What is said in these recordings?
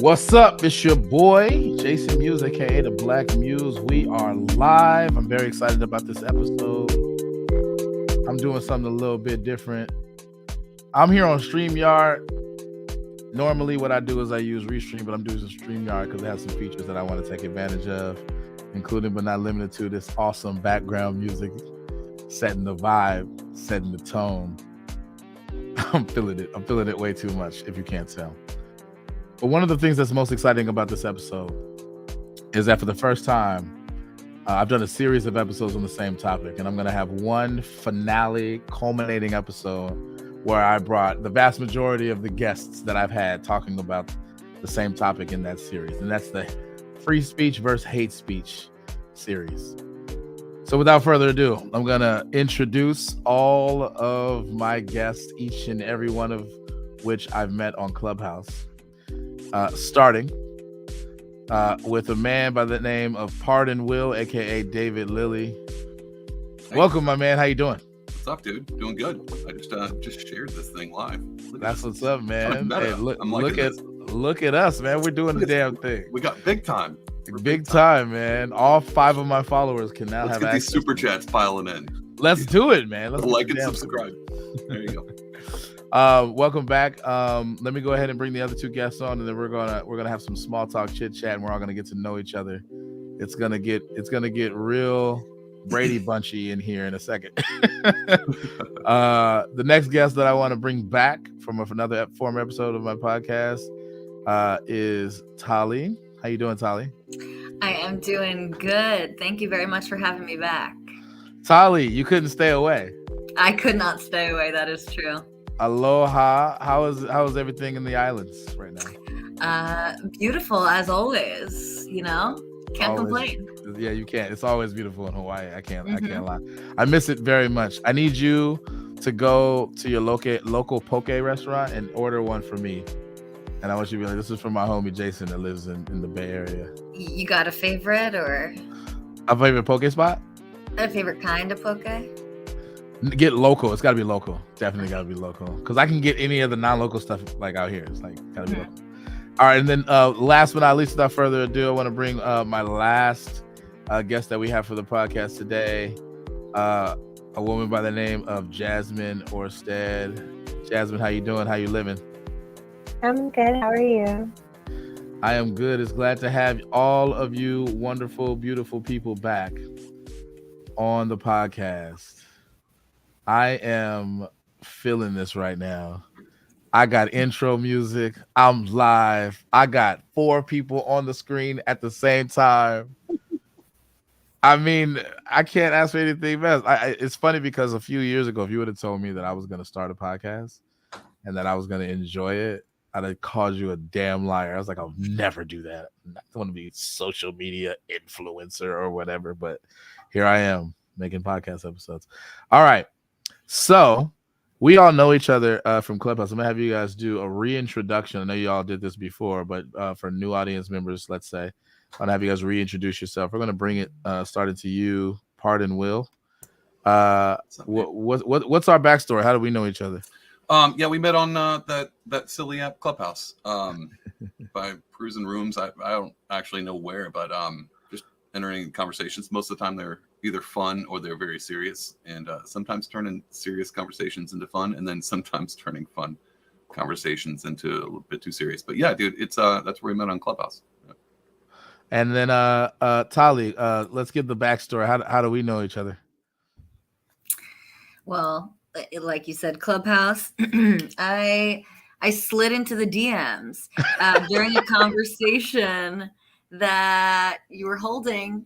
What's up? It's your boy, Jason Muse, aka the Black Muse. We are live. I'm very excited about this episode. I'm doing something a little bit different. I'm here on StreamYard. Normally, what I do is I use Restream, but I'm doing StreamYard because it has some features that I want to take advantage of, including but not limited to this awesome background music, setting the vibe, setting the tone. I'm feeling it. I'm feeling it way too much, if you can't tell. But one of the things that's most exciting about this episode is that for the first time, I've done a series of episodes on the same topic, and I'm going to have one finale culminating episode where I brought the vast majority of the guests that I've had talking about the same topic in that series, and that's the free speech versus hate speech series. So without further ado, I'm going to introduce all of my guests, each and every one of which I've met on Clubhouse. Starting with a man by the name of Pardon Will, aka David Lilly. Hey. Welcome, my man. How you doing? What's up, dude? Doing good. I just shared this thing live. That's what's up, man. Hey, look at us, man. We're doing the damn thing. We got big time. Big time, man. All 5 of my followers can now Let's have get access. These super chats piling in. Let's do it, man. Let's like and subscribe. There you go. Welcome back. Let me go ahead and bring the other 2 guests on, and then we're gonna have some small talk, chit chat, and we're all gonna get to know each other. It's gonna get real Brady Bunchy in here in a second. The next guest that I want to bring back from another former episode of my podcast is Tali. How you doing, Tali? I am doing good. Thank you very much for having me back. Tali, you couldn't stay away. I could not stay away. That is true. Aloha. How is everything in the islands right now? Beautiful as always. You know, can't complain. Yeah, you can't. It's always beautiful in Hawaii. I can't lie. I miss it very much. I need you to go to your local poke restaurant and order one for me. And I want you to be like, this is from my homie Jason that lives in the Bay Area. You got a favorite or a favorite poke spot? A favorite kind of poke? Get local. It's got to be local. Definitely got to be local. Because I can get any of the non-local stuff like out here. It's like got to be local. All right, and then last but not least, without further ado, I want to bring my last guest that we have for the podcast today. A woman by the name of Jasmine Orsted. Jasmine, how you doing? How you living? I'm good. How are you? I am good. It's glad to have all of you wonderful, beautiful people back on the podcast. I am feeling this right now. I got intro music. I'm live. I got 4 people on the screen at the same time. I mean, I can't ask for anything best. It's funny because a few years ago, if you would have told me that I was going to start a podcast and that I was going to enjoy it, I'd have called you a damn liar. I was like, I'll never do that. I don't want to be social media influencer or whatever, but here I am making podcast episodes. All right. So we all know each other from Clubhouse. I'm going to have you guys do a reintroduction. I know you all did this before, but for new audience members, let's say, I'm going to have you guys reintroduce yourself. We're going to bring it started to you, Pardon Will. What's our backstory? How do we know each other? Yeah, we met on that silly app Clubhouse by perusing rooms. I don't actually know where, but just entering conversations. Most of the time they're either fun or they're very serious, and sometimes turning serious conversations into fun, and then sometimes turning fun conversations into a little bit too serious. But yeah, dude, it's that's where we met on Clubhouse. Yeah. And then Tali, let's get the backstory. How do we know each other? Well, like you said, Clubhouse. I slid into the DMs during a conversation that you were holding.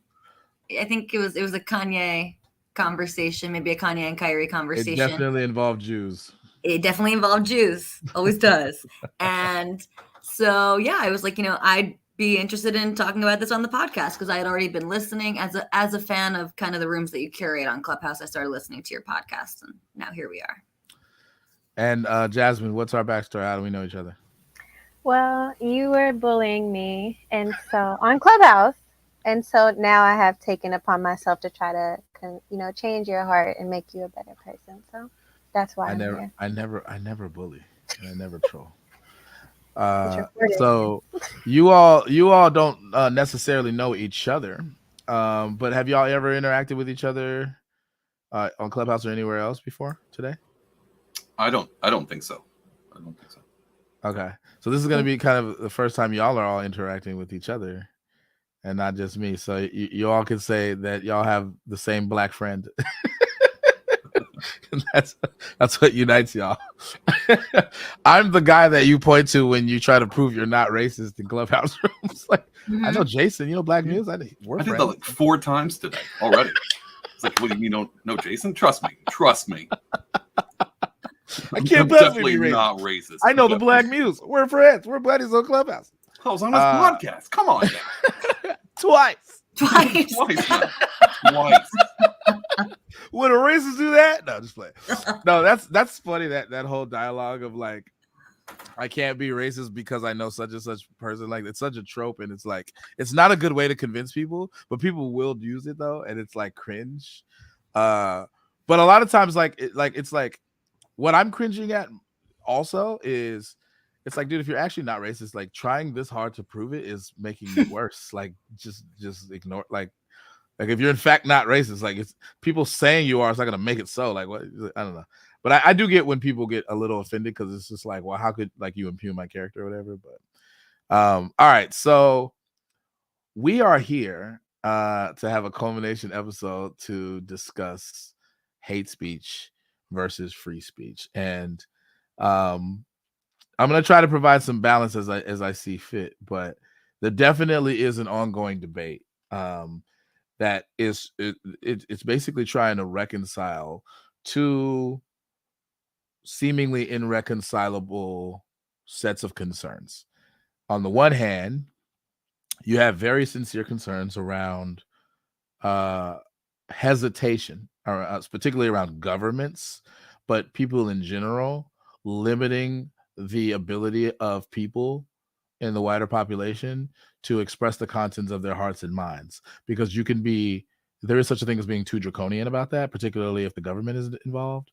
I think it was a Kanye conversation, maybe a Kanye and Kyrie conversation. It definitely involved Jews. It definitely involved Jews. Always does. And so, yeah, I was like, I'd be interested in talking about this on the podcast because I had already been listening as a fan of kind of the rooms that you curate on Clubhouse. I started listening to your podcast, and now here we are. And Jasmine, what's our backstory? How do we know each other? Well, you were bullying me, and so on Clubhouse, and so now I have taken upon myself to try to, change your heart and make you a better person. So that's why I'm here. I never bully. And I never troll. So you all don't necessarily know each other, but have y'all ever interacted with each other on Clubhouse or anywhere else before today? I don't think so. I don't think so. Okay, so this is going to be kind of the first time y'all are all interacting with each other, and not just me. So you all can say that y'all have the same black friend. that's what unites y'all. I'm the guy that you point to when you try to prove you're not racist in Clubhouse rooms. Like, I know Jason, you know Black Muse. I did that like 4 times today already. It's like, what do you mean don't know Jason? Trust me. I can't definitely be not racist. I know the Black Muse. We're friends. We're buddies on Clubhouse. I was on his podcast. Come on now. Twice. Would a racist do that? No, just play. No, that's funny. That whole dialogue of like, I can't be racist because I know such and such person. Like, it's such a trope, and it's like, it's not a good way to convince people, but people will use it though, and it's like cringe. But a lot of times, it's like what I'm cringing at also is, it's like, dude, if you're actually not racist, like trying this hard to prove it is making it worse. Like, just ignore. Like if you're in fact not racist, like, it's people saying you are, it's not gonna make it so. Like, what? I don't know. But I do get when people get a little offended, because it's just like, well, how could like you impugn my character or whatever? But all right, so we are here to have a culmination episode to discuss hate speech versus free speech, and I'm gonna try to provide some balance as I see fit. But there definitely is an ongoing debate that is it's basically trying to reconcile two seemingly irreconcilable sets of concerns. On the one hand, you have very sincere concerns around hesitation, or particularly around governments, but people in general, limiting the ability of people in the wider population to express the contents of their hearts and minds, because there is such a thing as being too draconian about that, particularly if the government is involved.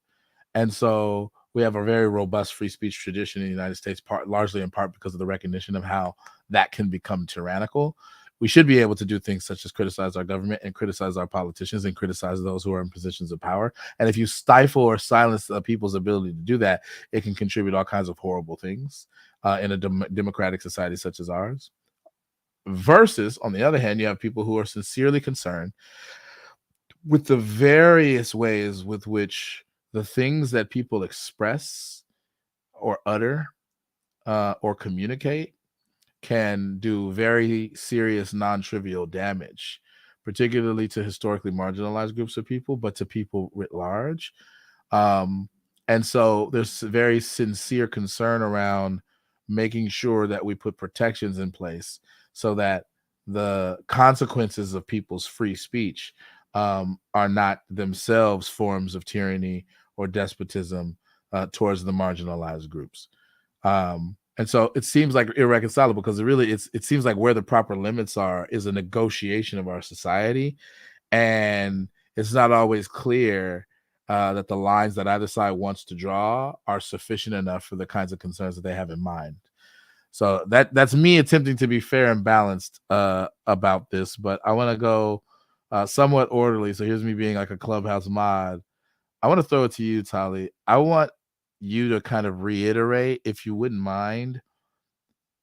And so we have a very robust free speech tradition in the United States, largely in part because of the recognition of how that can become tyrannical. We should be able to do things such as criticize our government and criticize our politicians and criticize those who are in positions of power. And if you stifle or silence people's ability to do that, it can contribute all kinds of horrible things in a democratic society such as ours. Versus, on the other hand, you have people who are sincerely concerned with the various ways with which the things that people express or utter or communicate can do very serious, non-trivial damage, particularly to historically marginalized groups of people, but to people writ large. And so there's very sincere concern around making sure that we put protections in place so that the consequences of people's free speech are not themselves forms of tyranny or despotism towards the marginalized groups. And so it seems like irreconcilable, because it seems like where the proper limits are is a negotiation of our society. And it's not always clear that the lines that either side wants to draw are sufficient enough for the kinds of concerns that they have in mind. So that's me attempting to be fair and balanced about this, but I want to go somewhat orderly. So here's me being like a Clubhouse mod. I want to throw it to you, Tali. I want you to kind of reiterate, if you wouldn't mind,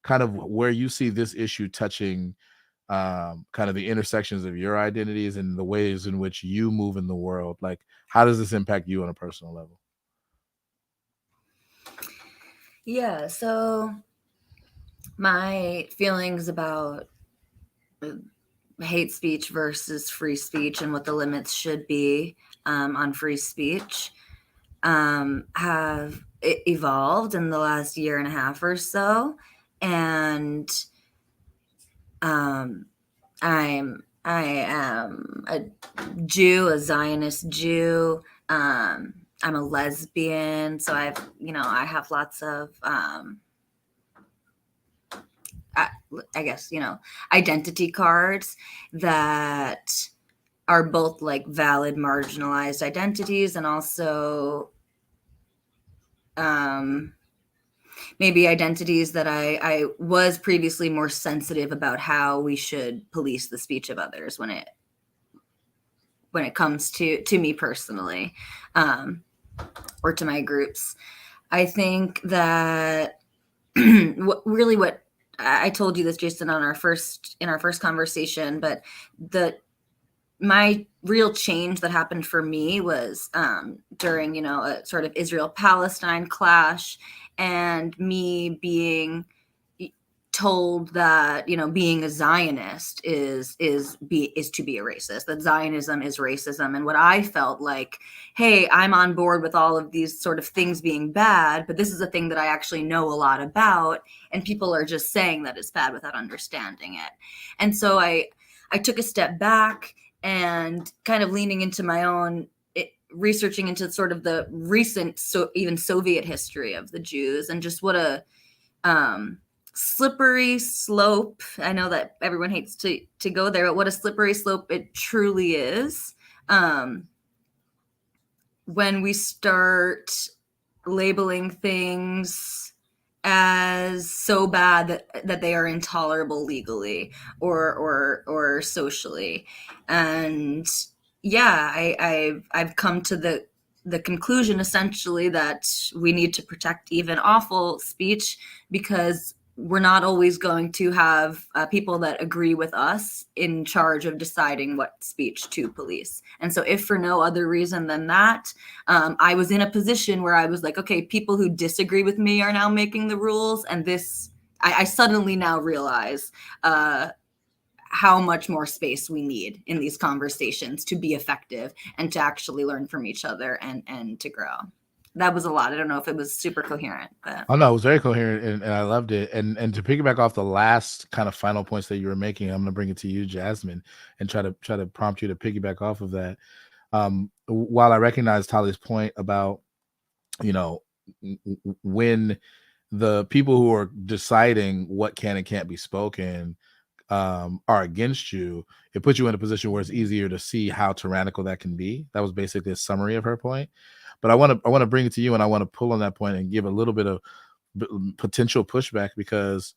kind of where you see this issue touching kind of the intersections of your identities and the ways in which you move in the world. Like, how does this impact you on a personal level? Yeah, so my feelings about hate speech versus free speech and what the limits should be on free speech have evolved in the last year and a half or so. And I am a Jew, a Zionist Jew. I'm a lesbian, so I have lots of I guess, identity cards that are both like valid marginalized identities, and also maybe identities that I was previously more sensitive about how we should police the speech of others when it comes to me personally, or to my groups. I think that what I told you this, Jason, in our first conversation, but my real change that happened for me was during, a sort of Israel-Palestine clash, and me being told that, being a Zionist is to be a racist, that Zionism is racism. And what I felt like, hey, I'm on board with all of these sort of things being bad, but this is a thing that I actually know a lot about, and people are just saying that it's bad without understanding it. And so I took a step back and kind of leaning into my own researching into sort of the recent, even Soviet history of the Jews, and just what a slippery slope. I know that everyone hates to go there, but what a slippery slope it truly is when we start labeling things as so bad that they are intolerable legally or socially. And I've come to the conclusion essentially that we need to protect even awful speech, because we're not always going to have people that agree with us in charge of deciding what speech to police. And so if for no other reason than that, I was in a position where I was like, okay, people who disagree with me are now making the rules. And I suddenly now realize how much more space we need in these conversations to be effective and to actually learn from each other and to grow. That was a lot. I don't know if it was super coherent, but Oh no, it was very coherent, and I loved it. And to piggyback off the last kind of final points that you were making, I'm going to bring it to you, Jasmine, and try to prompt you to piggyback off of that. While I recognize Tali's point about, when the people who are deciding what can and can't be spoken are against you, it puts you in a position where it's easier to see how tyrannical that can be. That was basically a summary of her point. But I want to bring it to you, and I want to pull on that point and give a little bit of potential pushback, because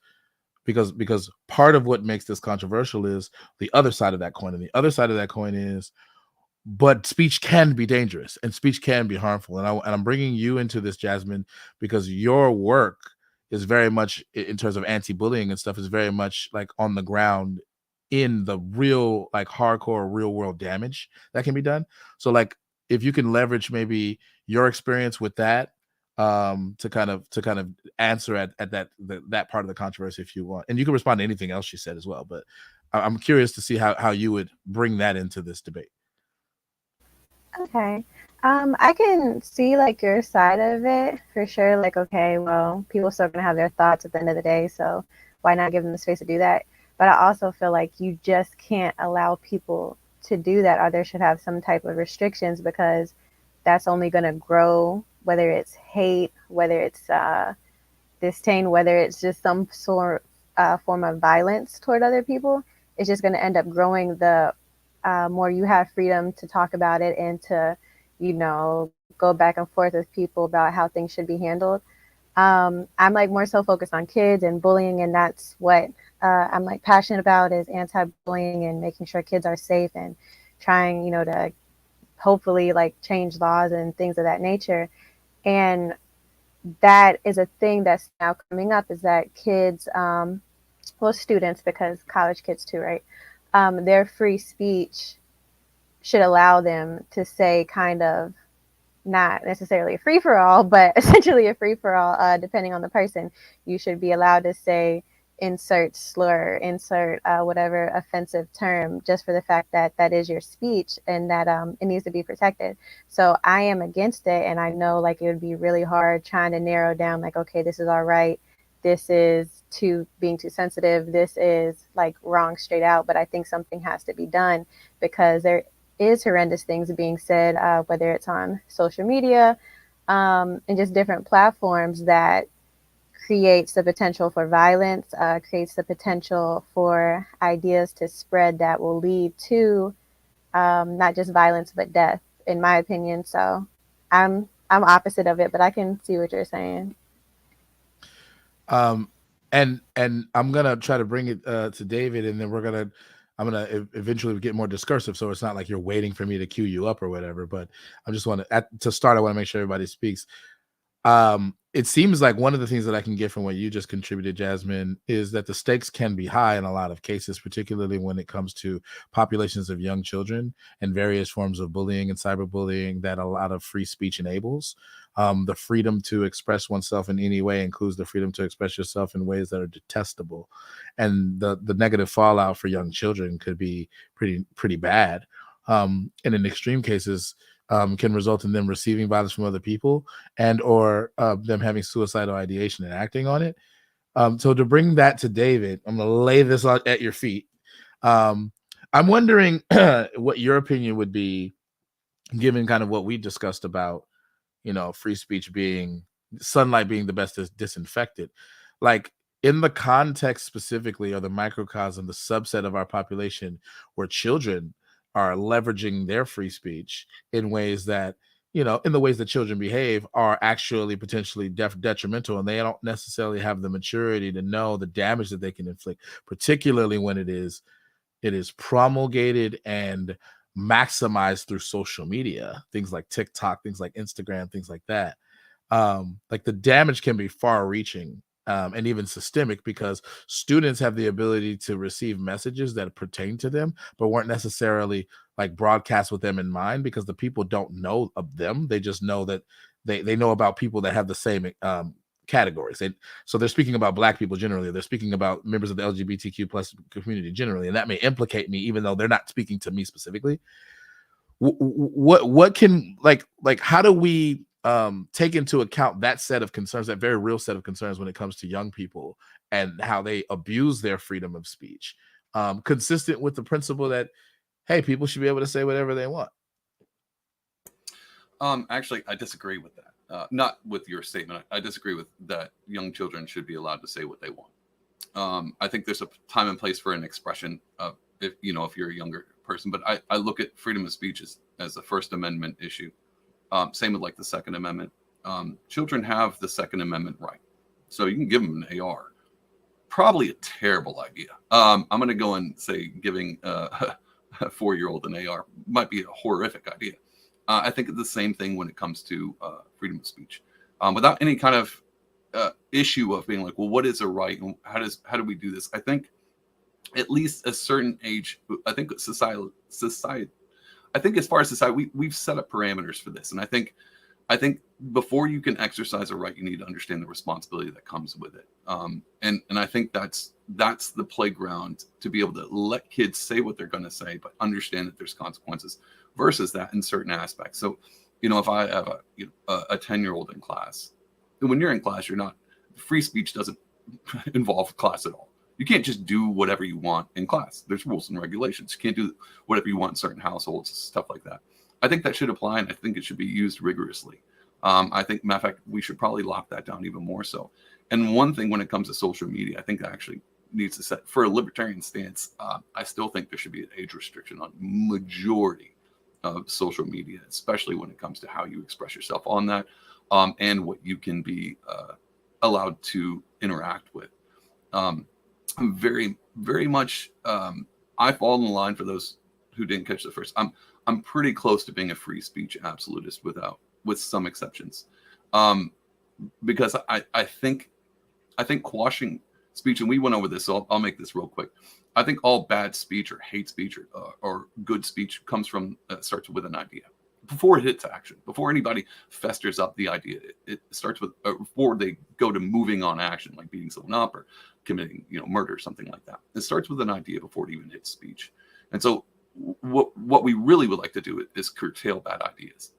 part of what makes this controversial is the other side of that coin. And the other side of that coin is, but speech can be dangerous and speech can be harmful. And I'm bringing you into this, Jasmine, because your work is very much, in terms of anti-bullying and stuff, is very much like on the ground in the real, like hardcore real world damage that can be done. So like, if you can leverage maybe your experience with that to kind of answer at that part of the controversy, if you want, and you can respond to anything else she said as well. But I'm curious to see how you would bring that into this debate. Okay. I can see like your side of it for sure. Like, okay, well, people are still gonna have their thoughts at the end of the day, so why not give them the space to do that? But I also feel like you just can't allow people to do that, or there should have some type of restrictions, because that's only gonna grow, whether it's hate, whether it's disdain, whether it's just some sort form of violence toward other people. It's just gonna end up growing the more you have freedom to talk about it and to, go back and forth with people about how things should be handled. I'm like more so focused on kids and bullying, and that's what I'm like passionate about, is anti-bullying and making sure kids are safe, and trying, to hopefully like change laws and things of that nature. And that is a thing that's now coming up, is that kids, students, because college kids too, right? Their free speech should allow them to say kind of, not necessarily a free for all, but essentially a free for all, depending on the person. You should be allowed to say insert slur, insert whatever offensive term, just for the fact that that is your speech, and that it needs to be protected. So I am against it, and I know like it would be really hard trying to narrow down like, okay, this is all right, this is being too sensitive, this is like wrong straight out. But I think something has to be done, because there is horrendous things being said, whether it's on social media and just different platforms, that creates the potential for violence, creates the potential for ideas to spread that will lead to not just violence but death, in my opinion. So I'm opposite of it, but I can see what you're saying. And I'm gonna try to bring it to David, and then I'm gonna eventually get more discursive, so it's not like you're waiting for me to cue you up or whatever. But I just want to start. I want to make sure everybody speaks. It seems like one of the things that I can get from what you just contributed, Jasmine, is that the stakes can be high in a lot of cases, particularly when it comes to populations of young children and various forms of bullying and cyberbullying that a lot of free speech enables. The freedom to express oneself in any way includes the freedom to express yourself in ways that are detestable, and the negative fallout for young children could be pretty bad. And in extreme cases, can result in them receiving violence from other people and or them having suicidal ideation and acting on it. So to bring that to David, I'm going to lay this out at your feet. I'm wondering what your opinion would be, given kind of what we discussed about, free speech being sunlight being the best disinfectant. Like, in the context specifically, or the microcosm, the subset of our population where children are leveraging their free speech in ways that, in the ways that children behave, are actually potentially detrimental, and they don't necessarily have the maturity to know the damage that they can inflict, particularly when it is promulgated and maximized through social media, things like TikTok, things like Instagram, things like that. Like, the damage can be far reaching. And even systemic, because students have the ability to receive messages that pertain to them, but weren't necessarily like broadcast with them in mind, because the people don't know of them. They just know that they know about people that have the same categories. So they're speaking about Black people generally. They're speaking about members of the LGBTQ plus community generally, and that may implicate me, even though they're not speaking to me specifically. What can like how do we take into account that set of concerns, that very real set of concerns, when it comes to young people and how they abuse their freedom of speech, consistent with the principle that, hey, people should be able to say whatever they want? Actually, I disagree with that. Not with your statement. I disagree with that. Young children should be allowed to say what they want. I think there's a time and place for an expression of, if you're a younger person, but I look at freedom of speech as a First Amendment issue. Same with like the Second Amendment. Children have the Second Amendment right, so you can give them an AR. Probably a terrible idea. I'm going to go and say giving a 4-year-old an AR might be a horrific idea. I think it's the same thing when it comes to freedom of speech, without any kind of issue of being like, well, what is a right and how do we do this? I think at least a certain age, I think society. I think as far as society, we've set up parameters for this. And I think before you can exercise a right, you need to understand the responsibility that comes with it. And I think that's the playground to be able to let kids say what they're going to say, but understand that there's consequences versus that in certain aspects. So, if I have a 10-year-old in class, and when you're in class, free speech doesn't involve class at all. You can't just do whatever you want in class. There's rules and regulations. You can't do whatever you want in certain households, stuff like that. I think that should apply, and I think it should be used rigorously. I think, matter of fact, we should probably lock that down even more so. And one thing when it comes to social media, I think that actually needs to set, for a libertarian stance, I still think there should be an age restriction on majority of social media, especially when it comes to how you express yourself on that, and what you can be allowed to interact with. Very, very much, I fall in line, for those who didn't catch the first. I'm pretty close to being a free speech absolutist with some exceptions, because I think quashing speech, and we went over this, so I'll make this real quick. I think all bad speech or hate speech or good speech comes from starts with an idea before it hits action, before anybody festers up the idea. It starts with before they go to moving on action, like beating someone up or committing murder or something like that. It starts with an idea before it even hits speech. And so what we really would like to do is curtail bad ideas,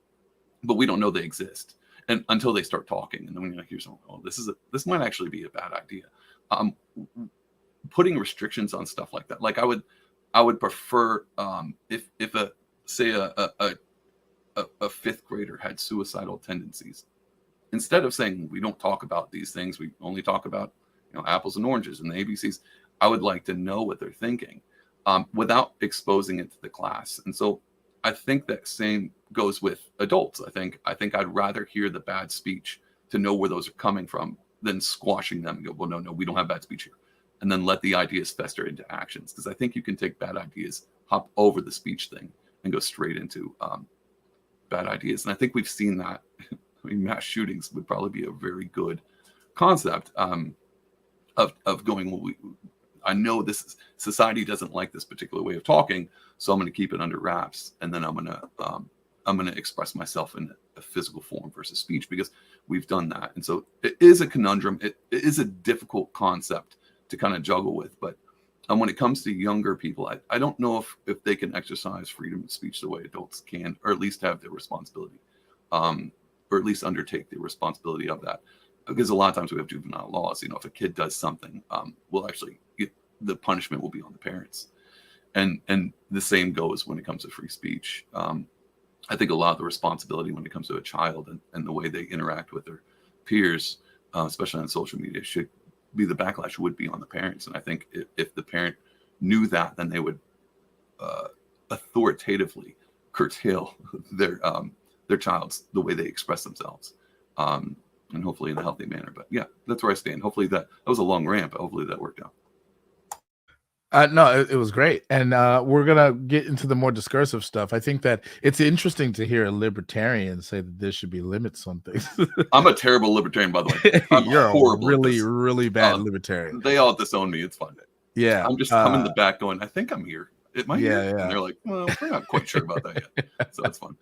but we don't know they exist and until they start talking. And then when you hear someone, oh, this might actually be a bad idea. Putting restrictions on stuff like that, like I would prefer if a fifth grader had suicidal tendencies, instead of saying we don't talk about these things, we only talk about apples and oranges and the ABCs, I would like to know what they're thinking without exposing it to the class. And so I think that same goes with adults. I think I'd rather hear the bad speech to know where those are coming from then squashing them and go, well, no, we don't have bad speech here. And then let the ideas fester into actions. Because I think you can take bad ideas, hop over the speech thing, and go straight into bad ideas. And I think we've seen that. I mean, mass shootings would probably be a very good concept of going, well, I know this society doesn't like this particular way of talking, so I'm going to keep it under wraps, and then I'm going to express myself in a physical form versus speech, because we've done that. And so it is a conundrum. It is a difficult concept to kind of juggle with. But when it comes to younger people, I don't know if they can exercise freedom of speech the way adults can, or at least have their responsibility, or at least undertake the responsibility of that. Because a lot of times we have juvenile laws. You know, if a kid does something, the punishment will be on the parents. And the same goes when it comes to free speech. I think a lot of the responsibility when it comes to a child and the way they interact with their peers, especially on social media, should be, the backlash would be on the parents. And I think if the parent knew that, then they would authoritatively curtail their child's, the way they express themselves, and hopefully in a healthy manner. But yeah, that's where I stand. Hopefully that was a long rant, but hopefully that worked out. No, it was great. And we're going to get into the more discursive stuff. I think that it's interesting to hear a libertarian say that there should be limits on things. I'm a terrible libertarian, by the way. I'm You're horrible. a really bad libertarian. They all disown me. It's fun. Yeah. I'm in the back going, I think I'm here. Am I here? Yeah. And they're like, well, we're not quite sure about that yet. So it's fun.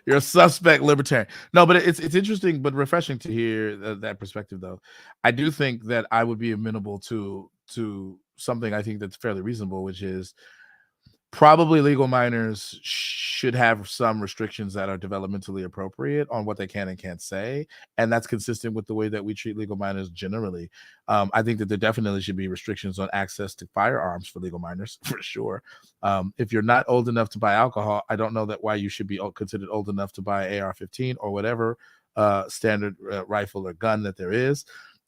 You're a suspect libertarian. No, but it's interesting, but refreshing to hear that perspective, though. I do think that I would be amenable to something I think that's fairly reasonable, which is probably legal minors should have some restrictions that are developmentally appropriate on what they can and can't say. And that's consistent with the way that we treat legal minors generally. I think that there definitely should be restrictions on access to firearms for legal minors, for sure. If you're not old enough to buy alcohol, I don't know that why you should be considered old enough to buy AR-15 or whatever standard rifle or gun that there is.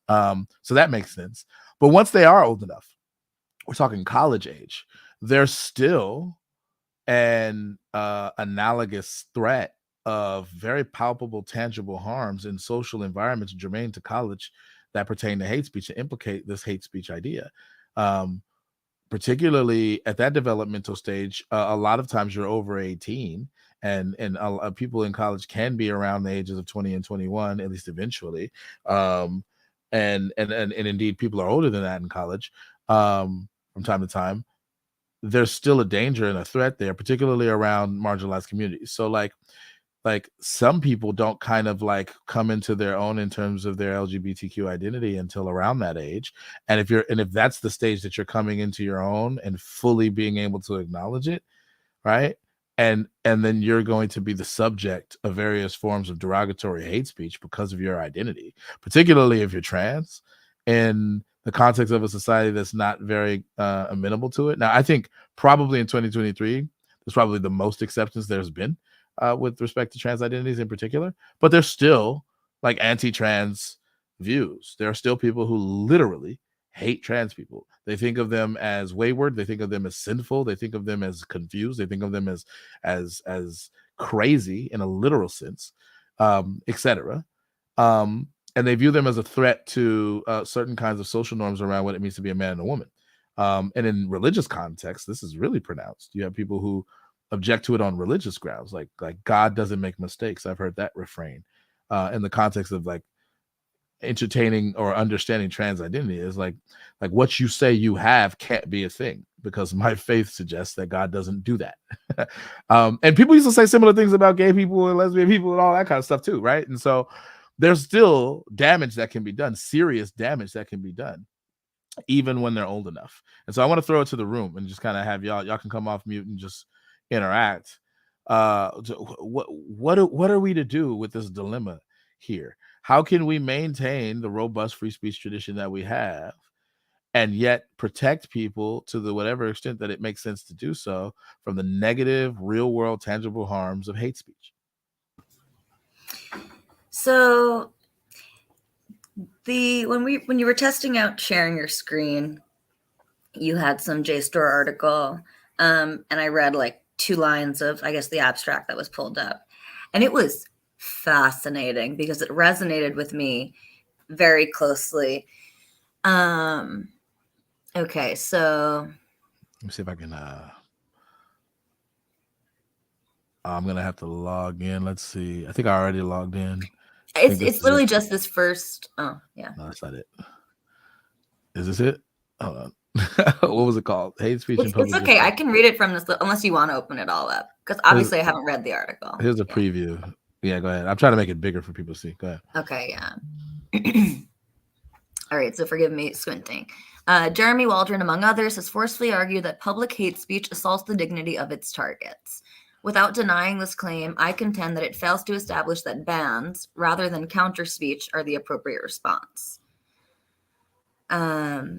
So that makes sense. But once they are old enough, we're talking college age, there's still an analogous threat of very palpable, tangible harms in social environments germane to college that pertain to hate speech, to implicate this hate speech idea. Particularly at that developmental stage, a lot of times you're over 18, and people in college can be around the ages of 20 and 21, at least eventually. And indeed, people are older than that in college. From time to time, there's still a danger and a threat there, particularly around marginalized communities. So like some people don't kind of like come into their own in terms of their LGBTQ identity until around that age. And if that's the stage that you're coming into your own and fully being able to acknowledge it, right? And then you're going to be the subject of various forms of derogatory hate speech because of your identity, particularly if you're trans, in the context of a society that's not very amenable to it. Now, I think probably in 2023, there's probably the most acceptance there's been with respect to trans identities in particular, but there's still like anti-trans views. There are still people who literally hate trans people. They think of them as wayward. They think of them as sinful. They think of them as confused. They think of them as crazy in a literal sense, etc. And they view them as a threat to certain kinds of social norms around what it means to be a man and a woman. And in religious context, this is really pronounced. You have people who object to it on religious grounds, like God doesn't make mistakes. I've heard that refrain in the context of like entertaining or understanding trans identity is like what you say you have can't be a thing because my faith suggests that God doesn't do that. And people used to say similar things about gay people and lesbian people and all that kind of stuff too, right? And so there's still damage that can be done, serious damage that can be done, even when they're old enough. And so I want to throw it to the room and just kind of have y'all can come off mute and just interact. What are we to do with this dilemma here? How can we maintain the robust free speech tradition that we have and yet protect people to the whatever extent that it makes sense to do so from the negative, real world, tangible harms of hate speech? So when you were testing out sharing your screen, you had some JSTOR article, and I read like 2 lines of, I guess, the abstract that was pulled up, and it was fascinating because it resonated with me very closely. Okay, so Let me see if I can. I'm gonna have to log in. Let's see. I think I already logged in. I think this it's is literally it. just this first. Oh, yeah. No, that's not it. Is this it? Hold on. What was it called? Hate speech and public It's okay. I discourse. can read it from this, unless you want to open it all up, because obviously I haven't read the article. Here's a preview. Yeah, go ahead. I'm trying to make it bigger for people to see. Go ahead. Okay, yeah. All right, so forgive me squinting. Jeremy Waldron, among others, has forcefully argued that public hate speech assaults the dignity of its targets. Without denying this claim, I contend that it fails to establish that bans, rather than counter speech, are the appropriate response. By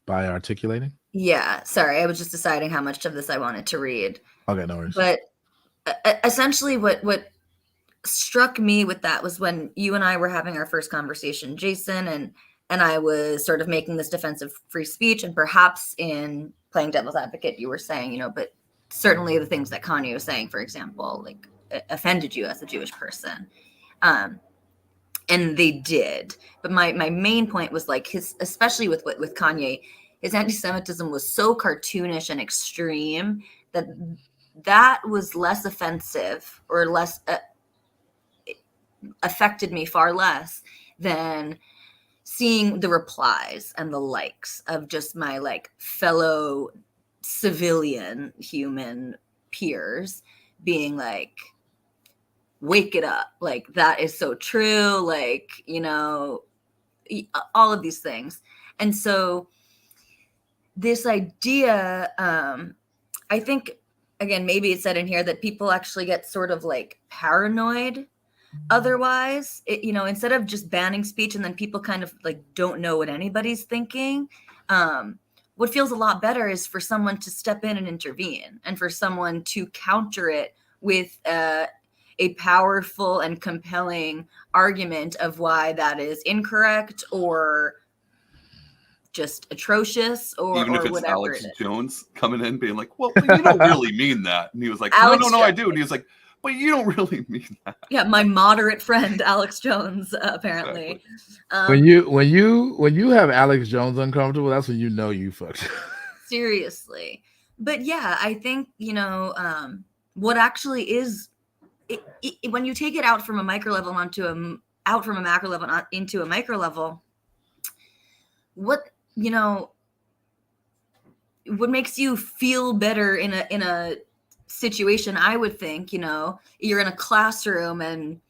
articulating? Yeah, sorry, I was just deciding how much of this I wanted to read. Okay, no worries. But essentially what struck me with that was when you and I were having our first conversation, Jason, and I was sort of making this defense of free speech, and perhaps in playing devil's advocate, you were saying, but certainly the things that Kanye was saying, for example, like offended you as a Jewish person. And they did. But my main point was like especially with Kanye, his anti-Semitism was so cartoonish and extreme that was less offensive, or less affected me far less than seeing the replies and the likes of just my like fellow civilian human peers being like, wake it up, like that is so true, like, all of these things. And so this idea, I think, again, maybe it said in here that people actually get sort of like paranoid otherwise, instead of just banning speech and then people kind of like don't know what anybody's thinking. What feels a lot better is for someone to step in and intervene, and for someone to counter it with a powerful and compelling argument of why that is incorrect or just atrocious, or even if it's whatever Alex it is. Jones coming in being like, well, you don't really mean that. And he was like, no, I do. And he was like, but you don't really mean that. Yeah, my moderate friend Alex Jones, apparently. Exactly. When you have Alex Jones uncomfortable, that's when you know you fucked. Seriously. But yeah, I think, what actually is when you take it out from a micro level out from a macro level into a micro level, what makes you feel better in a situation, I would think, you're in a classroom and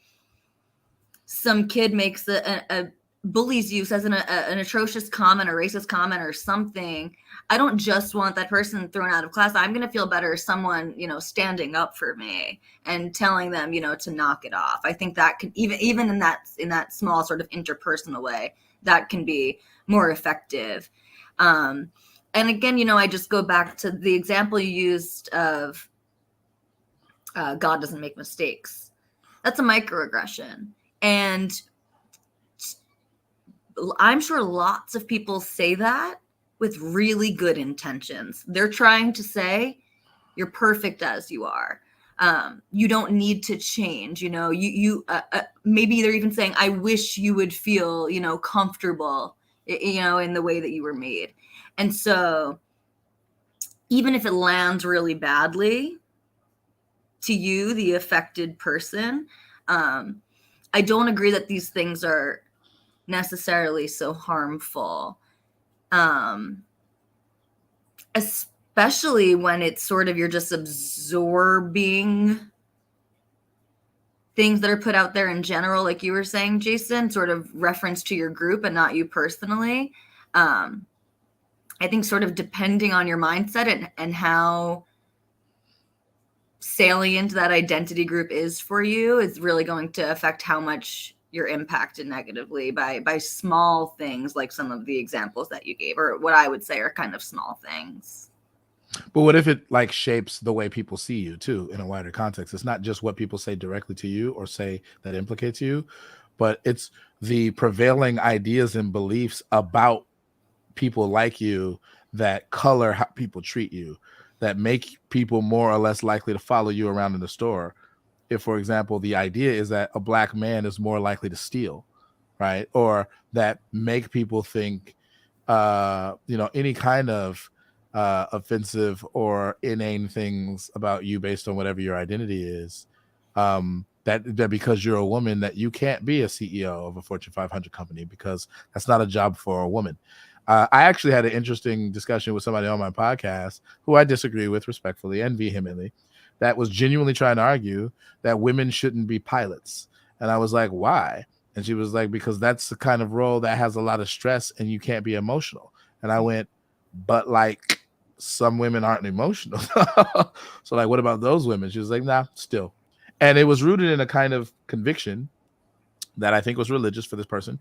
some kid makes a bullies you, says an atrocious comment or racist comment or something. I don't just want that person thrown out of class. I'm going to feel better someone, standing up for me and telling them, to knock it off. I think that can even in that small sort of interpersonal way, that can be more effective. And again, I just go back to the example you used of God doesn't make mistakes. That's a microaggression. And I'm sure lots of people say that with really good intentions. They're trying to say you're perfect as you are. You don't need to change. You maybe they're even saying, I wish you would feel, comfortable, in the way that you were made. And so even if it lands really badly to you, the affected person, I don't agree that these things are necessarily so harmful, especially when it's sort of you're just absorbing things that are put out there in general, like you were saying, Jason, sort of reference to your group and not you personally. I think sort of depending on your mindset and how salient that identity group is for you is really going to affect how much you're impacted negatively by small things like some of the examples that you gave, or what I would say are kind of small things. But what if it like shapes the way people see you too in a wider context? It's not just what people say directly to you or say that implicates you, but it's the prevailing ideas and beliefs about people like you that color how people treat you, that make people more or less likely to follow you around in the store. if, for example, the idea is that a black man is more likely to steal, right? Or that make people think, any kind of offensive or inane things about you based on whatever your identity is, that because you're a woman that you can't be a CEO of a Fortune 500 company because that's not a job for a woman. I actually had an interesting discussion with somebody on my podcast who I disagree with respectfully and vehemently, that was genuinely trying to argue that women shouldn't be pilots. And I was like, why? And she was like, because that's the kind of role that has a lot of stress and you can't be emotional. And I went, but like some women aren't emotional. So like, what about those women? She was like, nah, still. And it was rooted in a kind of conviction that I think was religious for this person,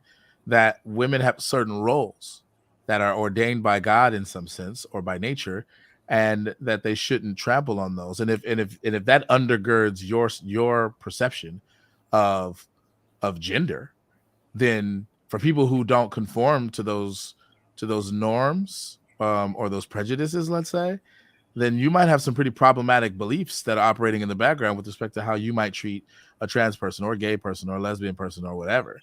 that women have certain roles that are ordained by God in some sense or by nature, and that they shouldn't trample on those. And if that undergirds your perception of gender, then for people who don't conform to those norms or those prejudices, let's say, then you might have some pretty problematic beliefs that are operating in the background with respect to how you might treat a trans person or a gay person or a lesbian person or whatever.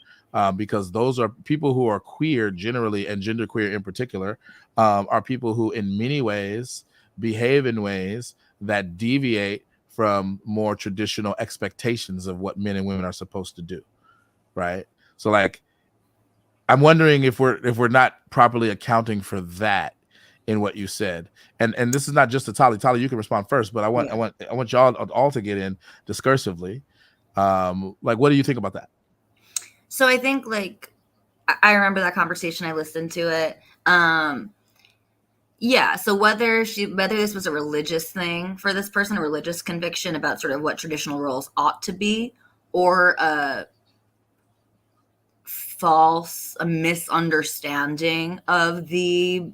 Because those are people who are queer generally, and genderqueer in particular, are people who in many ways behave in ways that deviate from more traditional expectations of what men and women are supposed to do. Right. So like, I'm wondering if we're not properly accounting for that in what you said. And this is not just to Tali. Tali, you can respond first, but I want y'all all to get in discursively. Like, what do you think about that? So I think, like, I remember that conversation. I listened to it. Yeah. So whether this was a religious thing for this person, a religious conviction about sort of what traditional roles ought to be, or a misunderstanding of the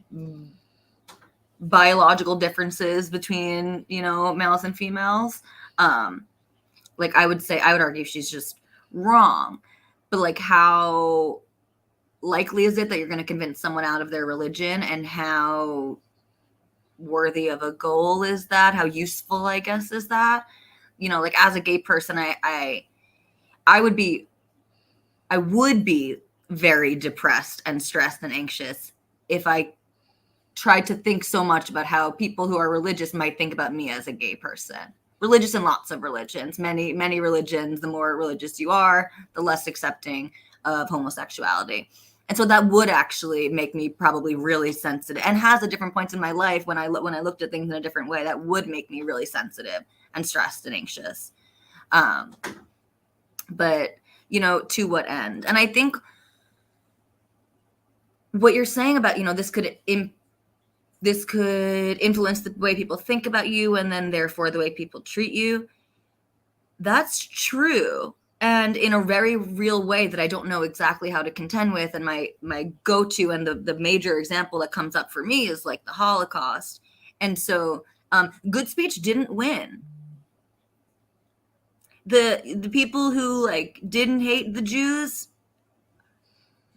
biological differences between, males and females. Like, I would argue she's just wrong. But like, how likely is it that you're going to convince someone out of their religion, and how worthy of a goal is that? How useful, I guess, is that? Like, as a gay person, I would be very depressed and stressed and anxious if I tried to think so much about how people who are religious might think about me as a gay person. Religious in lots of religions, many religions. The more religious you are, the less accepting of homosexuality. And so that would actually make me probably really sensitive, and has at different points in my life when I looked at things in a different way, that would make me really sensitive and stressed and anxious. But to what end? And I think what you're saying about, this could influence the way people think about you, and then therefore the way people treat you. That's true. And in a very real way that I don't know exactly how to contend with. And my go-to and the major example that comes up for me is like the Holocaust. And so good speech didn't win. The people who like didn't hate the Jews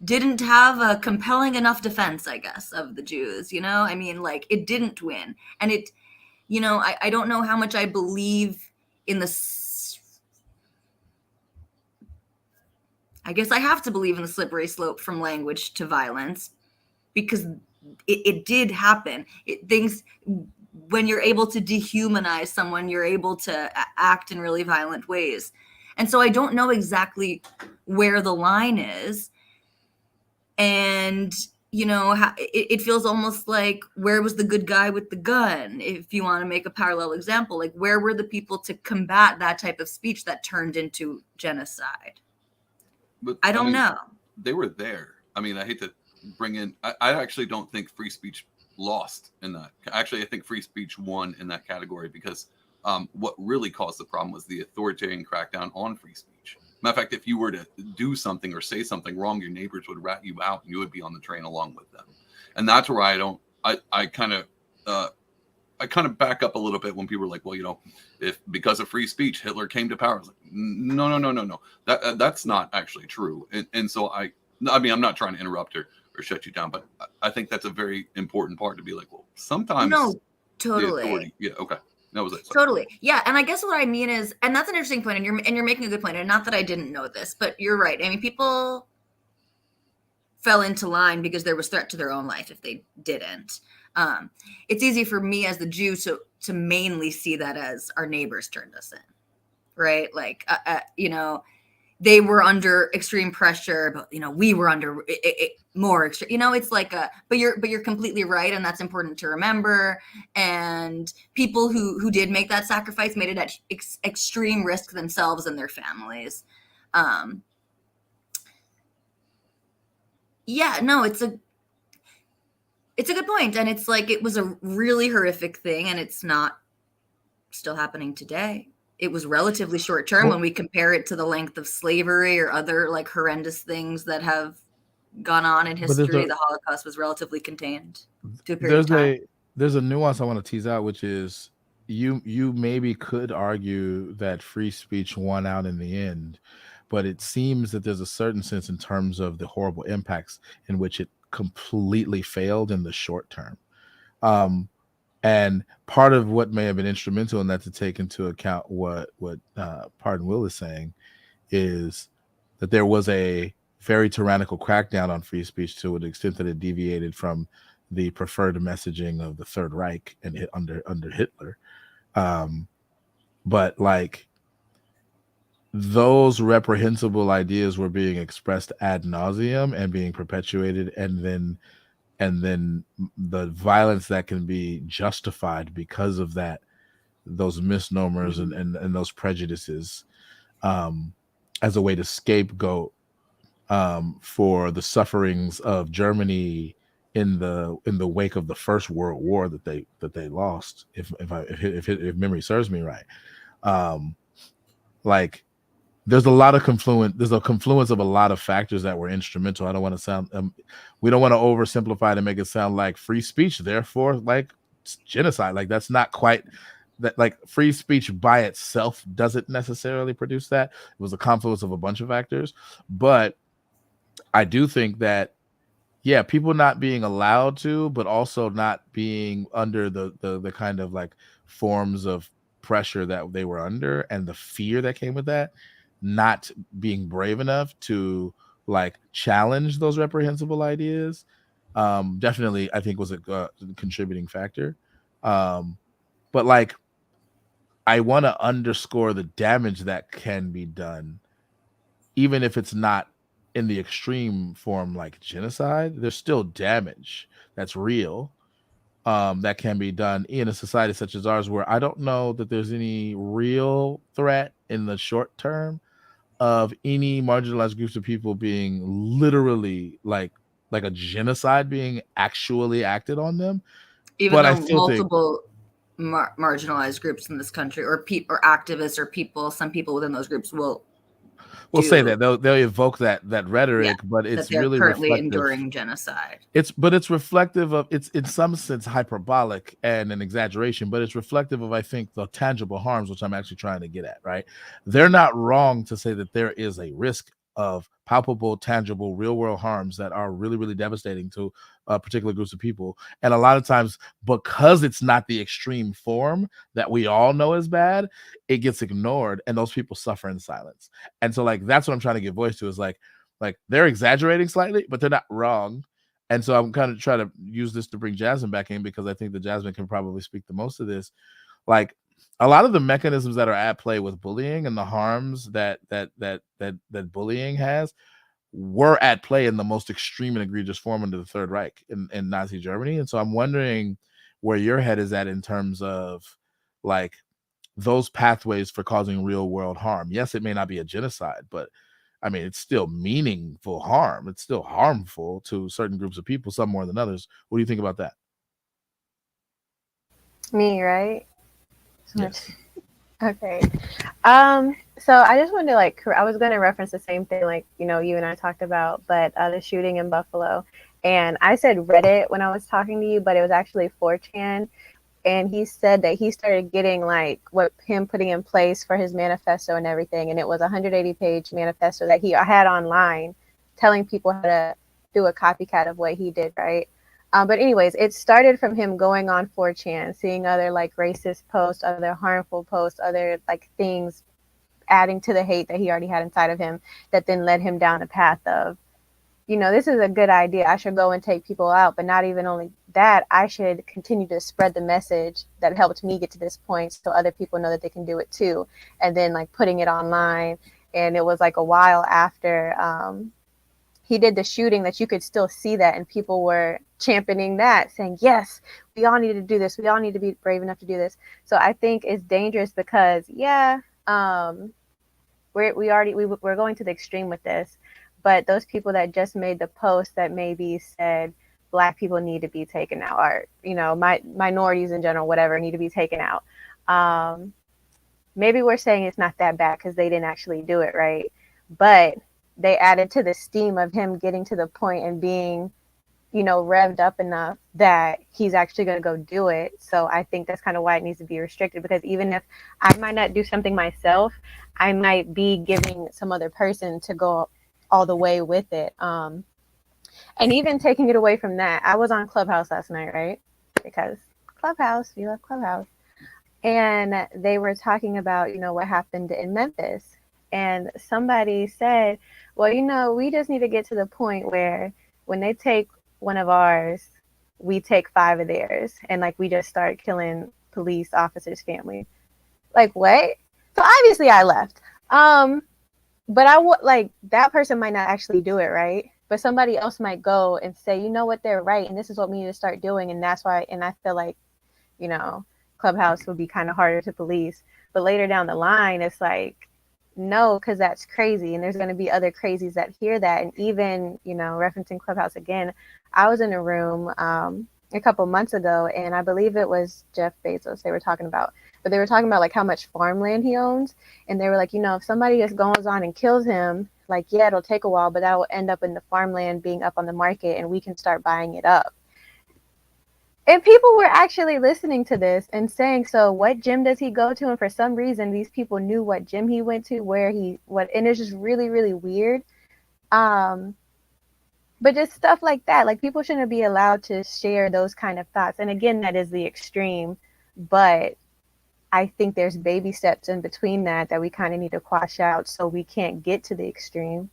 didn't have a compelling enough defense, I guess, of the Jews, I mean, like, it didn't win. And it, I don't know how much I believe in I guess I have to believe in the slippery slope from language to violence, because it did happen. When you're able to dehumanize someone, you're able to act in really violent ways. And so I don't know exactly where the line is. And, it feels almost like, where was the good guy with the gun? If you want to make a parallel example, like, where were the people to combat that type of speech that turned into genocide? But I don't know. They were there. I mean, I hate to bring in, I actually don't think free speech lost in that. Actually, I think free speech won in that category, because what really caused the problem was the authoritarian crackdown on free speech. Matter of fact, if you were to do something or say something wrong, your neighbors would rat you out, and you would be on the train along with them. And that's where I kind of back up a little bit when people are like, well, if because of free speech Hitler came to power. I was like, no. That's not actually true. And so I mean, I'm not trying to interrupt or shut you down, but I think that's a very important part to be like, well, sometimes no, totally. yeah, okay. That was it. Sorry. Totally. Yeah. And I guess what I mean is, and that's an interesting point, and you're making a good point. And not that I didn't know this, but you're right. I mean, people fell into line because there was threat to their own life if they didn't. It's easy for me as the Jew to mainly see that as our neighbors turned us in, right? Like, they were under extreme pressure, but we were under more extreme. It's like but you're completely right, and that's important to remember. And people who did make that sacrifice made it at extreme risk themselves and their families. Yeah, no, it's a good point, and it's like it was a really horrific thing, and it's not still happening today. It was relatively short term when we compare it to the length of slavery or other like horrendous things that have gone on in history. The Holocaust was relatively contained to a period of time. There's a nuance I want to tease out, which is you maybe could argue that free speech won out in the end, but it seems that there's a certain sense in terms of the horrible impacts in which it completely failed in the short term. And part of what may have been instrumental in that, to take into account what Pardon Will is saying, is that there was a very tyrannical crackdown on free speech to an extent that it deviated from the preferred messaging of the Third Reich and under Hitler. But like, those reprehensible ideas were being expressed ad nauseum and being perpetuated, and then the violence that can be justified because of that, those misnomers and those prejudices, as a way to scapegoat for the sufferings of Germany in the wake of the First World War that they lost, if memory serves me right. Like, there's a confluence of a lot of factors that were instrumental. I don't want to sound we don't want to oversimplify to make it sound like free speech therefore like genocide. Like, that's not quite that. Like, free speech by itself doesn't necessarily produce that. It was a confluence of a bunch of factors. But I do think that, yeah, people not being allowed to, but also not being under the kind of like forms of pressure that they were under, and the fear that came with that, not being brave enough to like challenge those reprehensible ideas, definitely I think was a contributing factor. But like, I want to underscore the damage that can be done, even if it's not in the extreme form like genocide. There's still damage that's real, that can be done in a society such as ours, where I don't know that there's any real threat in the short term of any marginalized groups of people being literally like a genocide being actually acted on them. Even but though multiple marginalized groups in this country, or activists, or people, some people within those groups will say that they'll evoke that rhetoric, but it's really currently enduring genocide. It's reflective of, it's in some sense hyperbolic and an exaggeration, but it's reflective of, I think, the tangible harms, which I'm actually trying to get at, right? They're not wrong to say that there is a risk of palpable, tangible, real world harms that are really, really devastating to particular groups of people. And a lot of times, because it's not the extreme form that we all know is bad, it gets ignored, and those people suffer in silence. And so like, that's what I'm trying to give voice to, is like they're exaggerating slightly, but they're not wrong. And so I'm kind of trying to use this to bring Jasmine back in, because I think that Jasmine can probably speak the most of this. Like, a lot of the mechanisms that are at play with bullying and the harms that bullying has were at play in the most extreme and egregious form under the Third Reich in Nazi Germany. And so I'm wondering where your head is at in terms of like those pathways for causing real world harm. Yes, it may not be a genocide, but I mean, it's still meaningful harm. It's still harmful to certain groups of people, some more than others. What do you think about that? Me, right? Yes. Okay. So I just wanted to I was going to reference the same thing, you and I talked about, but the shooting in Buffalo. And I said Reddit when I was talking to you, but it was actually 4chan. And he said that he started getting what him putting in place for his manifesto and everything. And it was a 180-page manifesto that he had online telling people how to do a copycat of what he did, right? But anyways, it started from him going on 4chan, seeing other like racist posts, other harmful posts, other like things adding to the hate that he already had inside of him, that then led him down a path of, you know, this is a good idea. I should go and take people out. But not even only that, I should continue to spread the message that helped me get to this point so other people know that they can do it too. And then like putting it online. And it was like a while after he did the shooting that you could still see that, and people were championing that, saying, yes, we all need to do this. We all need to be brave enough to do this. So I think it's dangerous because, yeah, we're going to the extreme with this. But those people that just made the post that maybe said Black people need to be taken out, or, you know, minorities in general, whatever, need to be taken out. Maybe we're saying it's not that bad because they didn't actually do it, right? But they added to the steam of him getting to the point and being, you know, revved up enough that he's actually going to go do it. So I think that's kind of why it needs to be restricted, because even if I might not do something myself, I might be giving some other person to go all the way with it. And even taking it away from that, I was on Clubhouse last night, right? Because Clubhouse, we love Clubhouse. And they were talking about, you know, what happened in Memphis. And somebody said, well, you know, we just need to get to the point where when they take one of ours, we take 5 of theirs. And like, we just start killing police officers' family. Like, what? So obviously I left. But I would like, that person might not actually do it, right? But somebody else might go and say, you know what, they're right. And this is what we need to start doing. And that's why, and I feel like, you know, Clubhouse would be kind of harder to police. But later down the line, it's like, no, because that's crazy. And there's going to be other crazies that hear that. And even, you know, referencing Clubhouse again, I was in a room a couple months ago, and I believe it was Jeff Bezos they were talking about. But they were talking about like how much farmland he owns. And they were like, you know, if somebody just goes on and kills him, like, yeah, it'll take a while, but that will end up in the farmland being up on the market and we can start buying it up. And people were actually listening to this and saying, so what gym does he go to? And for some reason, these people knew what gym he went to, and it's just really, really weird. But just stuff like that, like people shouldn't be allowed to share those kind of thoughts. And again, that is the extreme, but I think there's baby steps in between that we kind of need to quash out so we can't get to the extreme.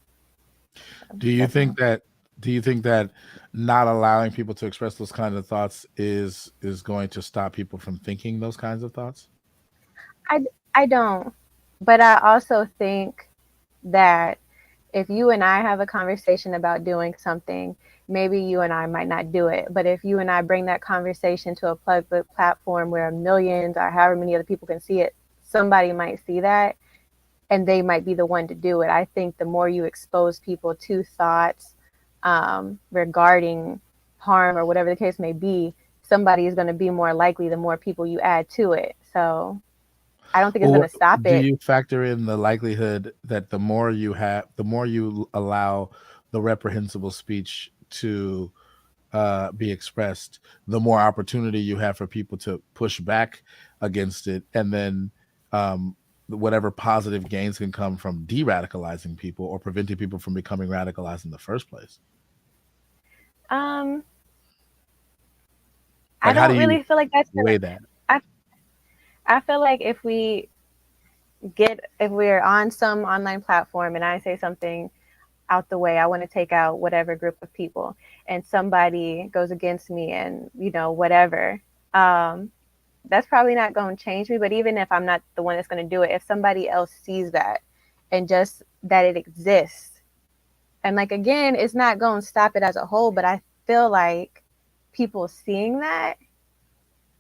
Do you think that not allowing people to express those kinds of thoughts is going to stop people from thinking those kinds of thoughts? I don't. But I also think that if you and I have a conversation about doing something, maybe you and I might not do it. But if you and I bring that conversation to a public platform where millions or however many other people can see it, somebody might see that and they might be the one to do it. I think the more you expose people to thoughts regarding harm or whatever the case may be, somebody is going to be more likely the more people you add to it. So I don't think it's going to stop it. Do you factor in the likelihood that the more you allow the reprehensible speech to be expressed, the more opportunity you have for people to push back against it, and then whatever positive gains can come from de-radicalizing people or preventing people from becoming radicalized in the first place? I don't really feel like that's the way that. I feel like if we're on some online platform and I say something out the way, I want to take out whatever group of people, and somebody goes against me and, you know, whatever, that's probably not going to change me. But even if I'm not the one that's going to do it, if somebody else sees that and just that it exists, and like, again, it's not going to stop it as a whole, but I feel like people seeing that,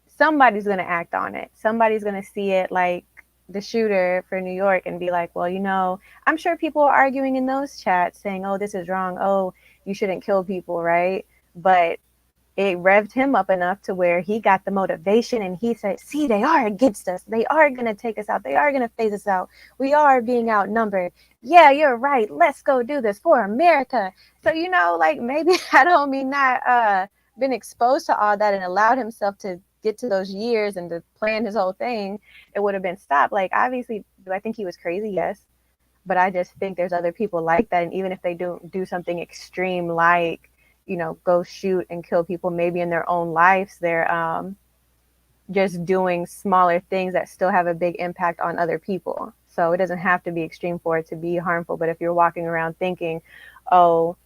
somebody's going to act on it. Somebody's going to see it, like the shooter for New York, and be like, well, you know, I'm sure people are arguing in those chats saying, oh, this is wrong. Oh, you shouldn't kill people, right? But it revved him up enough to where he got the motivation and he said, see, they are against us. They are going to take us out. They are going to phase us out. We are being outnumbered. Yeah, you're right. Let's go do this for America. So, you know, like, maybe had homie not been exposed to all that and allowed himself to get to those years and to plan his whole thing, it would have been stopped. Like, obviously, do I think he was crazy? Yes. But I just think there's other people like that. And even if they do something extreme, like, go shoot and kill people. Maybe in their own lives, they're just doing smaller things that still have a big impact on other people. So it doesn't have to be extreme for it to be harmful. But if you're walking around thinking, oh,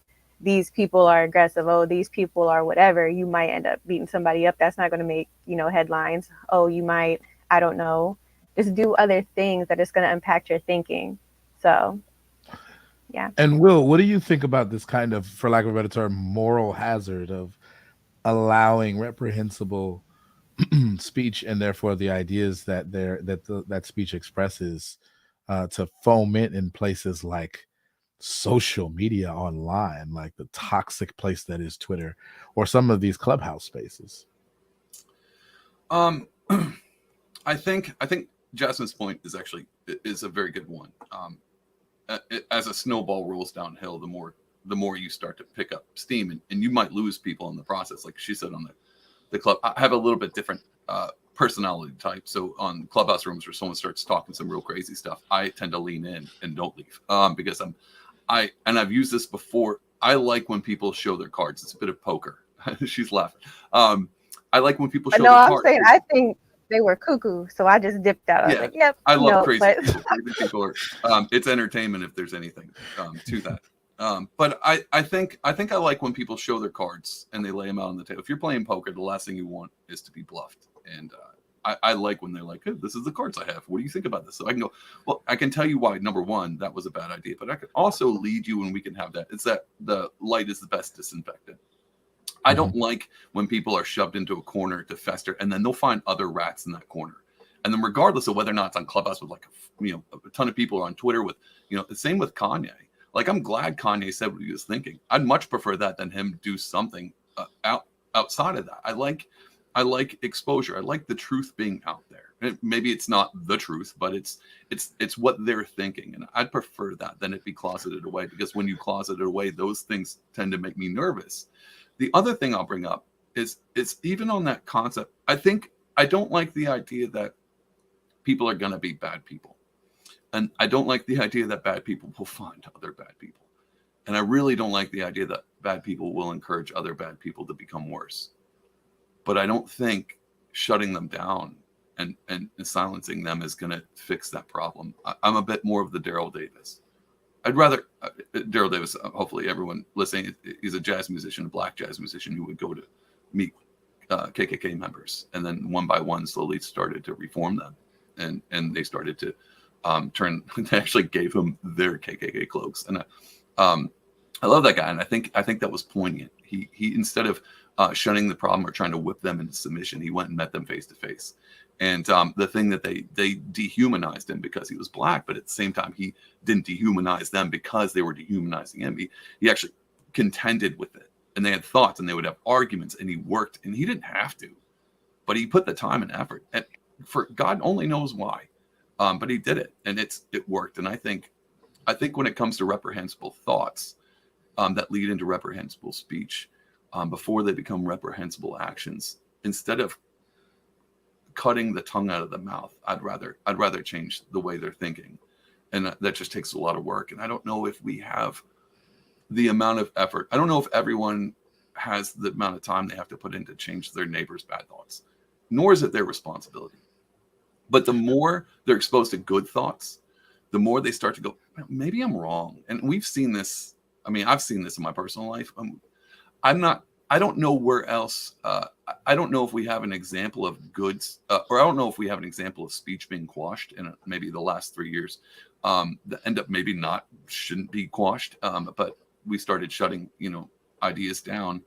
these people are aggressive, oh, these people are whatever, you might end up beating somebody up. That's not going to make, headlines. Oh, you might, I don't know, just do other things that is going to impact your thinking. So, yeah. And Will, what do you think about this kind of, for lack of a better term, moral hazard of allowing reprehensible speech and therefore the ideas that that speech expresses to foment in places like social media online, like the toxic place that is Twitter or some of these Clubhouse spaces? I think Jasmine's point is a very good one. As a snowball rolls downhill, the more you start to pick up steam, and you might lose people in the process. Like she said on the club, I have a little bit different personality type. So on Clubhouse rooms where someone starts talking some real crazy stuff, I tend to lean in and don't leave because I've used this before. I like when people show their cards. It's a bit of poker. She's laughing. I like when people show their cards. Saying, I think they were cuckoo, so I just dipped out. I was like, yep. I love crazy people. Crazy people are, it's entertainment if there's anything to that. But I think I like when people show their cards and they lay them out on the table. If you're playing poker, the last thing you want is to be bluffed. And I like when they're like, hey, this is the cards I have. What do you think about this? So I can go, well, I can tell you why. Number one, that was a bad idea. But I can also lead you, and we can have that. It's that the light is the best disinfectant. I don't like when people are shoved into a corner to fester, and then they'll find other rats in that corner. And then regardless of whether or not it's on Clubhouse with like a ton of people, or on Twitter with, the same with Kanye. Like, I'm glad Kanye said what he was thinking. I'd much prefer that than him do something outside of that. I like exposure. I like the truth being out there. Maybe it's not the truth, but it's what they're thinking. And I'd prefer that than it be closeted away, because when you closet it away, those things tend to make me nervous. The other thing I'll bring up is even on that concept, I don't like the idea that people are going to be bad people. And I don't like the idea that bad people will find other bad people. And I really don't like the idea that bad people will encourage other bad people to become worse. But I don't think shutting them down and silencing them is going to fix that problem. I'm a bit more of the Daryl Davis. I'd rather Daryl Davis, hopefully everyone listening, he's a jazz musician, a black jazz musician who would go to meet KKK members. And then one by one slowly started to reform them. And they started to they actually gave him their KKK cloaks. And I love that guy. And I think that was poignant. He instead of shunning the problem or trying to whip them into submission, he went and met them face to face. And the thing that they dehumanized him because he was black, but at the same time, he didn't dehumanize them because they were dehumanizing him. He actually contended with it, and they had thoughts, and they would have arguments, and he worked, and he didn't have to, but he put the time and effort, and for God only knows why, but he did it, and it worked. And I think when it comes to reprehensible thoughts that lead into reprehensible speech, before they become reprehensible actions, instead of cutting the tongue out of the mouth, I'd rather change the way they're thinking. And that just takes a lot of work. And I don't know if we have the amount of effort. I don't know if everyone has the amount of time they have to put in to change their neighbor's bad thoughts, nor is it their responsibility. But the more they're exposed to good thoughts, the more they start to go, maybe I'm wrong. And we've seen this. I mean, I've seen this in my personal life. I don't know where else. I don't know if we have an example of goods, or I don't know if we have an example of speech being quashed in maybe the last 3 years that end up maybe shouldn't be quashed. But we started shutting, ideas down.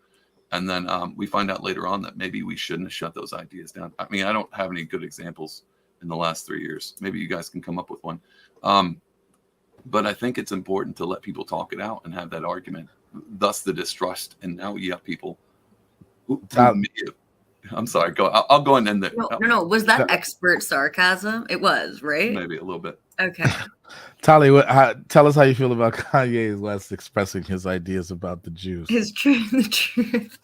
And then we find out later on that maybe we shouldn't have shut those ideas down. I mean, I don't have any good examples in the last 3 years. Maybe you guys can come up with one. But I think it's important to let people talk it out and have that argument. Thus the distrust. And now you have people. I'm sorry. Go. I'll go and end there. No. Was that expert sarcasm? It was, right? Maybe a little bit. Okay. Tali, tell us how you feel about Kanye West expressing his ideas about the Jews. The truth.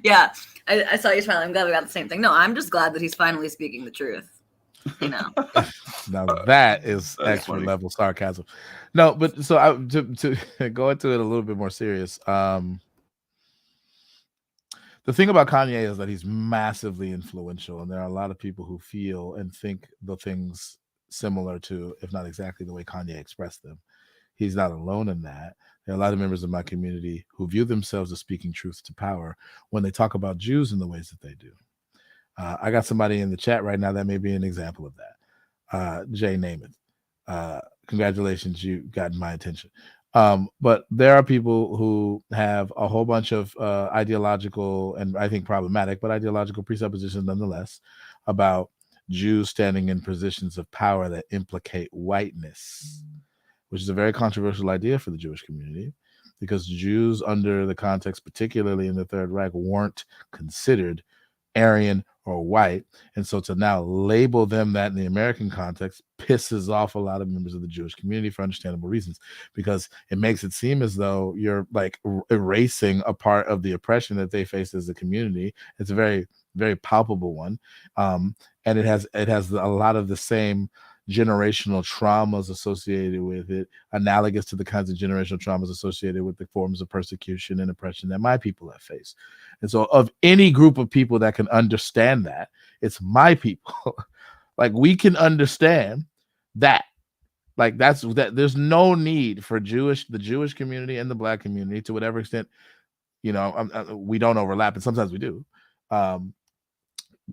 Yeah, I saw you smiling. I'm glad we got the same thing. No, I'm just glad that he's finally speaking the truth. Now that is expert level sarcasm. No, but so to go into it a little bit more serious. The thing about Kanye is that he's massively influential, and there are a lot of people who feel and think the things similar to, if not exactly the way Kanye expressed them. He's not alone in that. There are a lot of members of my community who view themselves as speaking truth to power when they talk about Jews in the ways that they do. I got somebody in the chat right now that may be an example of that. Jay Namath. Congratulations, you got my attention. But there are people who have a whole bunch of ideological and I think problematic, but ideological presuppositions nonetheless about Jews standing in positions of power that implicate whiteness, which is a very controversial idea for the Jewish community, because Jews under the context, particularly in the Third Reich, weren't considered Aryan or white. And so to now label them that in the American context pisses off a lot of members of the Jewish community for understandable reasons, because it makes it seem as though you're like erasing a part of the oppression that they face as a community. It's a very, very palpable one. And it has a lot of the same generational traumas associated with it, analogous to the kinds of generational traumas associated with the forms of persecution and oppression that my people have faced. And so of any group of people that can understand that, it's my people. Like, we can understand that. Like, that's that. There's no need for the Jewish community and the Black community, to whatever extent, we don't overlap, and sometimes we do,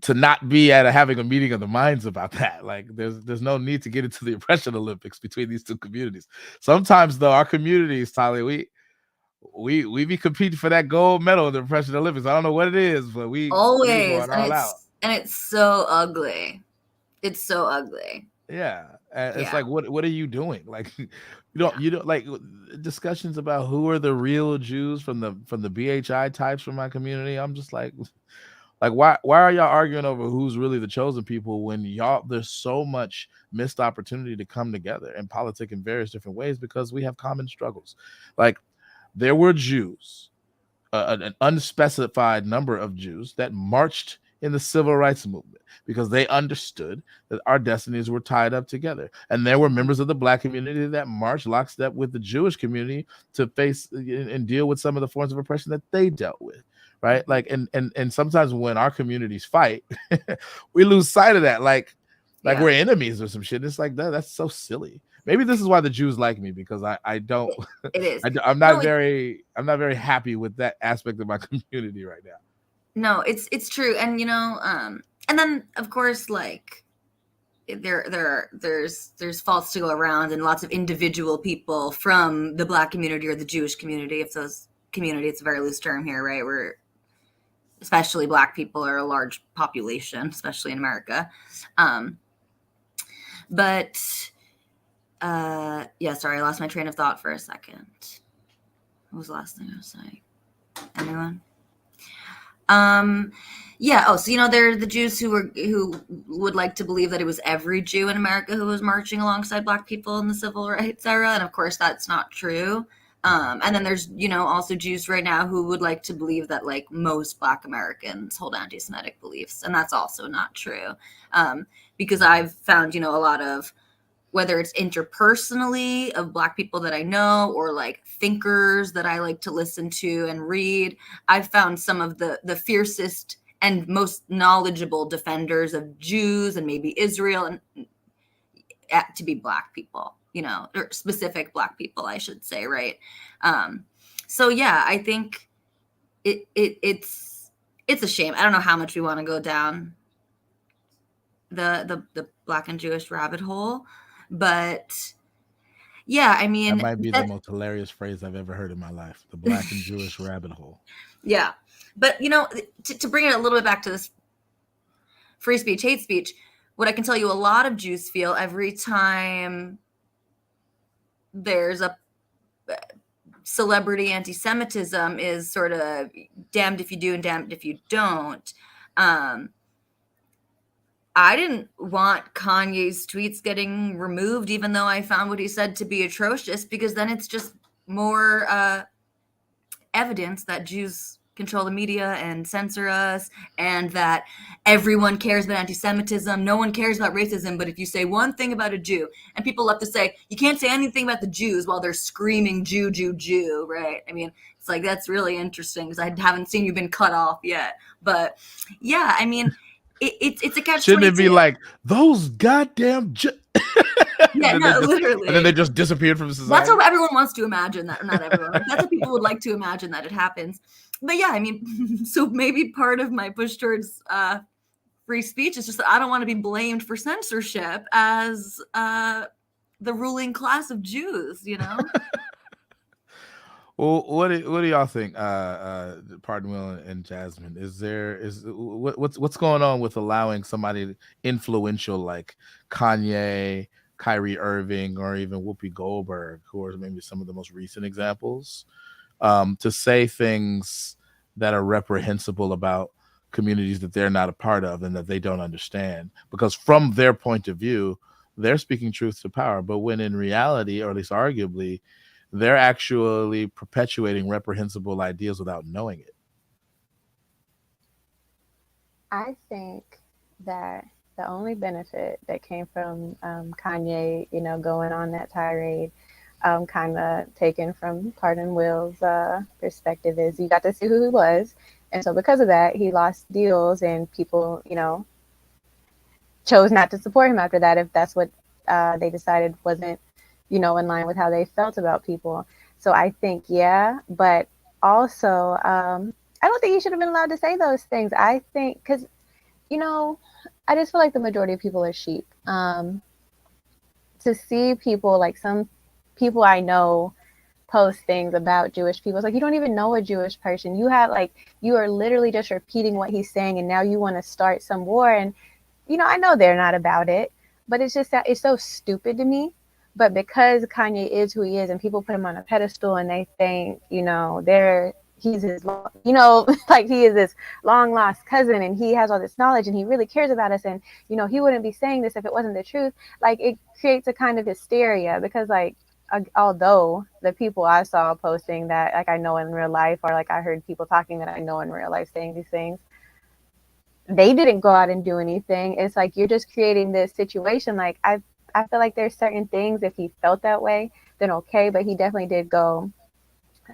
to not be having a meeting of the minds about that. Like, there's no need to get into the oppression Olympics between these two communities. Sometimes, though, our communities, Tali, we be competing for that gold medal in the oppression Olympics. I don't know what it is, but we always, going all out. And it's so ugly. It's so ugly. Yeah. It's like, what are you doing? Like, you don't like discussions about who are the real Jews from the BHI types from my community. I'm just like why are y'all arguing over who's really the chosen people when there's so much missed opportunity to come together and politic in various different ways, because we have common struggles. Like, there were Jews, an unspecified number of Jews that marched in the civil rights movement because they understood that our destinies were tied up together. And there were members of the Black community that marched lockstep with the Jewish community to face and deal with some of the forms of oppression that they dealt with. Right. Like, and sometimes when our communities fight, we lose sight of that. Like we're enemies or some shit. It's like, that's so silly. Maybe this is why the Jews like me, because I don't. It is. I'm not very happy with that aspect of my community right now. No, it's true, and and then of course, like, there's faults to go around, and lots of individual people from the Black community or the Jewish community, if those community, it's a very loose term here, right? Where especially Black people are a large population, especially in America. Sorry, I lost my train of thought for a second. What was the last thing I was saying? Anyone? There are the Jews who would like to believe that it was every Jew in America who was marching alongside Black people in the civil rights era, and of course that's not true. And then there's also Jews right now who would like to believe that, like, most Black Americans hold anti-Semitic beliefs, and that's also not true. Because I've found a lot of, whether it's interpersonally of Black people that I know, or like thinkers that I like to listen to and read, I've found some of the fiercest and most knowledgeable defenders of Jews and maybe Israel and to be Black people, or specific Black people, I should say, right? I think it's a shame. I don't know how much we want to go down the Black and Jewish rabbit hole. But I mean, that might be the most hilarious phrase I've ever heard in my life, the Black and Jewish rabbit hole. Yeah. But, to bring it a little bit back to this free speech, hate speech, what I can tell you a lot of Jews feel every time there's a celebrity anti-Semitism is sort of damned if you do and damned if you don't. I didn't want Kanye's tweets getting removed, even though I found what he said to be atrocious, because then it's just more evidence that Jews control the media and censor us, and that everyone cares about anti-Semitism, no one cares about racism, but if you say one thing about a Jew, and people love to say, you can't say anything about the Jews while they're screaming Jew, Jew, Jew, right? I mean, it's like, that's really interesting because I haven't seen you been cut off yet. But yeah, I mean, it's a catch-22. Shouldn't it be like, those goddamn Yeah, no, literally. And then they just disappeared from society. That's how everyone wants to imagine that. Not everyone. Like, that's how people would like to imagine that it happens. But yeah, I mean, so maybe part of my push towards free speech is just that I don't want to be blamed for censorship as the ruling class of Jews, you know? Well, what do y'all think, Pardon Will and Jasmine? What's going on with allowing somebody influential like Kanye, Kyrie Irving, or even Whoopi Goldberg, who are maybe some of the most recent examples, to say things that are reprehensible about communities that they're not a part of and that they don't understand? Because from their point of view, they're speaking truth to power, but when in reality, or at least arguably, they're actually perpetuating reprehensible ideas without knowing it. I think that the only benefit that came from Kanye, going on that tirade, kind of taken from Pardon Will's perspective, is you got to see who he was. And so because of that, he lost deals, and people, chose not to support him after that if that's what they decided wasn't in line with how they felt about people. So I think, yeah, but also, I don't think he should have been allowed to say those things. I think, because, I just feel like the majority of people are sheep. To see people, like some people I know, post things about Jewish people, it's like, you don't even know a Jewish person. You are literally just repeating what he's saying, and now you want to start some war. And, I know they're not about it, but it's just that it's so stupid to me. But because Kanye is who he is, and people put him on a pedestal, and they think, he's his, like he is this long lost cousin, and he has all this knowledge, and he really cares about us, and he wouldn't be saying this if it wasn't the truth. Like, it creates a kind of hysteria, because although the people I saw posting that, like, I know in real life, or like I heard people talking that I know in real life saying these things, they didn't go out and do anything. It's like, you're just creating this situation. Like, I feel like there's certain things, if he felt that way, then okay, but he definitely did go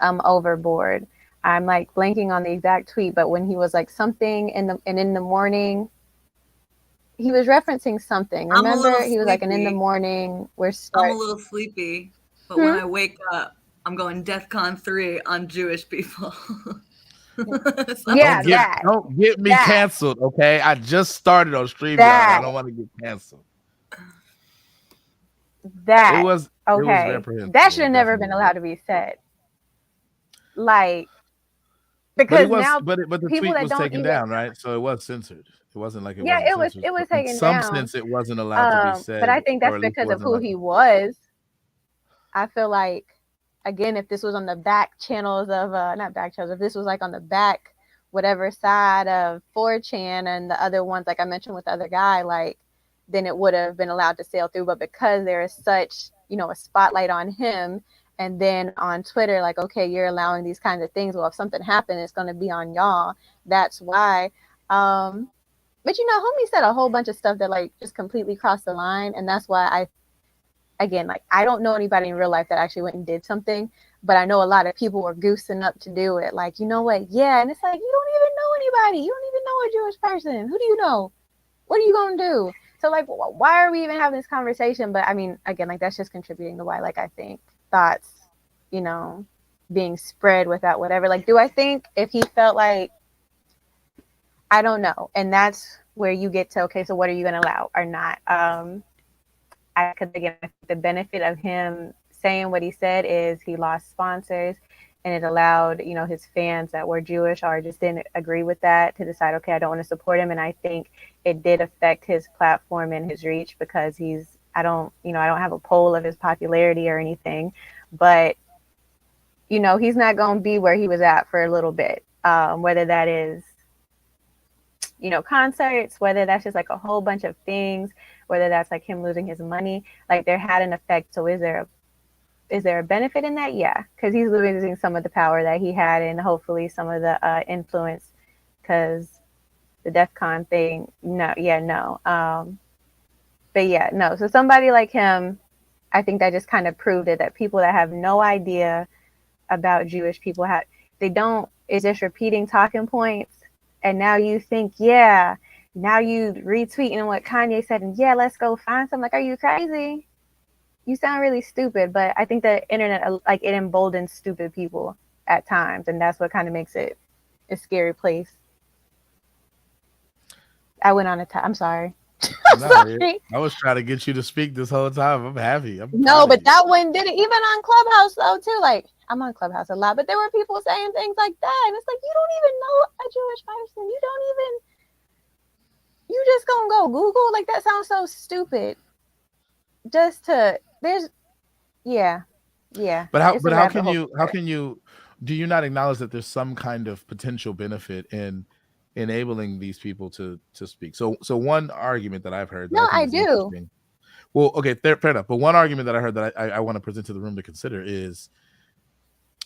overboard. I'm like blanking on the exact tweet, but when he was like something in the morning, he was referencing something. Remember, he was like, and in the morning I'm a little sleepy, but when I wake up, I'm going DEFCON 3 on Jewish people. Yeah, don't get me canceled, okay? I just started on StreamYard. I don't want to get canceled. That it was okay. That should have never been allowed to be said. Like, because but the tweet was taken down, right? So it was censored. It wasn't like it was. It was taken down. In some sense, it wasn't allowed to be said. But I think that's because of who he was. I feel like, again, if this was on the back channels of not back channels, if this was like on the back whatever side of 4chan and the other ones, like I mentioned with the other guy, like, then it would have been allowed to sail through. But because there is such, a spotlight on him, and then on Twitter, like, okay, you're allowing these kinds of things. Well, if something happened, it's going to be on y'all. That's why. But homie said a whole bunch of stuff that like just completely crossed the line. And that's why I don't know anybody in real life that actually went and did something, but I know a lot of people were goosing up to do it. Like, you know what? Yeah. And it's like, you don't even know anybody. You don't even know a Jewish person. Who do you know? What are you going to do? So like, why are we even having this conversation? But I mean, again, like, that's just contributing to why, like, I think thoughts, being spread without whatever. Like, do I think if he felt like, I don't know. And that's where you get to, okay, so what are you going to allow or not? Because again, the benefit of him saying what he said is he lost sponsors, and it allowed, his fans that were Jewish or just didn't agree with that to decide, okay, I don't want to support him. And I think it did affect his platform and his reach, because I don't have a poll of his popularity or anything, but, he's not going to be where he was at for a little bit, whether that is, concerts, whether that's just like a whole bunch of things, whether that's like him losing his money, like there had an effect. So is there is there a benefit in that? Yeah, because he's losing some of the power that he had and hopefully some of the influence, because the DEF CON thing, no. But yeah, no. So somebody like him, I think that just kind of proved it, that people that have no idea about Jewish people it's just repeating talking points. And now you think, yeah, now you retweeting what Kanye said, and yeah, let's go find something. Like, are you crazy? You sound really stupid. But I think the internet, like, it emboldens stupid people at times, and that's what kind of makes it a scary place. I went on I'm sorry. Sorry. I was trying to get you to speak this whole time. I'm happy. No, but that one did it. Even on Clubhouse though too. Like, I'm on Clubhouse a lot, but there were people saying things like that, and it's like, you don't even know a Jewish person. You just gonna go Google? Like, that sounds so stupid. Yeah. But how can you do you not acknowledge that there's some kind of potential benefit in enabling these people to speak? So one argument that I've heard. No, I do. Well, okay, fair enough. But one argument that I heard that I want to present to the room to consider is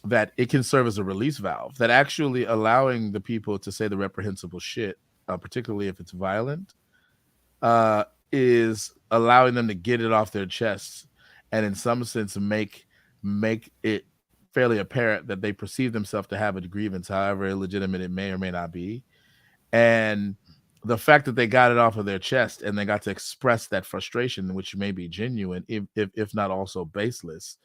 that it can serve as a release valve, that actually allowing the people to say the reprehensible shit, particularly if it's violent, is allowing them to get it off their chests, and in some sense make it fairly apparent that they perceive themselves to have a grievance, however illegitimate it may or may not be. And the fact that they got it off of their chest and they got to express that frustration, which may be genuine, if not also baseless,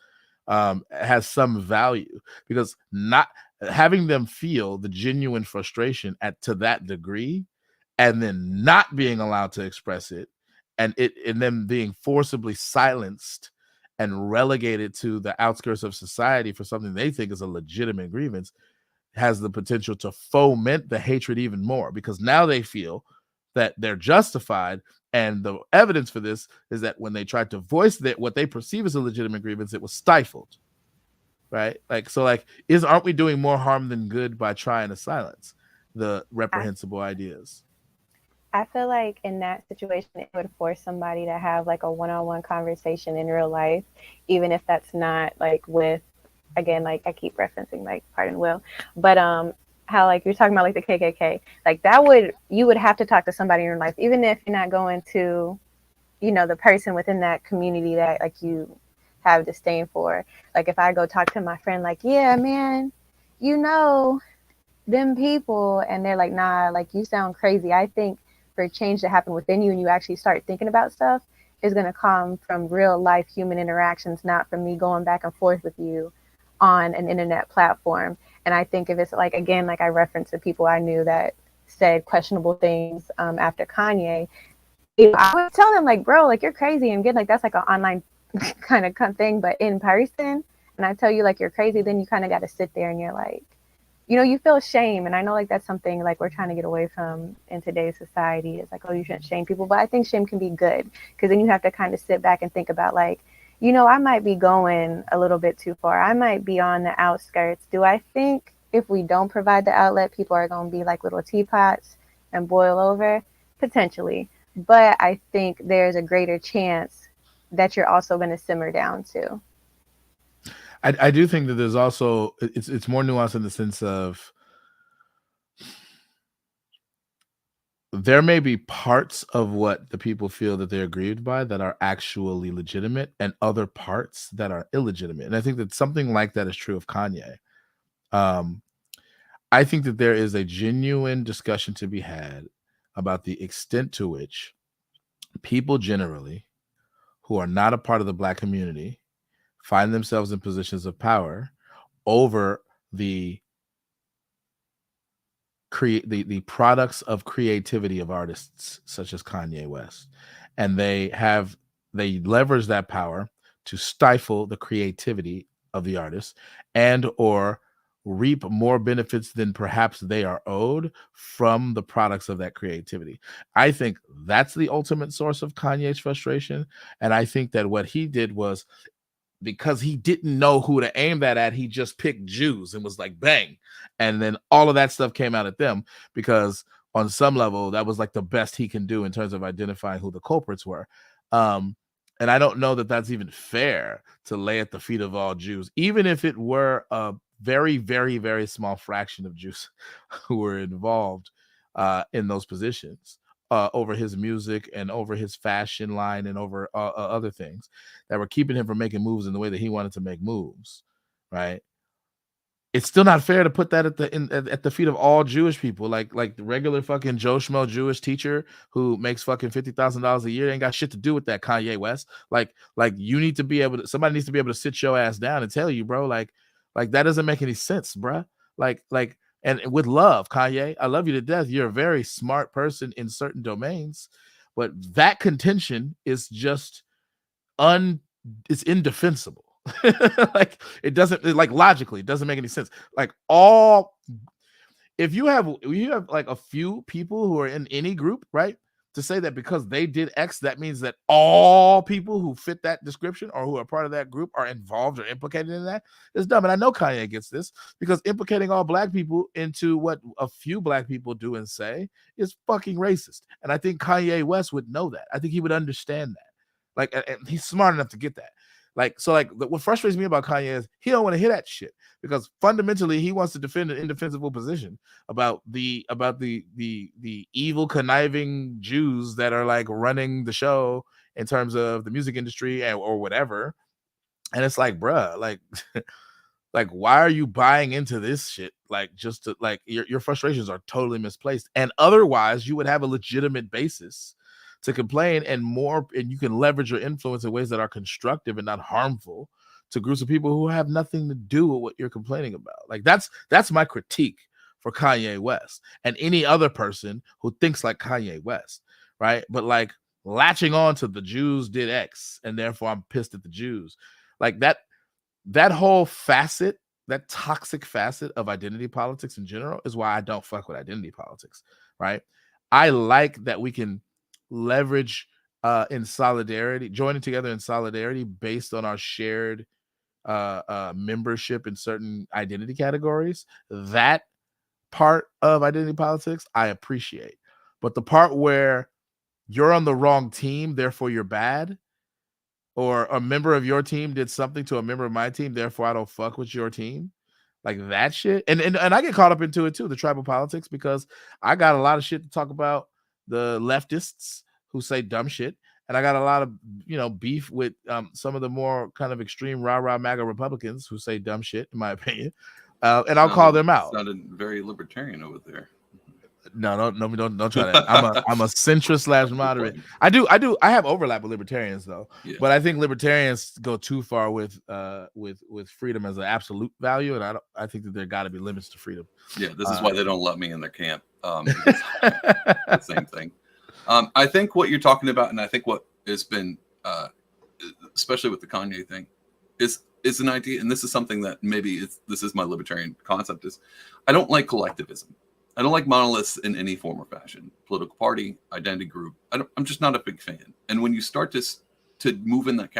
has some value, because not having them feel the genuine frustration to that degree, and then not being allowed to express it, and them being forcibly silenced and relegated to the outskirts of society for something they think is a legitimate grievance, has the potential to foment the hatred even more, because now they feel that they're justified. And the evidence for this is that when they tried to voice what they perceive as a legitimate grievance, it was stifled. Right? Aren't we doing more harm than good by trying to silence the reprehensible ideas? I feel like in that situation, it would force somebody to have like a one-on-one conversation in real life, even if that's not like with, again, like I keep referencing like Pardon Will, but how like you're talking about like the KKK, like you would have to talk to somebody in your life, even if you're not going to, the person within that community that like you have disdain for. Like, if I go talk to my friend, like, yeah, man, them people, and they're like, nah, like, you sound crazy. I think for change to happen within you and you actually start thinking about stuff is going to come from real life human interactions, not from me going back and forth with you on an internet platform. And I think if it's like, again, like I referenced the people I knew that said questionable things after Kanye, I would tell them like, bro, like, you're crazy. And again, like, that's like an online kind of thing, but in person, and I tell you like you're crazy, then you kind of got to sit there and you're like, you feel shame. And I know like that's something like we're trying to get away from in today's society. It's like, oh, you shouldn't shame people. But I think shame can be good, because then you have to kind of sit back and think about like, I might be going a little bit too far. I might be on the outskirts. Do I think if we don't provide the outlet, people are going to be like little teapots and boil over? Potentially. But I think there's a greater chance that you're also going to simmer down too. I do think that there's also, it's more nuanced in the sense of there may be parts of what the people feel that they're aggrieved by that are actually legitimate, and other parts that are illegitimate. And I think that something like that is true of Kanye. I think that there is a genuine discussion to be had about the extent to which people generally who are not a part of the Black community find themselves in positions of power over the products of creativity of artists such as Kanye West. And they leverage that power to stifle the creativity of the artist and or reap more benefits than perhaps they are owed from the products of that creativity. I think that's the ultimate source of Kanye's frustration. And I think that what he did was, because he didn't know who to aim that at, he just picked Jews and was like, bang. And then all of that stuff came out at them, because on some level, that was like the best he can do in terms of identifying who the culprits were. And I don't know that that's even fair to lay at the feet of all Jews, even if it were a very, very, very small fraction of Jews who were involved in those positions, over his music and over his fashion line and over other things that were keeping him from making moves in the way that he wanted to make moves, right? It's still not fair to put that at the feet of all Jewish people, like the regular fucking Joe Schmo Jewish teacher who makes fucking $50,000 a year ain't got shit to do with that, Kanye West. Like you need to be able to, somebody needs to be able to sit your ass down and tell you, bro, like that doesn't make any sense, bruh. And with love, Kanye, I love you to death. You're a very smart person in certain domains, but that contention is just it's indefensible. Like it doesn't, like logically, it doesn't make any sense. Like if you have like a few people who are in any group, right, to say that because they did X, that means that all people who fit that description or who are part of that group are involved or implicated in that, is dumb. And I know Kanye gets this, because implicating all black people into what a few black people do and say is fucking racist. And I think Kanye West would know that. I think he would understand that. Like, and he's smart enough to get that. What frustrates me about Kanye is he don't want to hear that shit, because fundamentally he wants to defend an indefensible position about the evil conniving Jews that are like running the show in terms of the music industry or whatever. And it's like, bruh, like why are you buying into this shit? Like, just to, like, your frustrations are totally misplaced, and otherwise you would have a legitimate basis to complain, and you can leverage your influence in ways that are constructive and not harmful to groups of people who have nothing to do with what you're complaining about. Like that's my critique for Kanye West and any other person who thinks like Kanye West, right? But like latching on to the Jews did X and therefore I'm pissed at the Jews. Like that whole facet, that toxic facet of identity politics in general is why I don't fuck with identity politics, right? I like that we can leverage in solidarity, joining together in solidarity based on our shared membership in certain identity categories. That part of identity politics I appreciate, but the part where you're on the wrong team, therefore you're bad, or a member of your team did something to a member of my team, therefore I don't fuck with your team, like that shit. And I get caught up into it too, the tribal politics, because I got a lot of shit to talk about the leftists who say dumb shit, and I got a lot of beef with some of the more kind of extreme rah-rah MAGA Republicans who say dumb shit, in my opinion, and I'll call them out. Sounded very libertarian over there. No, don't try that. I'm a centrist / moderate. I have overlap with libertarians though, yeah. But I think libertarians go too far with freedom as an absolute value, and I think that there got to be limits to freedom. Yeah, this is why they don't let me in their camp. The same thing. I think what you're talking about, and I think what has been, especially with the Kanye thing, is an idea, and this is something that maybe this is my libertarian concept, is I don't like collectivism. I don't like monoliths in any form or fashion. Political party, identity group. I'm just not a big fan. And when you start to move in that,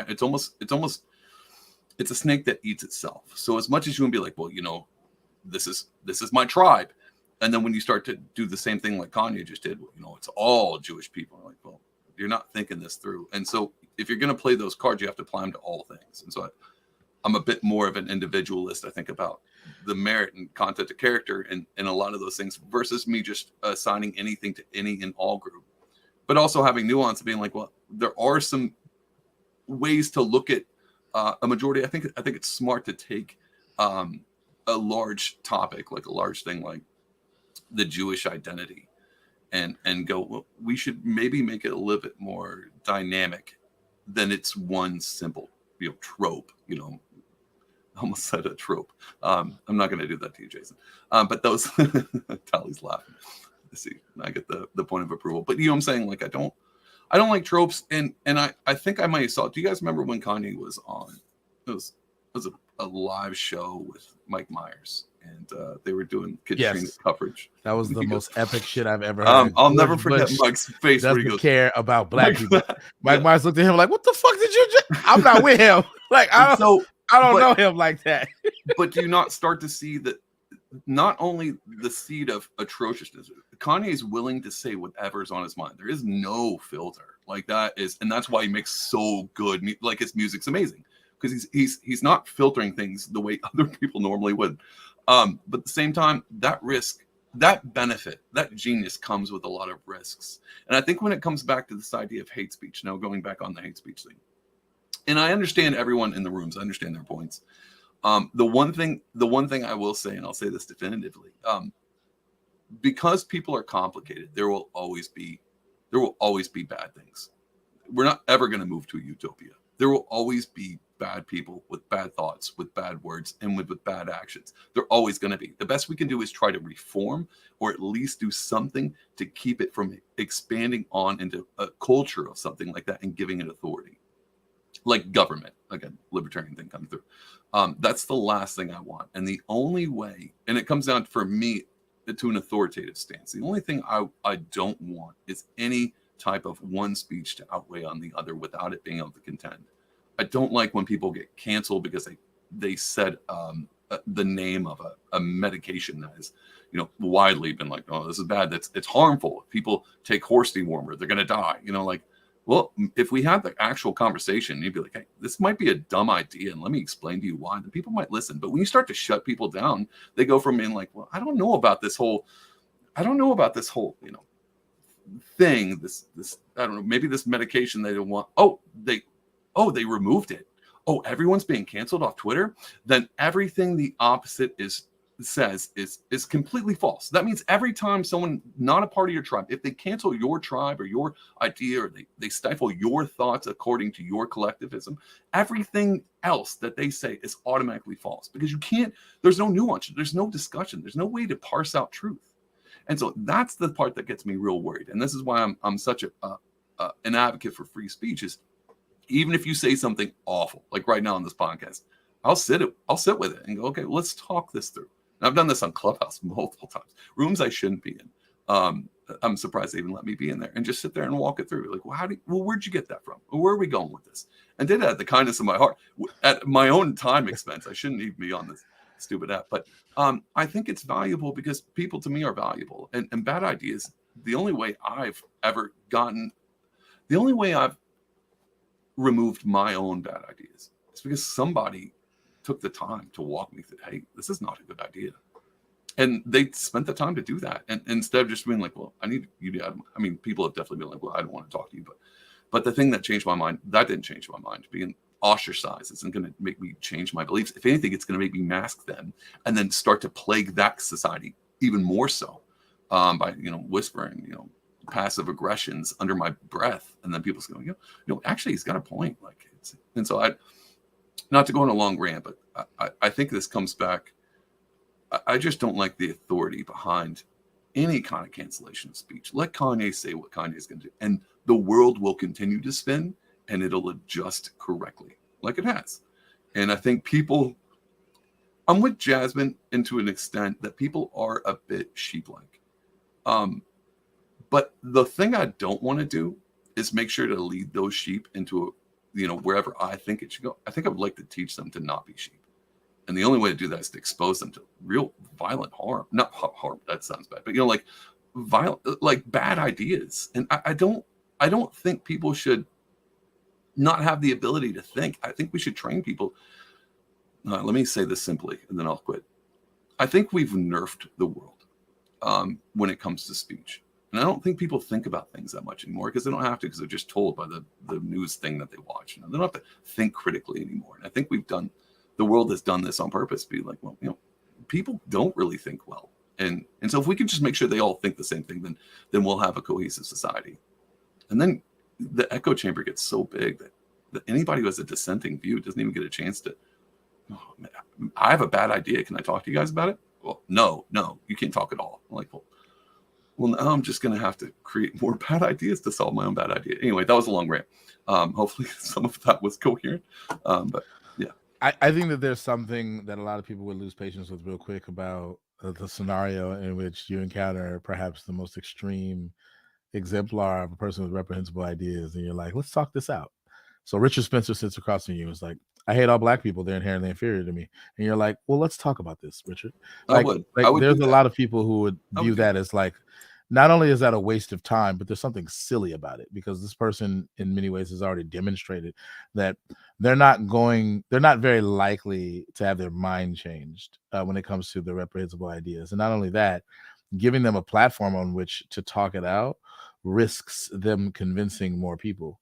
it's a snake that eats itself. So as much as you want to be like, well, this is my tribe, and then when you start to do the same thing like Kanye just did, it's all Jewish people. I'm like, well, you're not thinking this through. And so if you're going to play those cards, you have to apply them to all things. And so I'm a bit more of an individualist, I think, about the merit and content of character and a lot of those things versus me just assigning anything to any and all group, but also having nuance and being like, well, there are some ways to look at a majority. I think it's smart to take a large topic, like a large thing like the Jewish identity, and go, well, we should maybe make it a little bit more dynamic than it's one simple trope. I almost said a trope. I'm not going to do that to you, Jason. But those Tally's laughing. See, I get the point of approval. But I'm saying, like, I don't like tropes, and I think I might have saw. Do you guys remember when Kanye was on? It was a live show with Mike Myers, and they were doing Katrina coverage. That was the most epic shit I've ever heard. I'll never forget Mike's face. Doesn't care about black people. Mike Myers looked at him like, "What the fuck did you just?" I'm not with him. Like, I don't know him like that. But do you not start to see that not only the seed of atrociousness, Kanye is willing to say whatever's on his mind. There is no filter. Like that is, and that's why he makes so good. Like his music's amazing because he's not filtering things the way other people normally would. But at the same time, that risk, that benefit, that genius comes with a lot of risks. And I think when it comes back to this idea of hate speech, now going back on the hate speech thing, and I understand everyone in the rooms, I understand their points. The one thing I will say, and I'll say this definitively, because people are complicated, there will always be bad things. We're not ever going to move to a utopia. There will always be bad people with bad thoughts, with bad words, and with bad actions. They're always going to be. The best we can do is try to reform, or at least do something to keep it from expanding on into a culture of something like that and giving it authority. Like government, again, libertarian thing coming through. That's the last thing I want. And the only way, and it comes down for me to an authoritative stance. The only thing I don't want is any type of one speech to outweigh on the other without it being able to contend. I don't like when people get canceled because they said the name of a medication that is, widely been like, oh, this is bad. It's harmful. If people take horse dewormer, they're going to die. Well, if we had the actual conversation, you'd be like, hey, this might be a dumb idea, and let me explain to you why. The people might listen. But when you start to shut people down, they go from being like, well, I don't know about this whole, thing, this, I don't know, maybe this medication they don't want. They removed it. Oh, everyone's being canceled off Twitter. Then everything the opposite says is completely false. That means every time someone not a part of your tribe, if they cancel your tribe or your idea, or they stifle your thoughts according to your collectivism, everything else that they say is automatically false, because there's no nuance, there's no discussion, there's no way to parse out truth. And so that's the part that gets me real worried. And this is why I'm such an advocate for free speech, is even if you say something awful, like right now on this podcast, I'll sit with it and go, okay, let's talk this through. And I've done this on Clubhouse multiple times, rooms I shouldn't be in. I'm surprised they even let me be in there, and just sit there and walk it through. Like, well, where'd you get that from? Where are we going with this? And did it at the kindness of my heart, at my own time expense. I shouldn't even be on this stupid app, but I think it's valuable because people to me are valuable. And bad ideas, the only way I've removed my own bad ideas is because somebody took the time to walk me through, hey, this is not a good idea. And they spent the time to do that. And instead of just being like, well, I need you to, I mean, people have definitely been like, well, I don't want to talk to you. But the thing that changed my mind, that didn't change my mind. Being ostracized isn't going to make me change my beliefs. If anything, it's going to make me mask them and then start to plague that society even more so by, whispering, passive aggressions under my breath. And then people's going, actually, he's got a point. And so not to go on a long rant, but I think this comes back. I just don't like the authority behind any kind of cancellation of speech. Let Kanye say what Kanye's going to do, and the world will continue to spin, and it'll adjust correctly, like it has. And I think I'm with Jasmine, and to an extent that people are a bit sheep-like. But the thing I don't want to do is make sure to lead those sheep into wherever I think it should go. I think I would like to teach them to not be sheep. And the only way to do that is to expose them to real violent harm. Not harm, that sounds bad, but violent, like bad ideas. And I don't think people should not have the ability to think. I think we should train people. Let me say this simply, and then I'll quit. I think we've nerfed the world when it comes to speech. And I don't think people think about things that much anymore, because they don't have to, because they're just told by the news thing that they watch. They don't have to think critically anymore. And I think the world has done this on purpose, be like, well, people don't really think well. And so if we can just make sure they all think the same thing, then we'll have a cohesive society. And then the echo chamber gets so big that anybody who has a dissenting view doesn't even get a chance to, oh, man, I have a bad idea. Can I talk to you guys about it? Well, no, you can't talk at all. I'm like, well, now I'm just going to have to create more bad ideas to solve my own bad idea. Anyway, that was a long rant. Hopefully some of that was coherent. But yeah. I think that there's something that a lot of people would lose patience with real quick about the scenario in which you encounter perhaps the most extreme exemplar of a person with reprehensible ideas. And you're like, let's talk this out. So Richard Spencer sits across from you and is like, I hate all black people. They're inherently inferior to me. And you're like, well, let's talk about this, Richard. I would there's a lot of people who would view that as like not only is that a waste of time, but there's something silly about it, because this person in many ways has already demonstrated that they're not very likely to have their mind changed when it comes to the reprehensible ideas. And not only that, giving them a platform on which to talk it out risks them convincing more people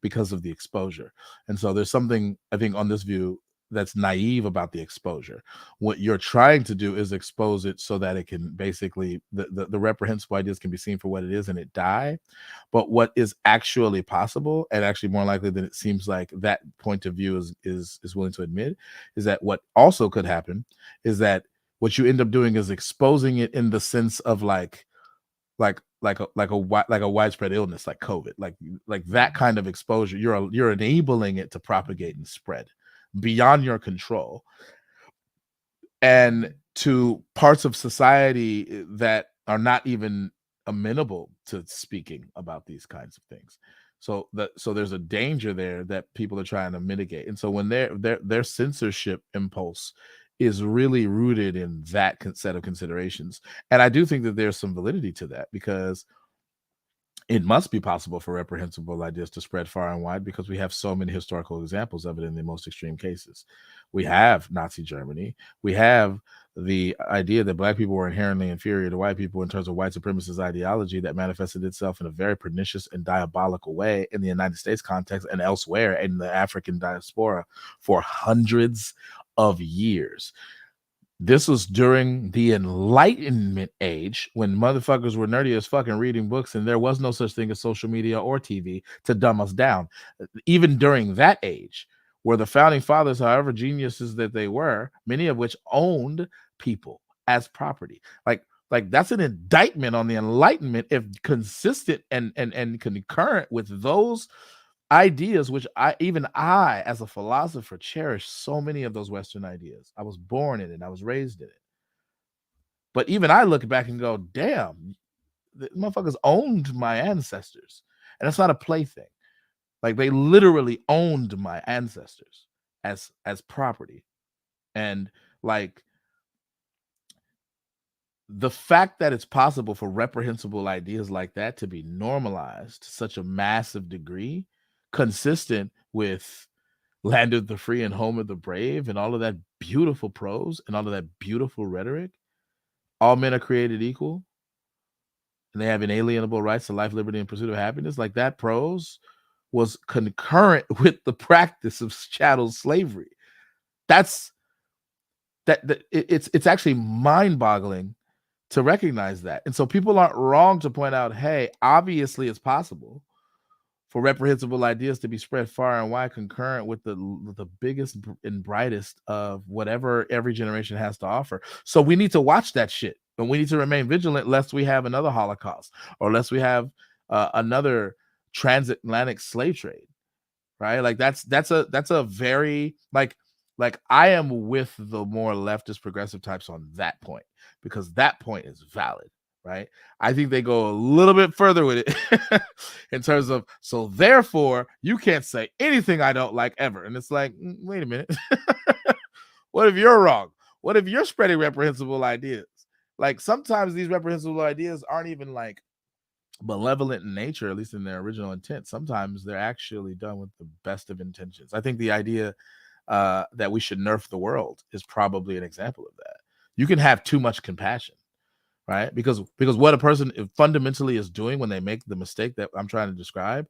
because of the exposure. And so there's something, I think, on this view that's naive about the exposure. What you're trying to do is expose it so that it can basically, the reprehensible ideas can be seen for what it is and it die. But what is actually possible, and actually more likely than it seems like that point of view is willing to admit, is that what also could happen is that what you end up doing is exposing it in the sense of like a widespread illness like COVID, like that kind of exposure. You're enabling it to propagate and spread beyond your control, and to parts of society that are not even amenable to speaking about these kinds of things. So there's a danger there that people are trying to mitigate. And so when their censorship impulse is really rooted in that set of considerations. And I do think that there's some validity to that, because it must be possible for reprehensible ideas to spread far and wide, because we have so many historical examples of it in the most extreme cases. We have Nazi Germany. We have the idea that Black people were inherently inferior to white people in terms of white supremacist ideology that manifested itself in a very pernicious and diabolical way in the United States context and elsewhere in the African diaspora for hundreds of years. This was during the Enlightenment age, when motherfuckers were nerdy as fucking reading books, and there was no such thing as social media or TV to dumb us down. Even during that age, where the founding fathers, however geniuses that they were, many of which owned people as property. Like that's an indictment on the Enlightenment if consistent and concurrent with those ideas, which I as a philosopher cherish so many of those Western ideas. I was born in it, I was raised in it. But even I look back and go, damn, the motherfuckers owned my ancestors. And that's not a plaything. Like, they literally owned my ancestors as property. And like, the fact that it's possible for reprehensible ideas like that to be normalized to such a massive degree, consistent with Land of the Free and Home of the Brave and all of that beautiful prose and all of that beautiful rhetoric, all men are created equal and they have inalienable rights to life, liberty, and pursuit of happiness. Like, that prose was concurrent with the practice of chattel slavery. It's actually mind-boggling to recognize that. And so people aren't wrong to point out, hey, obviously it's possible for reprehensible ideas to be spread far and wide, concurrent with the biggest and brightest of whatever every generation has to offer. So we need to watch that shit, and we need to remain vigilant lest we have another Holocaust, or lest we have another transatlantic slave trade, right? Like that's a very like I am with the more leftist progressive types on that point, because that point is valid. Right. I think they go a little bit further with it in terms of, so therefore you can't say anything I don't like ever. And it's like, wait a minute. What if you're wrong? What if you're spreading reprehensible ideas? Like, sometimes these reprehensible ideas aren't even like malevolent in nature, at least in their original intent. Sometimes they're actually done with the best of intentions. I think the idea that we should nerf the world is probably an example of that. You can have too much compassion. Right? Because what a person fundamentally is doing when they make the mistake that I'm trying to describe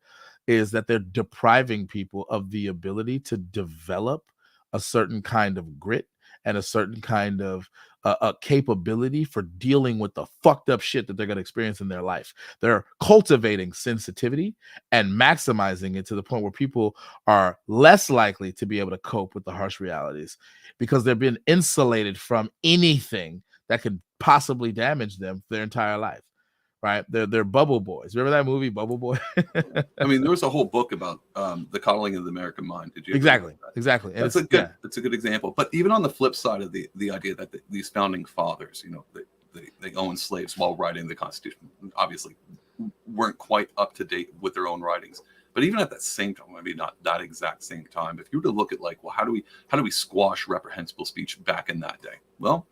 is that they're depriving people of the ability to develop a certain kind of grit and a certain kind of a capability for dealing with the fucked up shit that they're going to experience in their life. They're cultivating sensitivity and maximizing it to the point where people are less likely to be able to cope with the harsh realities, because they've been insulated from anything that could possibly damage them their entire life, right? They're bubble boys. Remember that movie, Bubble Boy? I mean, there was a whole book about the coddling of the American mind. Did you? Exactly. And that's a good example. But even on the flip side of the idea that these founding fathers, you know, they owned slaves while writing the Constitution, obviously weren't quite up to date with their own writings. But even at that same time, maybe not that exact same time, if you were to look at like, well, how do we squash reprehensible speech back in that day? Well,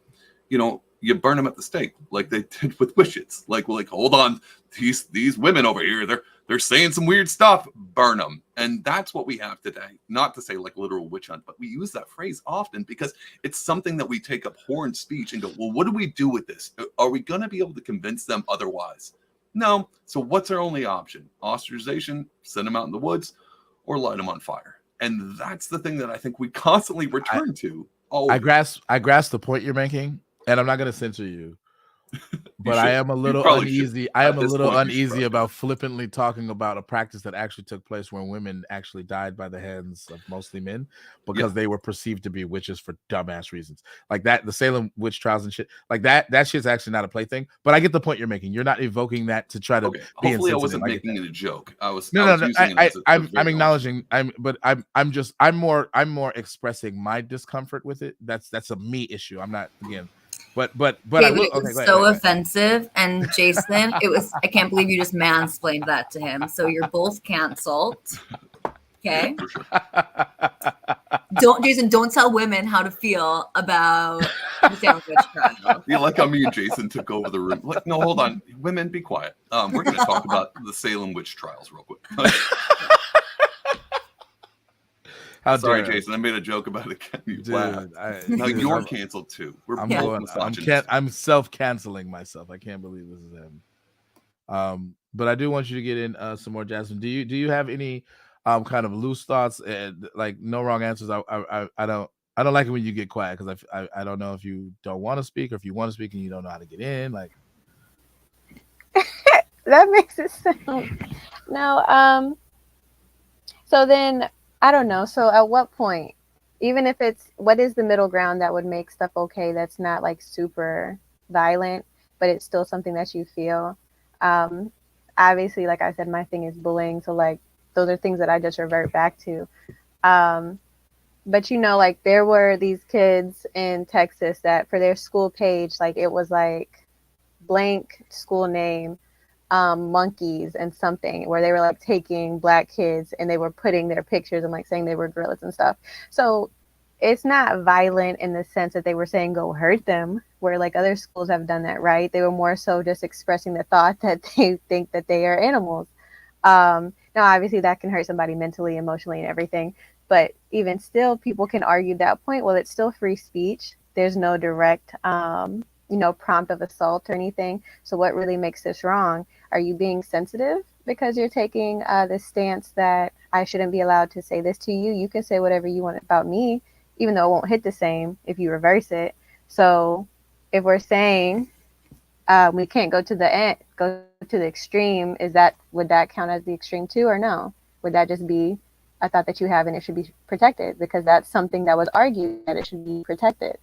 you know, you burn them at the stake, like they did with witches. Like, hold on, these women over here, they're saying some weird stuff. Burn them. And that's what we have today. Not to say like literal witch hunt, but we use that phrase often because it's something that we take abhorrent speech and go, well, what do we do with this? Are we going to be able to convince them otherwise? No. So what's our only option? Ostracization, send them out in the woods, or light them on fire. And that's the thing that I think we constantly return to. I grasp the point you're making, and I'm not going to censor you. But I am a little uneasy. I am a little uneasy about flippantly talking about a practice that actually took place where women actually died by the hands of mostly men because they were perceived to be witches for dumbass reasons. Like that, the Salem witch trials and shit. Like that shit's actually not a plaything. But I get the point you're making. You're not evoking that to try to be hopefully I wasn't making it a joke. I'm acknowledging. I'm more expressing my discomfort with it. That's a me issue. I'm not again. But it was so offensive, and Jason, I can't believe you just mansplained that to him. So you're both canceled. Okay. Don't tell women how to feel about the Salem witch trial. You like how me and Jason took over the room. Like, no, hold on, women, be quiet. We're going to talk about the Salem witch trials real quick. Sorry, Jason. I made a joke about it. You're canceled too. I'm self-canceling myself. I can't believe this is him. But I do want you to get in some more, Jasmine. Do you have any kind of loose thoughts? Like no wrong answers. I don't like it when you get quiet because I don't know if you don't want to speak or if you want to speak and you don't know how to get in. Like that makes it sound no. So then. I don't know. So at what point, even if what is the middle ground that would make stuff okay that's not like super violent, but it's still something that you feel? Obviously, like I said, my thing is bullying. So like those are things that I just revert back to. But like there were these kids in Texas that for their school page, like it was like blank school name. Monkeys and something where they were like taking black kids and they were putting their pictures and like saying they were gorillas and stuff. So it's not violent in the sense that they were saying go hurt them, where like other schools have done that, right? They were more so just expressing the thought that they think that they are animals. Now obviously that can hurt somebody mentally, emotionally, and everything, but even still people can argue that point. Well, it's still free speech. There's no direct prompt of assault or anything. So what really makes this wrong? Are you being sensitive because you're taking the stance that I shouldn't be allowed to say this to you? You can say whatever you want about me, even though it won't hit the same if you reverse it. So if we're saying we can't go to the extreme, would that count as the extreme too, or no? Would that just be a thought that you have and it should be protected because that's something that was argued that it should be protected?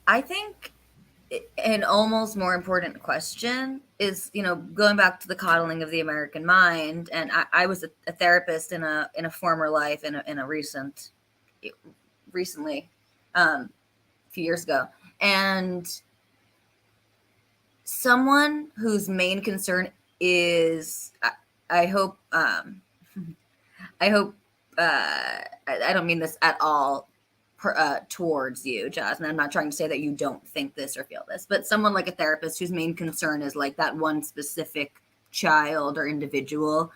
I think an almost more important question is, going back to the coddling of the American mind. And I was a therapist in a former life, in a recently, a few years ago, and someone whose main concern is, I don't mean this at all towards you, Jasmine. I'm not trying to say that you don't think this or feel this, but someone like a therapist whose main concern is like that one specific child or individual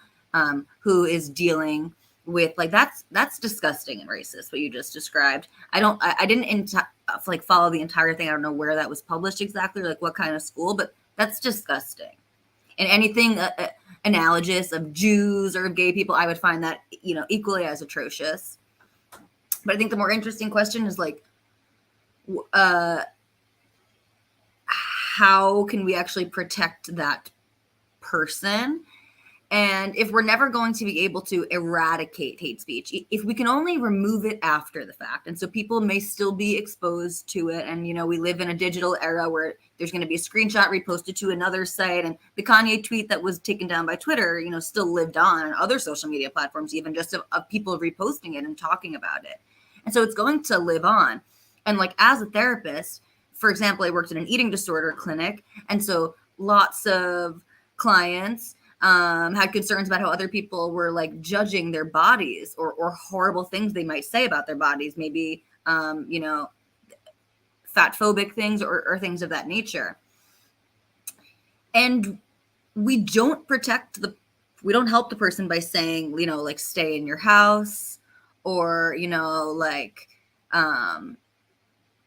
who is dealing with like that's disgusting and racist what you just described. I didn't follow the entire thing. I don't know where that was published exactly, like what kind of school, but that's disgusting. And anything analogous of Jews or of gay people, I would find that equally as atrocious. But I think the more interesting question is like, how can we actually protect that person? And if we're never going to be able to eradicate hate speech, if we can only remove it after the fact, and so people may still be exposed to it, and we live in a digital era where there's going to be a screenshot reposted to another site, and the Kanye tweet that was taken down by Twitter, still lived on other social media platforms, even just of people reposting it and talking about it. And so it's going to live on. And like as a therapist, for example, I worked in an eating disorder clinic, and so lots of clients had concerns about how other people were like judging their bodies or horrible things they might say about their bodies, maybe you know, fat phobic things or things of that nature. And we don't help the person by saying, you know, like, stay in your house, or, you know, like,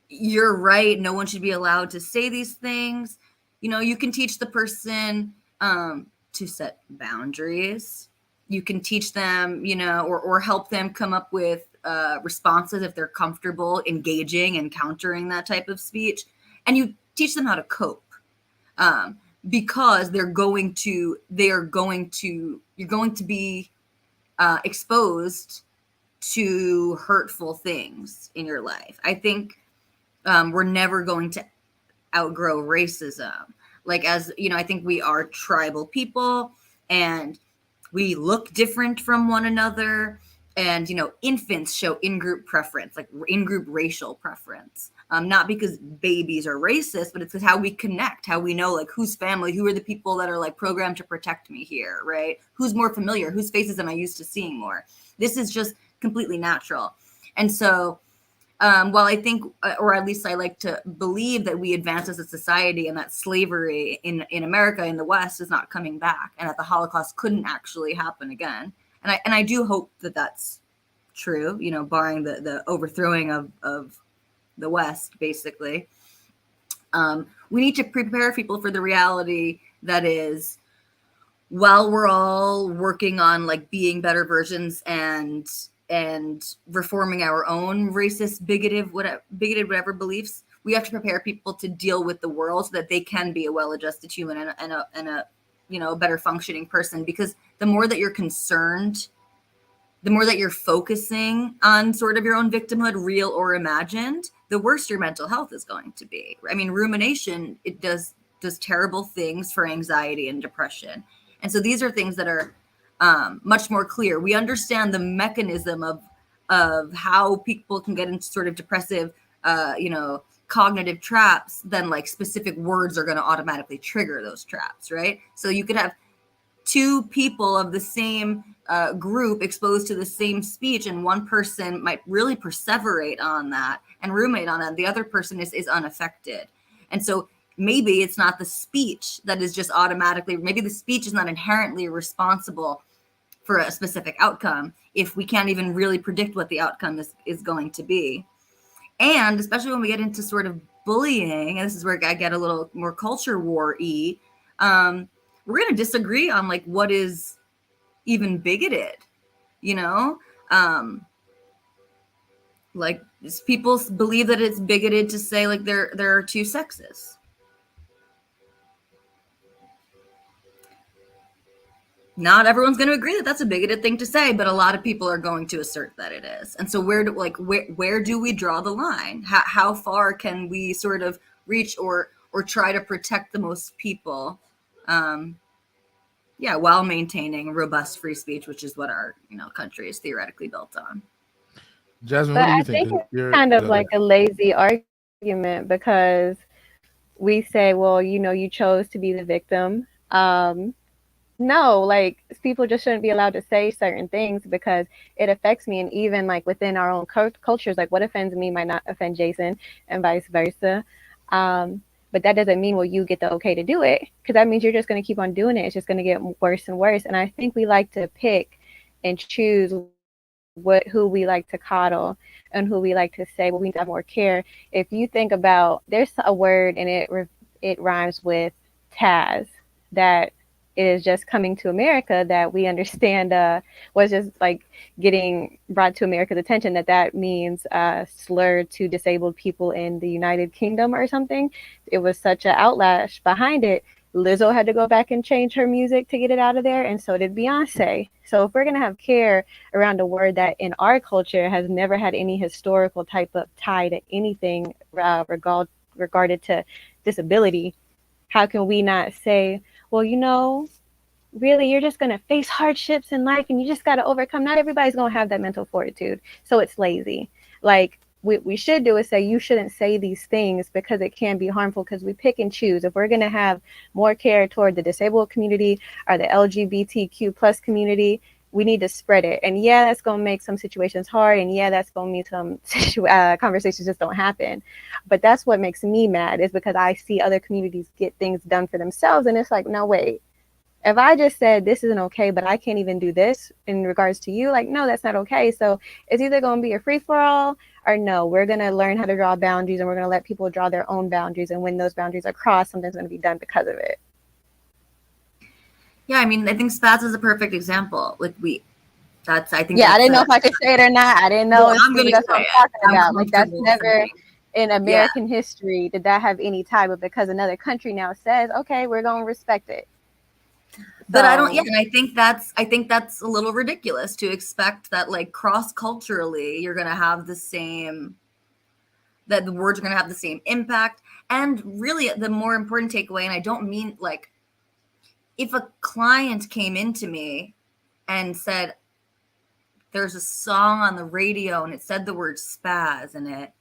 you're right, no one should be allowed to say these things. You know, you can teach the person to set boundaries. You can teach them, you know, or help them come up with responses if they're comfortable engaging and countering that type of speech. And you teach them how to cope, because you're going to be exposed to hurtful things in your life. I think we're never going to outgrow racism. Like, as you know, I think we are tribal people, and we look different from one another. And, you know, infants show in-group preference, like in-group racial preference. Not because babies are racist, but it's how we connect, how we know, like, whose family, who are the people that are, like, programmed to protect me here, right? Who's more familiar? Whose faces am I used to seeing more? This is just completely natural. And so, while I think, or at least I like to believe, that we advance as a society, and that slavery in America, in the West, is not coming back, and that the Holocaust couldn't actually happen again. And I do hope that that's true, you know, barring the overthrowing of the West, basically. We need to prepare people for the reality that is, while we're all working on, like, being better versions and reforming our own racist, bigoted whatever beliefs, we have to prepare people to deal with the world so that they can be a well-adjusted human and a you know, better functioning person. Because the more that you're concerned, the more that you're focusing on sort of your own victimhood, real or imagined, the worse your mental health is going to be. I mean, rumination, it does terrible things for anxiety and depression. And so these are things that are much more clear. We understand the mechanism of how people can get into sort of depressive, you know, cognitive traps, than, like, specific words are going to automatically trigger those traps, right? So you could have two people of the same group exposed to the same speech, and one person might really perseverate on that and ruminate on that. The other person is unaffected. And so maybe it's not the speech that is just automatically, maybe the speech is not inherently responsible for a specific outcome if we can't even really predict what the outcome is going to be. And especially when we get into sort of bullying, and this is where I get a little more culture war-y, we're going to disagree on, like, what is even bigoted, you know? Like, people believe that it's bigoted to say, like, there are two sexes. Not everyone's going to agree that that's a bigoted thing to say, but a lot of people are going to assert that it is. And so where do we draw the line? How far can we sort of reach or try to protect the most people, while maintaining robust free speech, which is what our, you know, country is theoretically built on. Jasmine, But what do you I think? think it's kind of like a lazy argument, because we say, well, you know, you chose to be the victim. No, like, people just shouldn't be allowed to say certain things because it affects me. And even, like, within our own cultures, like, what offends me might not offend Jason, and vice versa. But that doesn't mean, well, you get the okay to do it, because that means you're just going to keep on doing it. It's just going to get worse and worse. And I think we like to pick and choose who we like to coddle and who we like to say, well, we need to have more care. If you think about, there's a word, and it rhymes with Taz, that is just coming to America, that we understand was just, like, getting brought to America's attention, that means slur to disabled people in the United Kingdom or something. It was such an outlash behind it. Lizzo had to go back and change her music to get it out of there, and so did Beyonce. So if we're going to have care around a word that in our culture has never had any historical type of tie to anything regarded to disability, how can we not say, well, you know, really, you're just going to face hardships in life and you just got to overcome. Not everybody's going to have that mental fortitude. So it's lazy. Like, what we should do is say, you shouldn't say these things because it can be harmful, because we pick and choose. If we're going to have more care toward the disabled community or the LGBTQ plus community, we need to spread it. And yeah, that's going to make some situations hard. And yeah, that's going to mean some conversations just don't happen. But that's what makes me mad, is because I see other communities get things done for themselves. And it's like, no, wait, if I just said this isn't okay, but I can't even do this in regards to you, like, no, that's not okay. So it's either going to be a free for all, or no, we're going to learn how to draw boundaries, and we're going to let people draw their own boundaries. And when those boundaries are crossed, something's going to be done because of it. Yeah, I mean, I think spaz is a perfect example. Like I think. Yeah, I didn't know if I could say it or not. I didn't know. Well, I'm gonna that's what I'm talking about. Like, that's comfortable never saying. in American history did that have any tie, but because another country now says, okay, we're going to respect it. But I don't. Yeah, and I think that's a little ridiculous to expect that, like, cross culturally, you're gonna have the same. That the words are gonna have the same impact, and really, the more important takeaway, and I don't mean like. If a client came into me and said, there's a song on the radio and it said the word spaz in it,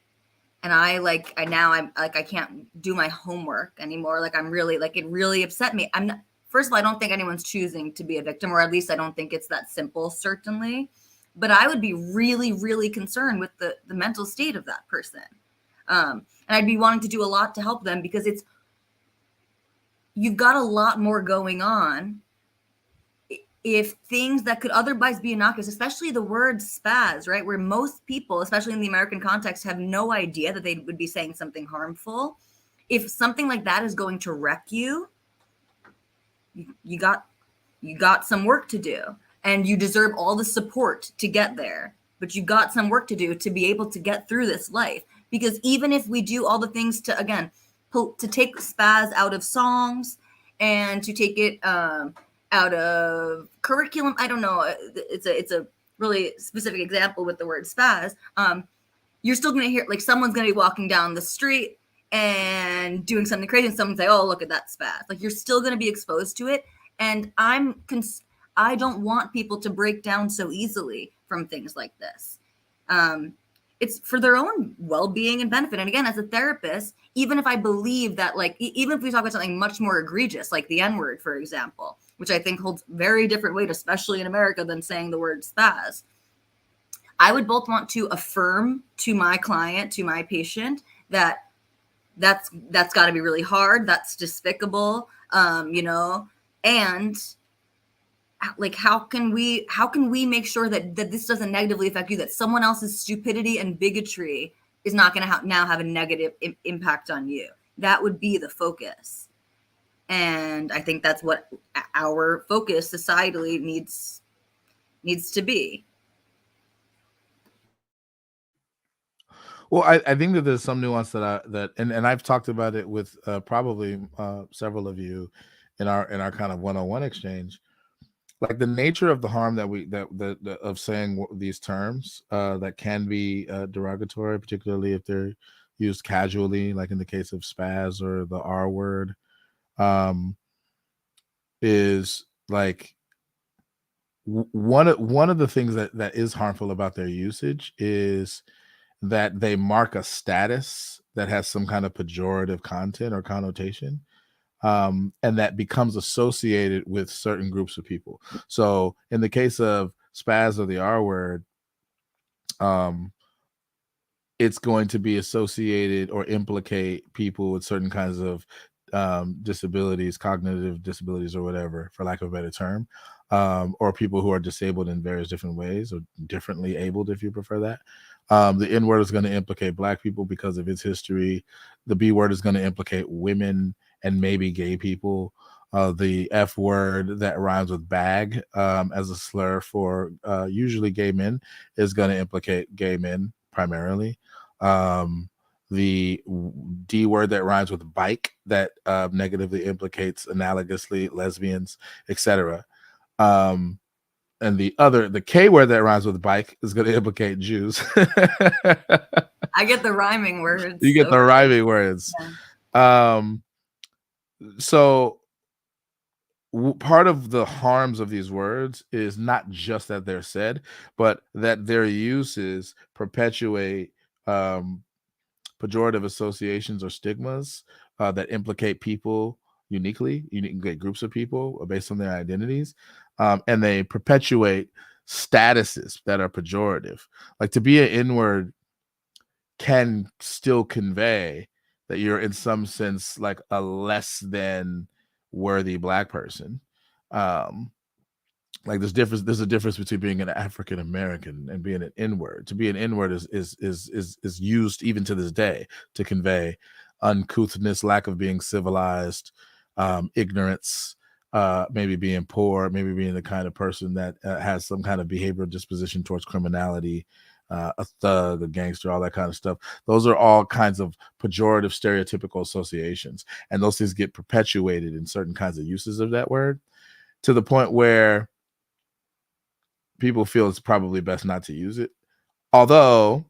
and I can't do my homework anymore. Like, I'm really, like, it really upset me. First of all, I don't think anyone's choosing to be a victim, or at least I don't think it's that simple, certainly. But I would be really, really concerned with the mental state of that person. And I'd be wanting to do a lot to help them, because you've got a lot more going on. If things that could otherwise be innocuous, especially the word spaz, right? Where most people, especially in the American context, have no idea that they would be saying something harmful. If something like that is going to wreck you, you got some work to do, and you deserve all the support to get there. But you've got some work to do to be able to get through this life. Because even if we do all the things to, again, to take spaz out of songs and to take it out of curriculum, I don't know. It's a really specific example with the word spaz. You're still going to hear, like, someone's going to be walking down the street and doing something crazy, and someone say, "Oh, look at that spaz." Like, you're still going to be exposed to it. And I don't want people to break down so easily from things like this. It's for their own well-being and benefit. And again, as a therapist, even if I believe that, like, even if we talk about something much more egregious, like the N-word, for example, which I think holds very different weight, especially in America, than saying the word spaz, I would both want to affirm to my client, to my patient, that that's got to be really hard. That's despicable, and like, how can we make sure that this doesn't negatively affect you, that someone else's stupidity and bigotry is not going to now have a negative impact on you? That would be the focus. And I think that's what our focus societally needs to be. Well, I think that there's some nuance and I've talked about it with probably several of you in our kind of one-on-one exchange. Like, the nature of the harm that of saying these terms that can be derogatory, particularly if they're used casually, like in the case of spaz or the R word, is like one of the things that is harmful about their usage is that they mark a status that has some kind of pejorative content or connotation. And that becomes associated with certain groups of people. So in the case of spaz or the R word, it's going to be associated or implicate people with certain kinds of disabilities, cognitive disabilities or whatever, for lack of a better term, or people who are disabled in various different ways, or differently abled, if you prefer that. The N word is going to implicate Black people because of its history. The B word is going to implicate women and maybe gay people. The F word that rhymes with bag as a slur for usually gay men is going to implicate gay men primarily. The D word that rhymes with bike that negatively implicates analogously lesbians, etc. And the K word that rhymes with bike is going to implicate Jews. I get the rhyming words. You get the rhyming words. Yeah. So part of the harms of these words is not just that they're said, but that their uses perpetuate pejorative associations or stigmas that implicate people unique groups of people based on their identities. and they perpetuate statuses that are pejorative. Like to be an N-word can still convey that you're in some sense like a less than worthy Black person. Like there's a difference between being an African American and being an N-word. To be an N-word is used even to this day to convey uncouthness, lack of being civilized, ignorance, maybe being poor, maybe being the kind of person that has some kind of behavioral disposition towards criminality, a thug, a gangster, all that kind of stuff. Those are all kinds of pejorative, stereotypical associations, and those things get perpetuated in certain kinds of uses of that word to the point where people feel it's probably best not to use it. Although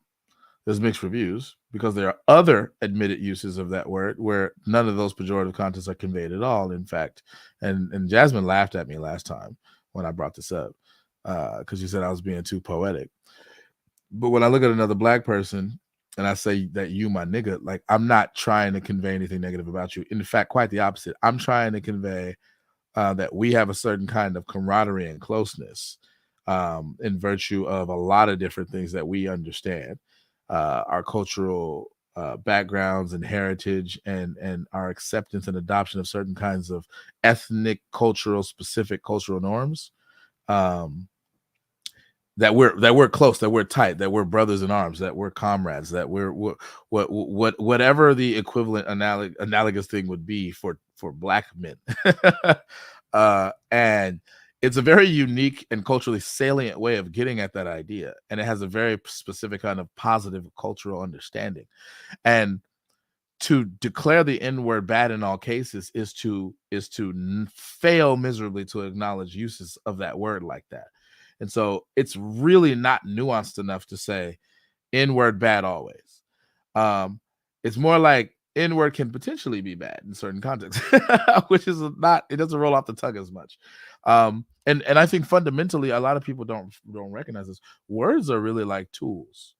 there's mixed reviews because there are other admitted uses of that word where none of those pejorative contents are conveyed at all, in fact. And Jasmine laughed at me last time when I brought this up because she said I was being too poetic. But when I look at another Black person and I say that you my nigga, like I'm not trying to convey anything negative about you. In fact, quite the opposite. I'm trying to convey that we have a certain kind of camaraderie and closeness in virtue of a lot of different things that we understand, our cultural backgrounds and heritage, and our acceptance and adoption of certain kinds of ethnic, cultural, specific cultural norms. That we're close, that we're tight, that we're brothers in arms, that we're comrades, that we're whatever the equivalent analogous thing would be for Black men. And it's a very unique and culturally salient way of getting at that idea, and it has a very specific kind of positive cultural understanding. And to declare the N-word bad in all cases is to fail miserably to acknowledge uses of that word like that. And so it's really not nuanced enough to say N-word bad always. It's more like N-word can potentially be bad in certain contexts, which is not, it doesn't roll off the tongue as much. And I think fundamentally a lot of people don't recognize this. Words are really like tools.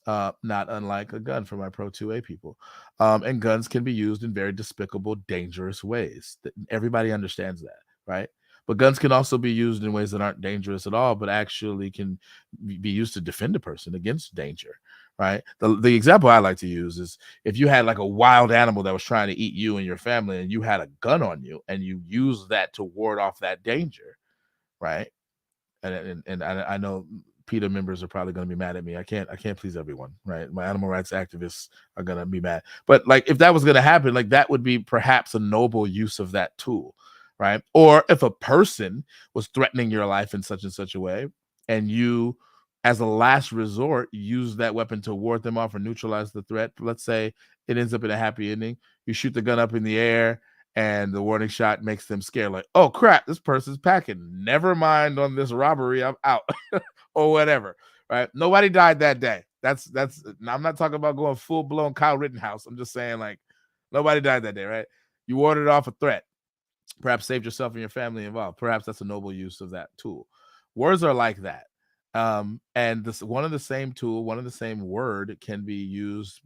Not unlike a gun for my Pro 2A people. And guns can be used in very despicable, dangerous ways. Everybody understands that, right? But guns can also be used in ways that aren't dangerous at all, but actually can be used to defend a person against danger, right? The example I like to use is if you had like a wild animal that was trying to eat you and your family, and you had a gun on you, and you use that to ward off that danger, right? And I know PETA members are probably going to be mad at me. I can't please everyone, right? My animal rights activists are going to be mad. But like if that was going to happen, like that would be perhaps a noble use of that tool, right? Or if a person was threatening your life in such and such a way, and you, as a last resort, use that weapon to ward them off or neutralize the threat. Let's say it ends up in a happy ending. You shoot the gun up in the air, and the warning shot makes them scared, like, oh crap, this person's packing. Never mind on this robbery, I'm out, or whatever, right? Nobody died that day. That's. I'm not talking about going full blown Kyle Rittenhouse. I'm just saying, like, nobody died that day, right? You warded off a threat, perhaps saved yourself and your family involved. Perhaps that's a noble use of that tool. Words are like that. And this one of the same tool, one of the same word can be used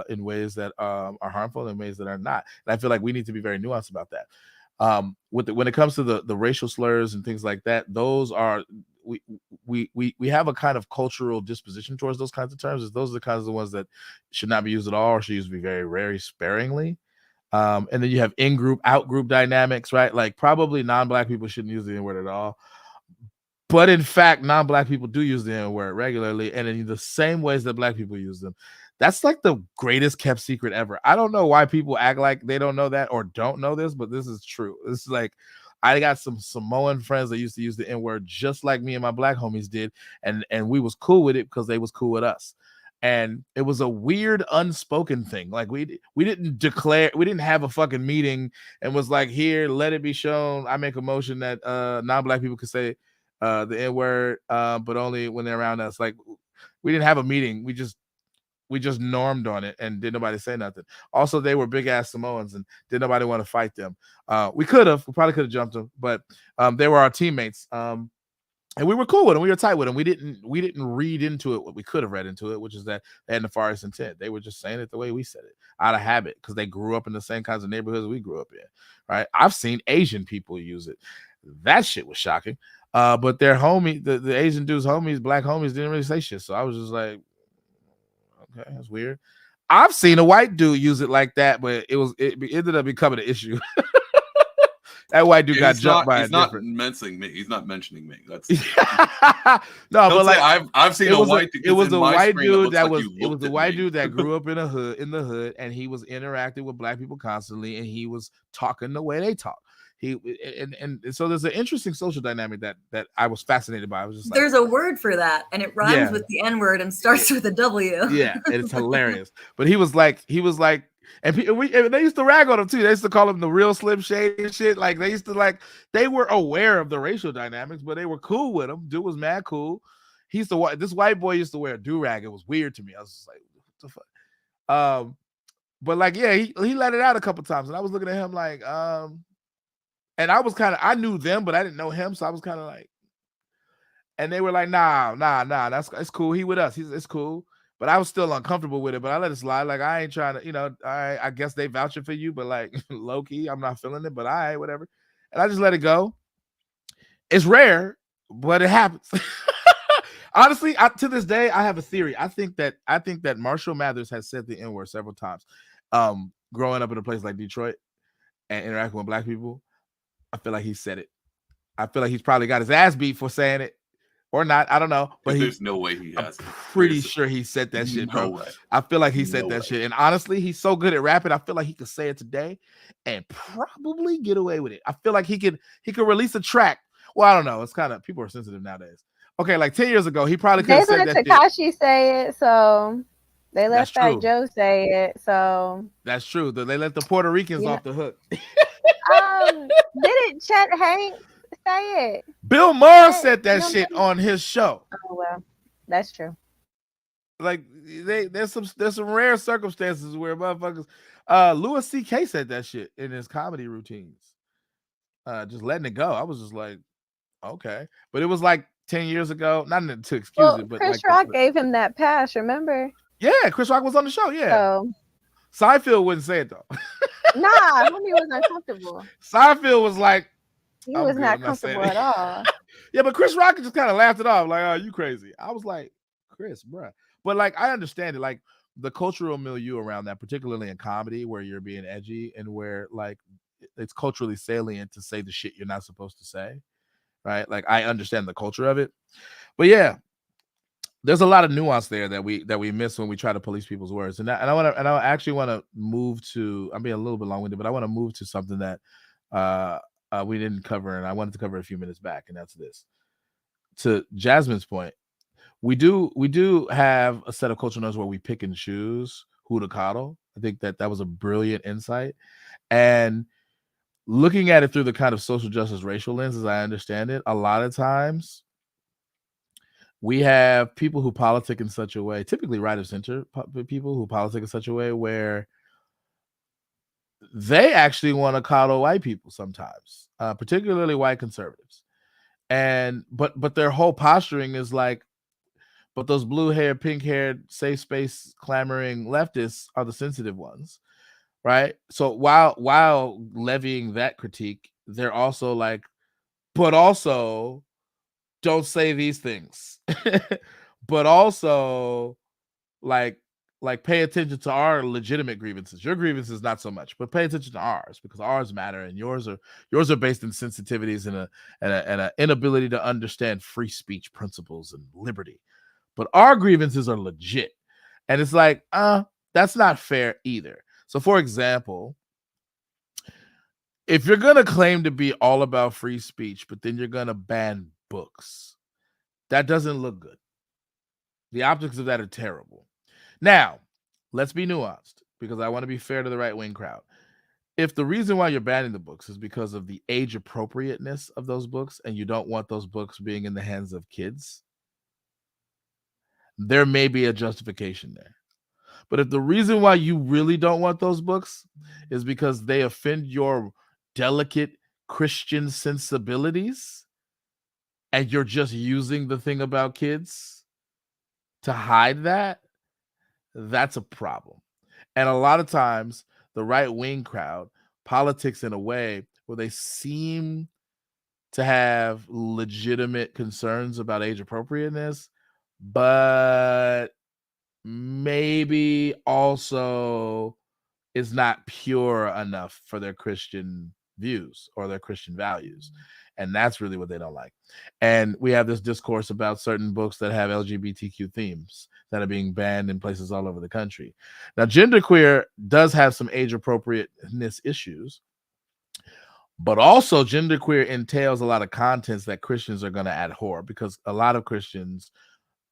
in ways that are harmful and ways that are not. And I feel like we need to be very nuanced about that. When it comes to the racial slurs and things like that, those are we have a kind of cultural disposition towards those kinds of terms. Those are the kinds of ones that should not be used at all, or should used to be very, very sparingly. And then you have in-group, out-group dynamics, right? Like probably non-Black people shouldn't use the N-word at all. But in fact, non-Black people do use the N-word regularly, and in the same ways that Black people use them. That's like the greatest kept secret ever. I don't know why people act like they don't know that or don't know this, but this is true. This is like, I got some Samoan friends that used to use the N-word just like me and my Black homies did, and we was cool with it because they was cool with us. And it was a weird unspoken thing. Like we didn't declare, we didn't have a fucking meeting and was like, here, let it be shown. I make a motion that non-Black people could say the N-word, but only when they're around us. Like we didn't have a meeting. We just normed on it, and did nobody say nothing. Also, they were big ass Samoans, and did nobody want to fight them. We probably could have jumped them, but they were our teammates. And we were cool with them. We were tight with them. We didn't read into it what we could have read into it, which is that they had nefarious intent. They were just saying it the way we said it, out of habit, because they grew up in the same kinds of neighborhoods we grew up in, right? I've seen Asian people use it. That shit was shocking. But their homie, the Asian dude's homies, black homies, didn't really say shit. So I was just like, okay, that's weird. I've seen a white dude use it like that, but it ended up becoming an issue. That white dude got jumped by a different. He's not mentioning me. That's no, don't but say like I've seen a white dude. It was a white dude that like it was a white dude that grew up in the hood, and he was interacting with black people constantly, and he was talking the way they talk. And so there's an interesting social dynamic that I was fascinated by. I was just like, there's a word for that, and it rhymes with the N-word and starts with a W. Yeah, and it's hilarious. But he was like, and they used to rag on him too. They used to call him the real Slim Shady and shit. Like they were aware of the racial dynamics, but they were cool with him. Dude was mad cool. This white boy used to wear a do-rag. It was weird to me. I was just like, what the fuck? But like, yeah, he let it out a couple times, and I was looking at him like, and I knew them, but I didn't know him, so I was kind of like, and they were like, nah, it's cool. He with us. It's cool. But I was still uncomfortable with it, but I let it slide. Like, I ain't trying to, I guess they vouching for you, but like low key, I'm not feeling it, but all right, whatever. And I just let it go. It's rare, but it happens. Honestly, to this day, I have a theory. I think that Marshall Mathers has said the N-word several times. Growing up in a place like Detroit and interacting with black people, I feel like he said it. I feel like he's probably got his ass beat for saying it. Or not, I don't know. But there's no way he has. I'm pretty sure he said that shit, bro. Way. I feel like he said that shit. And honestly, he's so good at rapping. I feel like he could say it today and probably get away with it. I feel like he could release a track. Well, I don't know. It's kind of, people are sensitive nowadays. Okay, like 10 years ago, he probably could have said that. They let Tekashi say it, so they let Fat Joe say it. So that's true. They let the Puerto Ricans off the hook. Didn't Chet Hanks say it? Bill Maher said that shit on his show. Oh well, that's true. Like there's some rare circumstances where motherfuckers. Louis C.K. said that shit in his comedy routines. Just letting it go. I was just like, okay, but it was like 10 years ago. Not to excuse it, but Chris Rock gave him that pass. Remember? Yeah, Chris Rock was on the show. Yeah. So, Seinfeld wouldn't say it though. Nah, he was uncomfortable. Seinfeld was like, he was not comfortable at all. Yeah, but Chris Rock just kind of laughed it off, like, "Oh, you crazy." I was like, Chris, bruh. But like, I understand it, like the cultural milieu around that, particularly in comedy, where you're being edgy and where like it's culturally salient to say the shit you're not supposed to say, right? Like, I understand the culture of it, but yeah, there's a lot of nuance there that we miss when we try to police people's words. And I actually want to move to. I'm being a little bit long-winded, but I want to move to something that we didn't cover, and I wanted to cover a few minutes back, and that's this. To Jasmine's point, we do have a set of cultural norms where we pick and choose who to coddle. I think that was a brilliant insight, and looking at it through the kind of social justice racial lens, as I understand it, a lot of times we have people who politic in such a way, typically right of center people who politic in such a way where they actually want to coddle white people sometimes, particularly white conservatives. And but their whole posturing is like, but those blue-haired, pink-haired, safe space clamoring leftists are the sensitive ones, right? So while levying that critique, they're also like, but also don't say these things, but also like pay attention to our legitimate grievances. Your grievances not so much, but pay attention to ours, because ours matter, and yours are based in sensitivities and an inability to understand free speech principles and liberty. But our grievances are legit, and it's like, that's not fair either. So, for example, if you're gonna claim to be all about free speech, but then you're gonna ban books, that doesn't look good. The optics of that are terrible. Now, let's be nuanced, because I want to be fair to the right-wing crowd. If the reason why you're banning the books is because of the age appropriateness of those books, and you don't want those books being in the hands of kids, there may be a justification there. But if the reason why you really don't want those books is because they offend your delicate Christian sensibilities, and you're just using the thing about kids to hide that, that's a problem. And a lot of times the right-wing crowd politics in a way where they seem to have legitimate concerns about age appropriateness, but maybe also is not pure enough for their Christian views or their Christian values. And that's really what they don't like. And we have this discourse about certain books that have LGBTQ themes that are being banned in places all over the country. Now, genderqueer does have some age appropriateness issues, but also genderqueer entails a lot of contents that Christians are going to abhor, because a lot of Christians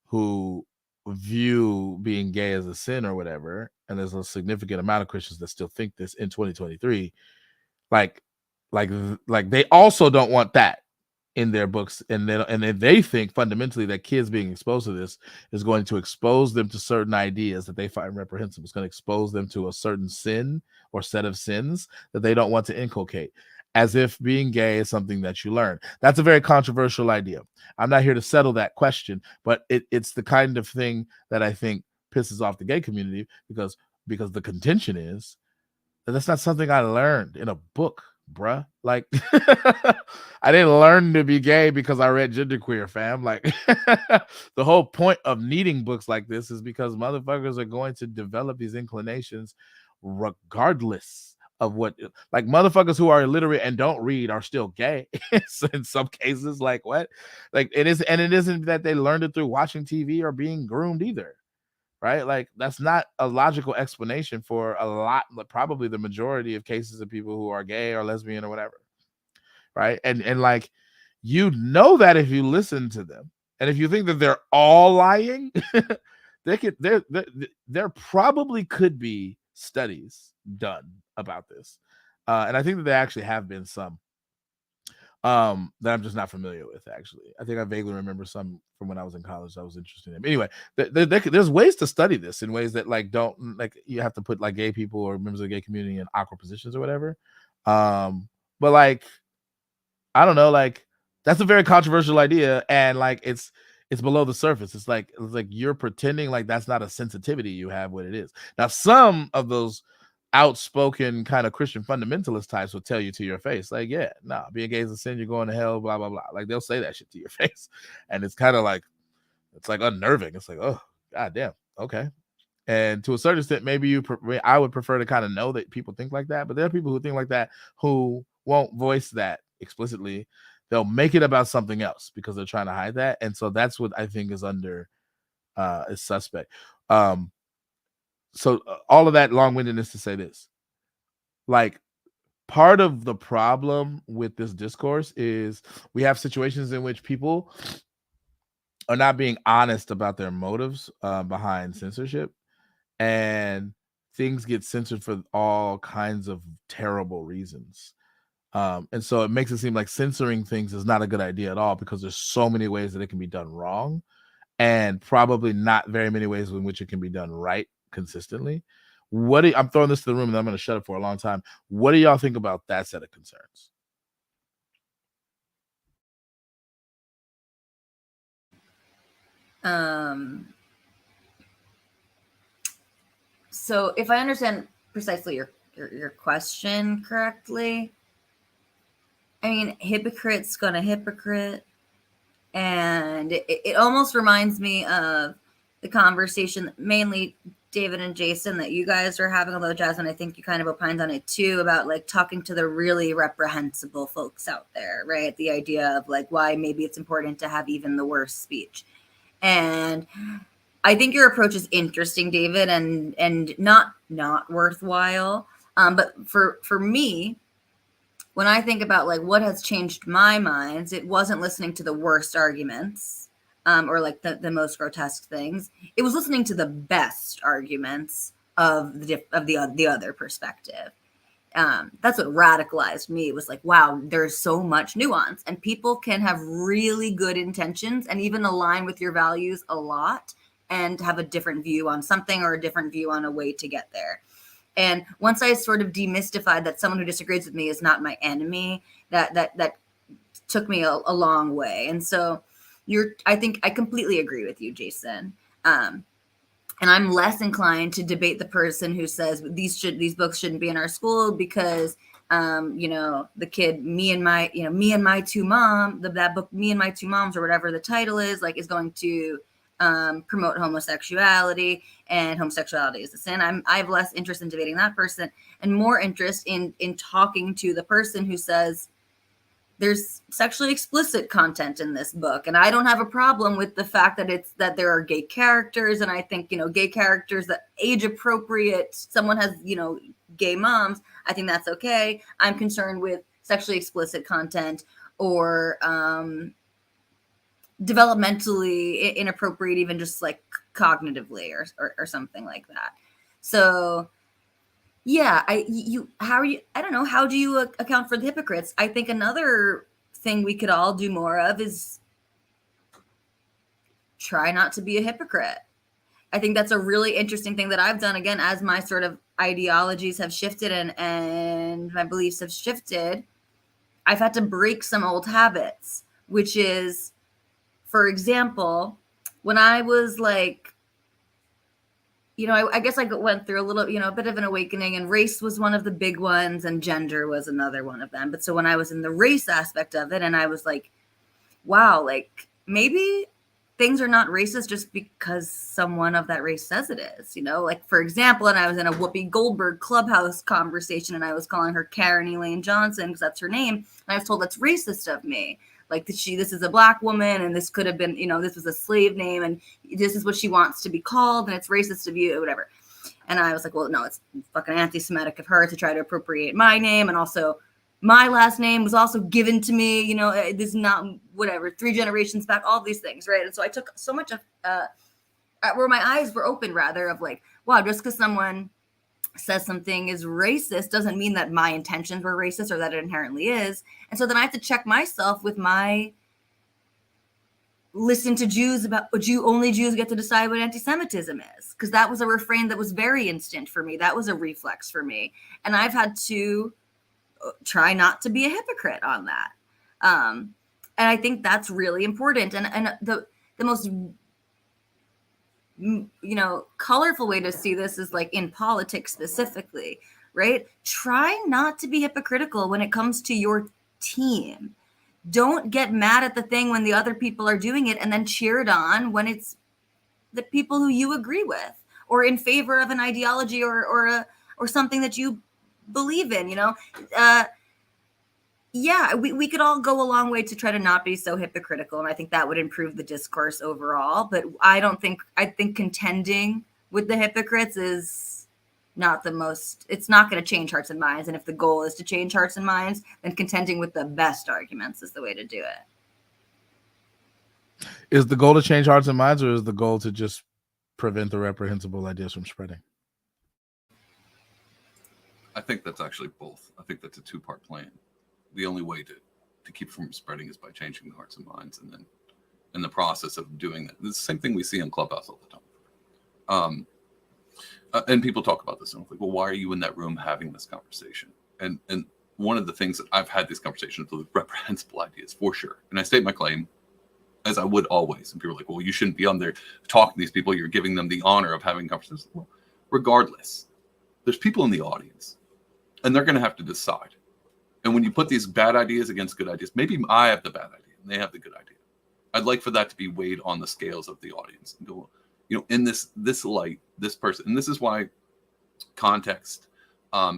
who view being gay as a sin or whatever, and there's a significant amount of Christians that still think this in 2023, like they also don't want that in their books, and they think fundamentally that kids being exposed to this is going to expose them to certain ideas that they find reprehensible. It's going to expose them to a certain sin or set of sins that they don't want to inculcate, as if being gay is something that you learn. That's a very controversial idea. I'm not here to settle that question, but it's the kind of thing that I think pisses off the gay community, because the contention is that that's not something I learned in a book, bruh. Like, I didn't learn to be gay because I read genderqueer, fam. Like, the whole point of needing books like this is because motherfuckers are going to develop these inclinations regardless of what, like, motherfuckers who are illiterate and don't read are still gay. So in some cases, like, what? Like, it isn't that they learned it through watching TV or being groomed either. Right? Like, that's not a logical explanation for a lot, probably the majority of cases of people who are gay or lesbian or whatever. Right? And like, you know that if you listen to them, and if you think that they're all lying, there probably could be studies done about this. And I think that there actually have been some that I'm just not familiar with, actually. I think I vaguely remember some from when I was in college. I was interested in. Anyway, there's ways to study this in ways that, like, don't, like, you have to put, like, gay people or members of the gay community in awkward positions or whatever. But, like, I don't know, like, that's a very controversial idea, and, like, it's below the surface. It's like you're pretending like that's not a sensitivity you have when it is. Now, some of those outspoken kind of Christian fundamentalist types will tell you to your face, like, yeah, nah, being gay is a sin, you're going to hell, blah, blah, blah. Like, they'll say that shit to your face. And it's kind of like, it's like unnerving. It's like, oh, goddamn. Okay. And to a certain extent, maybe I would prefer to kind of know that people think like that, but there are people who think like that who won't voice that explicitly. They'll make it about something else because they're trying to hide that. And so that's what I think is under is suspect. So all of that long-windedness to say this, like, part of the problem with this discourse is we have situations in which people are not being honest about their motives behind censorship, and things get censored for all kinds of terrible reasons. And so it makes it seem like censoring things is not a good idea at all, because there's so many ways that it can be done wrong, and probably not very many ways in which it can be done right consistently. I'm throwing this to the room, and I'm going to shut up for a long time. What do y'all think about that set of concerns? So if I understand precisely your question correctly, I mean, hypocrite's gonna hypocrite. And it almost reminds me of the conversation, mainly David and Jason, that you guys are having, although Jasmine, I think you kind of opined on it too, about, like, talking to the really reprehensible folks out there, right? The idea of, like, why maybe it's important to have even the worst speech. And I think your approach is interesting, David, and not worthwhile. But for me, when I think about, like, what has changed my mind, it wasn't listening to the worst arguments or, like, the most grotesque things. It was listening to the best arguments of the other perspective. That's what radicalized me. It was like, wow, there's so much nuance, and people can have really good intentions and even align with your values a lot and have a different view on something or a different view on a way to get there. And once I sort of demystified that someone who disagrees with me is not my enemy, that took me a long way. And so I think I completely agree with you, Jason. And I'm less inclined to debate the person who says these books shouldn't be in our school because The kid, me and my two mom, that book, Me and My Two Moms, or whatever the title is, like, is going to promote homosexuality, and homosexuality is a sin. I have less interest in debating that person and more interest in talking to the person who says there's sexually explicit content in this book, and I don't have a problem with the fact that there are gay characters, and I think gay characters that age appropriate. Someone has gay moms. I think that's okay. I'm concerned with sexually explicit content or developmentally inappropriate, even just like cognitively or something like that. So yeah, I don't know, how do you account for the hypocrites? I think another thing we could all do more of is try not to be a hypocrite. I think that's a really interesting thing that I've done, again, as my sort of ideologies have shifted and my beliefs have shifted. I've had to break some old habits, which is, for example, when I was like, I guess I went through a little, a bit of an awakening, and race was one of the big ones and gender was another one of them. But so when I was in the race aspect of it, and I was like, wow, like maybe things are not racist just because someone of that race says it is, like, for example, and I was in a Whoopi Goldberg Clubhouse conversation, and I was calling her Karen Elaine Johnson because that's her name. And I was told that's racist of me. Like, this is a Black woman, and this could have been, this was a slave name, and this is what she wants to be called, and it's racist of you, or whatever. And I was like, well, no, it's fucking anti-Semitic of her to try to appropriate my name, and also my last name was also given to me, this is not, whatever, 3 generations back, all these things, right? And so I took so much of, where my eyes were open, rather, of like, wow, just because someone says something is racist doesn't mean that my intentions were racist or that it inherently is. And so then I have to check myself with my listen to Jews about only Jews get to decide what anti-Semitism is, because that was a refrain that was very instant for me. That was a reflex for me. And I've had to try not to be a hypocrite on that. And I think that's really important. And the most colorful way to see this is like in politics specifically, right? Try not to be hypocritical when it comes to your team. Don't get mad at the thing when the other people are doing it and then cheer it on when it's the people who you agree with or in favor of an ideology or something that you believe in, we could all go a long way to try to not be so hypocritical, and I think that would improve the discourse overall. But I think contending with the hypocrites is not the most, it's not going to change hearts and minds. And if the goal is to change hearts and minds, then contending with the best arguments is the way to do it. Is the goal to change hearts and minds, or is the goal to just prevent the reprehensible ideas from spreading? I think that's actually both. I think that's a 2-part plan. The only way to keep from spreading is by changing the hearts and minds, and then in the process of doing that, it's the same thing we see on Clubhouse all the time. And people talk about this, and I'm like, well, why are you in that room having this conversation? And one of the things that I've had these conversations with reprehensible ideas, for sure, and I state my claim as I would always. And people are like, well, you shouldn't be on there talking to these people. You're giving them the honor of having conversations. Well, regardless, there's people in the audience, and they're going to have to decide. And when you put these bad ideas against good ideas, maybe I have the bad idea and they have the good idea. I'd like for that to be weighed on the scales of the audience and go, in this light, this person. And this is why context,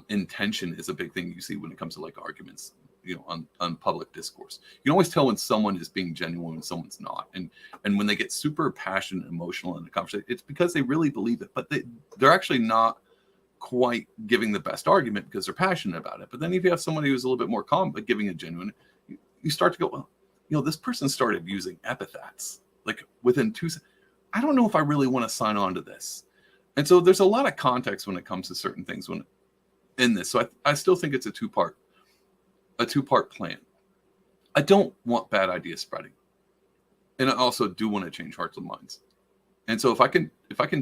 intention is a big thing you see when it comes to like arguments, on public discourse. You can always tell when someone is being genuine and someone's not. And when they get super passionate and emotional in the conversation, it's because they really believe it, but they're actually not quite giving the best argument because they're passionate about it. But then if you have somebody who's a little bit more calm but giving a genuine, you start to go, well, this person started using epithets like within 2 seconds. I don't know if I really want to sign on to this. And so there's a lot of context when it comes to certain things in this. So I still think it's a two-part plan. I don't want bad ideas spreading, and I also do want to change hearts and minds. And so if I can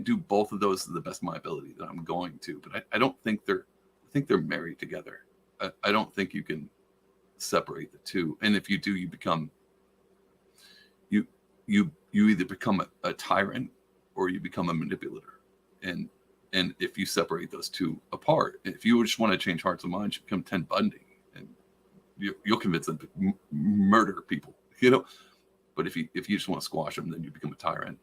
do both of those to the best of my ability, then I'm going to. But I don't think I think they're married together. I don't think you can separate the two. And if you do, you become you either become a tyrant or you become a manipulator. And And if you separate those two apart, if you just want to change hearts and minds, you become Ted Bundy, and you'll convince them to murder people, you know. But if you just want to squash them, then you become a tyrant.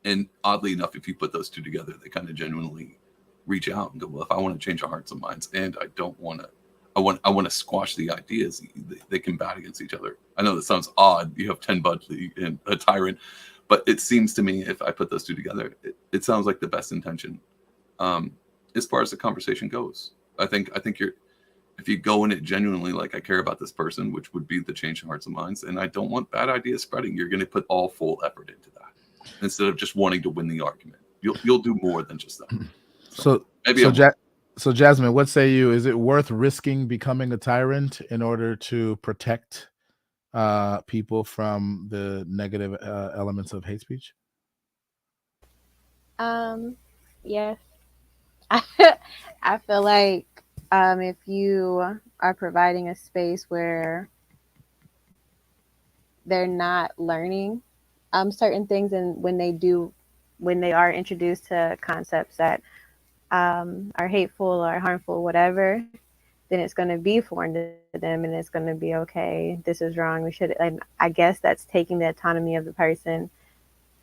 And oddly enough, if you put those two together, they kind of genuinely reach out and go, well, if I want to change our hearts and minds, and I don't want to, I want to squash the ideas, they combat against each other. I know that sounds odd. You have Ted Bundy and a tyrant, but it seems to me, if I put those two together, it sounds like the best intention. As far as the conversation goes, I think if you go in it genuinely, like, I care about this person, which would be the change in hearts and minds, and I don't want bad ideas spreading, you're going to put all full effort into that instead of just wanting to win the argument. You'll do more than just that. So Jasmine, what say you? Is it worth risking becoming a tyrant in order to protect people from the negative elements of hate speech? Yes. I feel like if you are providing a space where they're not learning certain things, and when they are introduced to concepts that are hateful or harmful, whatever, then it's going to be foreign to them, and it's going to be, okay, this is wrong, we should. And I guess that's taking the autonomy of the person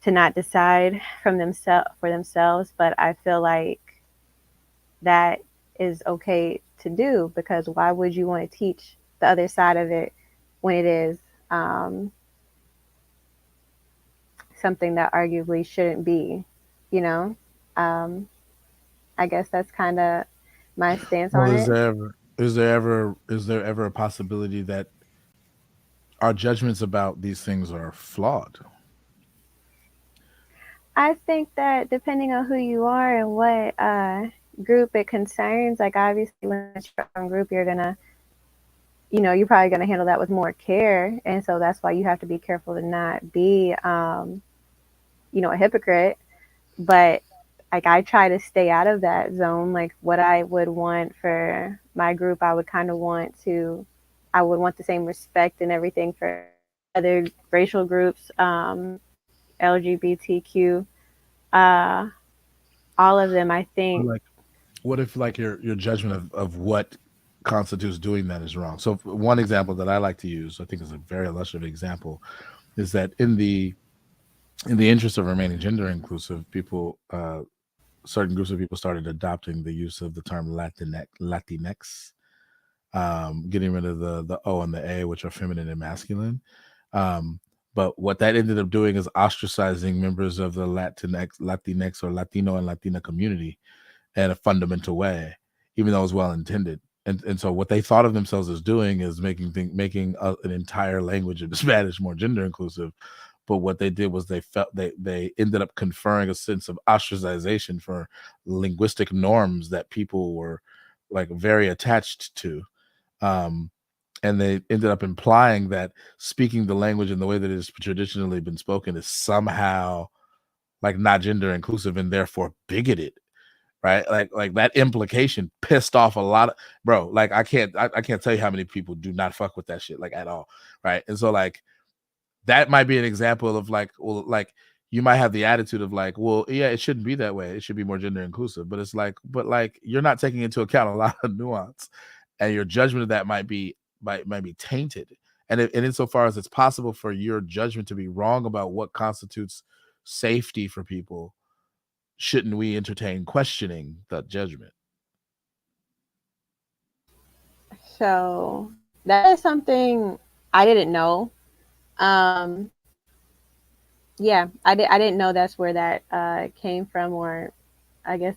to not decide for themselves. But I feel like that is okay to do, because why would you want to teach the other side of it when it is something that arguably shouldn't be, you know? I guess that's kind of my stance on it. Is there ever a possibility that our judgments about these things are flawed? I think that depending on who you are and what group it concerns, like, obviously when it's your own group, you're probably gonna handle that with more care, and so that's why you have to be careful to not be a hypocrite. But like, I try to stay out of that zone. Like, what I would want for my group, I would want the same respect and everything for other racial groups, LGBTQ, all of them, I think. Like, what if, like, your judgment of what constitutes doing that is wrong? So one example that I like to use, I think is a very illustrative example, is that in the interest of remaining gender inclusive, people, certain groups of people started adopting the use of the term Latinx, getting rid of the O and the A, which are feminine and masculine. But what that ended up doing is ostracizing members of the Latinx or Latino and Latina community in a fundamental way, even though it was well intended. And so what they thought of themselves as doing is making an entire language of Spanish more gender inclusive. But what they did was they ended up conferring a sense of ostracization for linguistic norms that people were, like, very attached to. And they ended up implying that speaking the language in the way that it has traditionally been spoken is somehow, like, not gender inclusive and therefore bigoted, right? Like that implication pissed off a lot of, bro. Like, I can't tell you how many people do not fuck with that shit, like, at all, right? And so, like, that might be an example of, like, well, like, you might have the attitude of, like, well, yeah, it shouldn't be that way, it should be more gender inclusive, but it's like, you're not taking into account a lot of nuance, and your judgment of that might be tainted. And insofar as it's possible for your judgment to be wrong about what constitutes safety for people, shouldn't we entertain questioning that judgment? So that is something I didn't know. Yeah, I didn't know that's where that came from, or I guess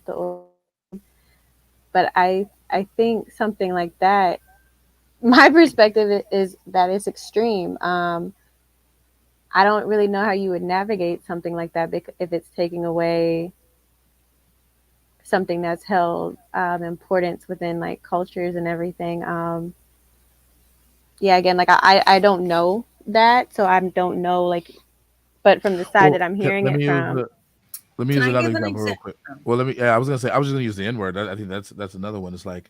but I think something like that, my perspective is that it's extreme. I don't really know how you would navigate something like that if it's taking away something that's held importance within, like, cultures and everything. Yeah, again, like, I don't know that, so I don't know, like, but from the side that I'm hearing it from. Let me use another example real quick. Well, I was just gonna use the N-word. I think that's another one. It's like,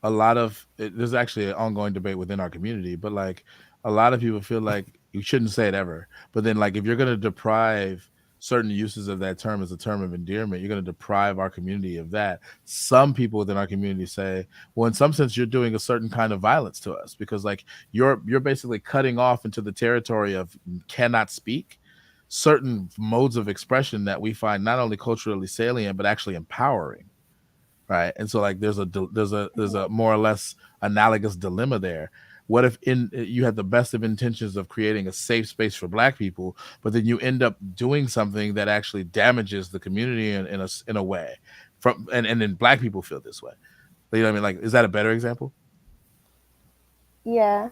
a lot of there's actually an ongoing debate within our community, but, like, a lot of people feel like you shouldn't say it ever. But then, like, if you're going to deprive certain uses of that term as a term of endearment, you're going to deprive our community of that. Some people within our community say, well, in some sense, you're doing a certain kind of violence to us, because like you're basically cutting off into the territory of cannot speak certain modes of expression that we find not only culturally salient but actually empowering, right? And so like there's a more or less analogous dilemma there. What if you had the best of intentions of creating a safe space for Black people, but then you end up doing something that actually damages the community in a way, and then Black people feel this way? You know what I mean? Like, is that a better example? Yeah.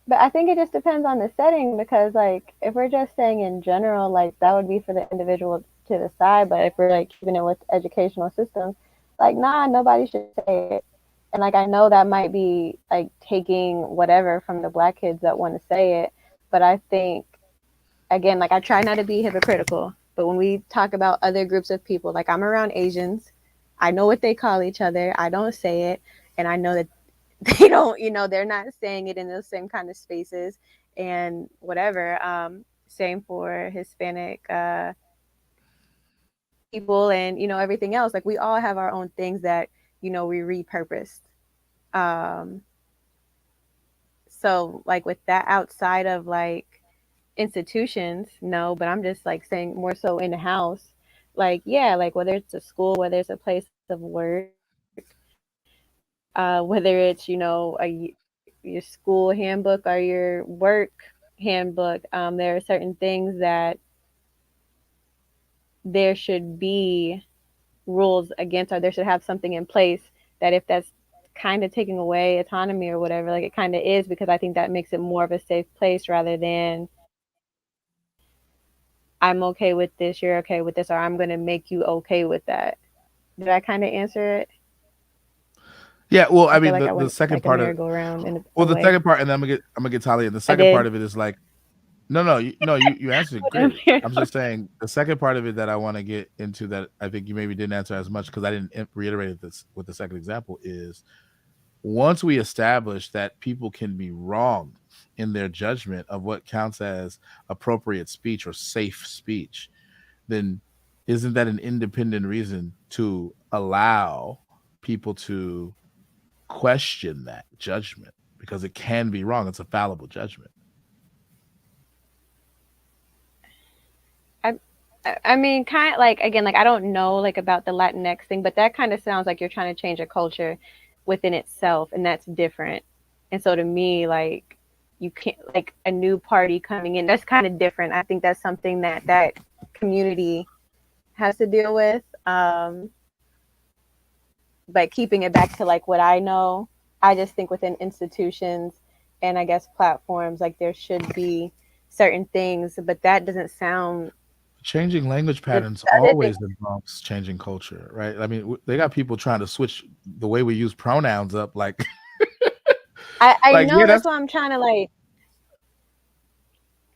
But I think it just depends on the setting, because like if we're just saying in general, like that would be for the individual to decide. But if we're like keeping it with educational systems, like nah, nobody should say it. And like I know that might be like taking whatever from the Black kids that want to say it, but I think, again, like I try not to be hypocritical, but when we talk about other groups of people, like I'm around Asians, I know what they call each other. I don't say it, and I know that they don't, they're not saying it in those same kind of spaces and whatever. Same for Hispanic people and, everything else. Like we all have our own things that, we repurposed. So like with that outside of like institutions, no, but I'm just like saying more so in the house, like, yeah, like whether it's a school, whether it's a place of work, whether it's, your school handbook or your work handbook, there are certain things that there should be rules against, or there should have something in place that if that's kind of taking away autonomy or whatever, like it kind of is, because I think that makes it more of a safe place rather than I'm okay with this, you're okay with this, or I'm going to make you okay with that. Did I kind of answer it? Yeah, well, I mean, like the second part of the second part, and then I'm gonna get Talia. The second part of it is like, no, you answered it great. I'm just saying the second part of it that I want to get into that I think you maybe didn't answer as much because I didn't reiterate this with the second example is once we establish that people can be wrong in their judgment of what counts as appropriate speech or safe speech, then isn't that an independent reason to allow people to question that judgment, because it can be wrong? It's a fallible judgment. I mean, kind of like, again, like I don't know like about the Latinx thing, but that kind of sounds like you're trying to change a culture within itself, and that's different. And so to me, like you can't, like a new party coming in, that's kind of different. I think that's something that community has to deal with. But keeping it back to like what I know, I just think within institutions and I guess platforms, like there should be certain things, but that doesn't sound. Changing language patterns always involves changing culture, right? I mean, they got people trying to switch the way we use pronouns up, like. I like, know, yeah, that's why I'm trying to like.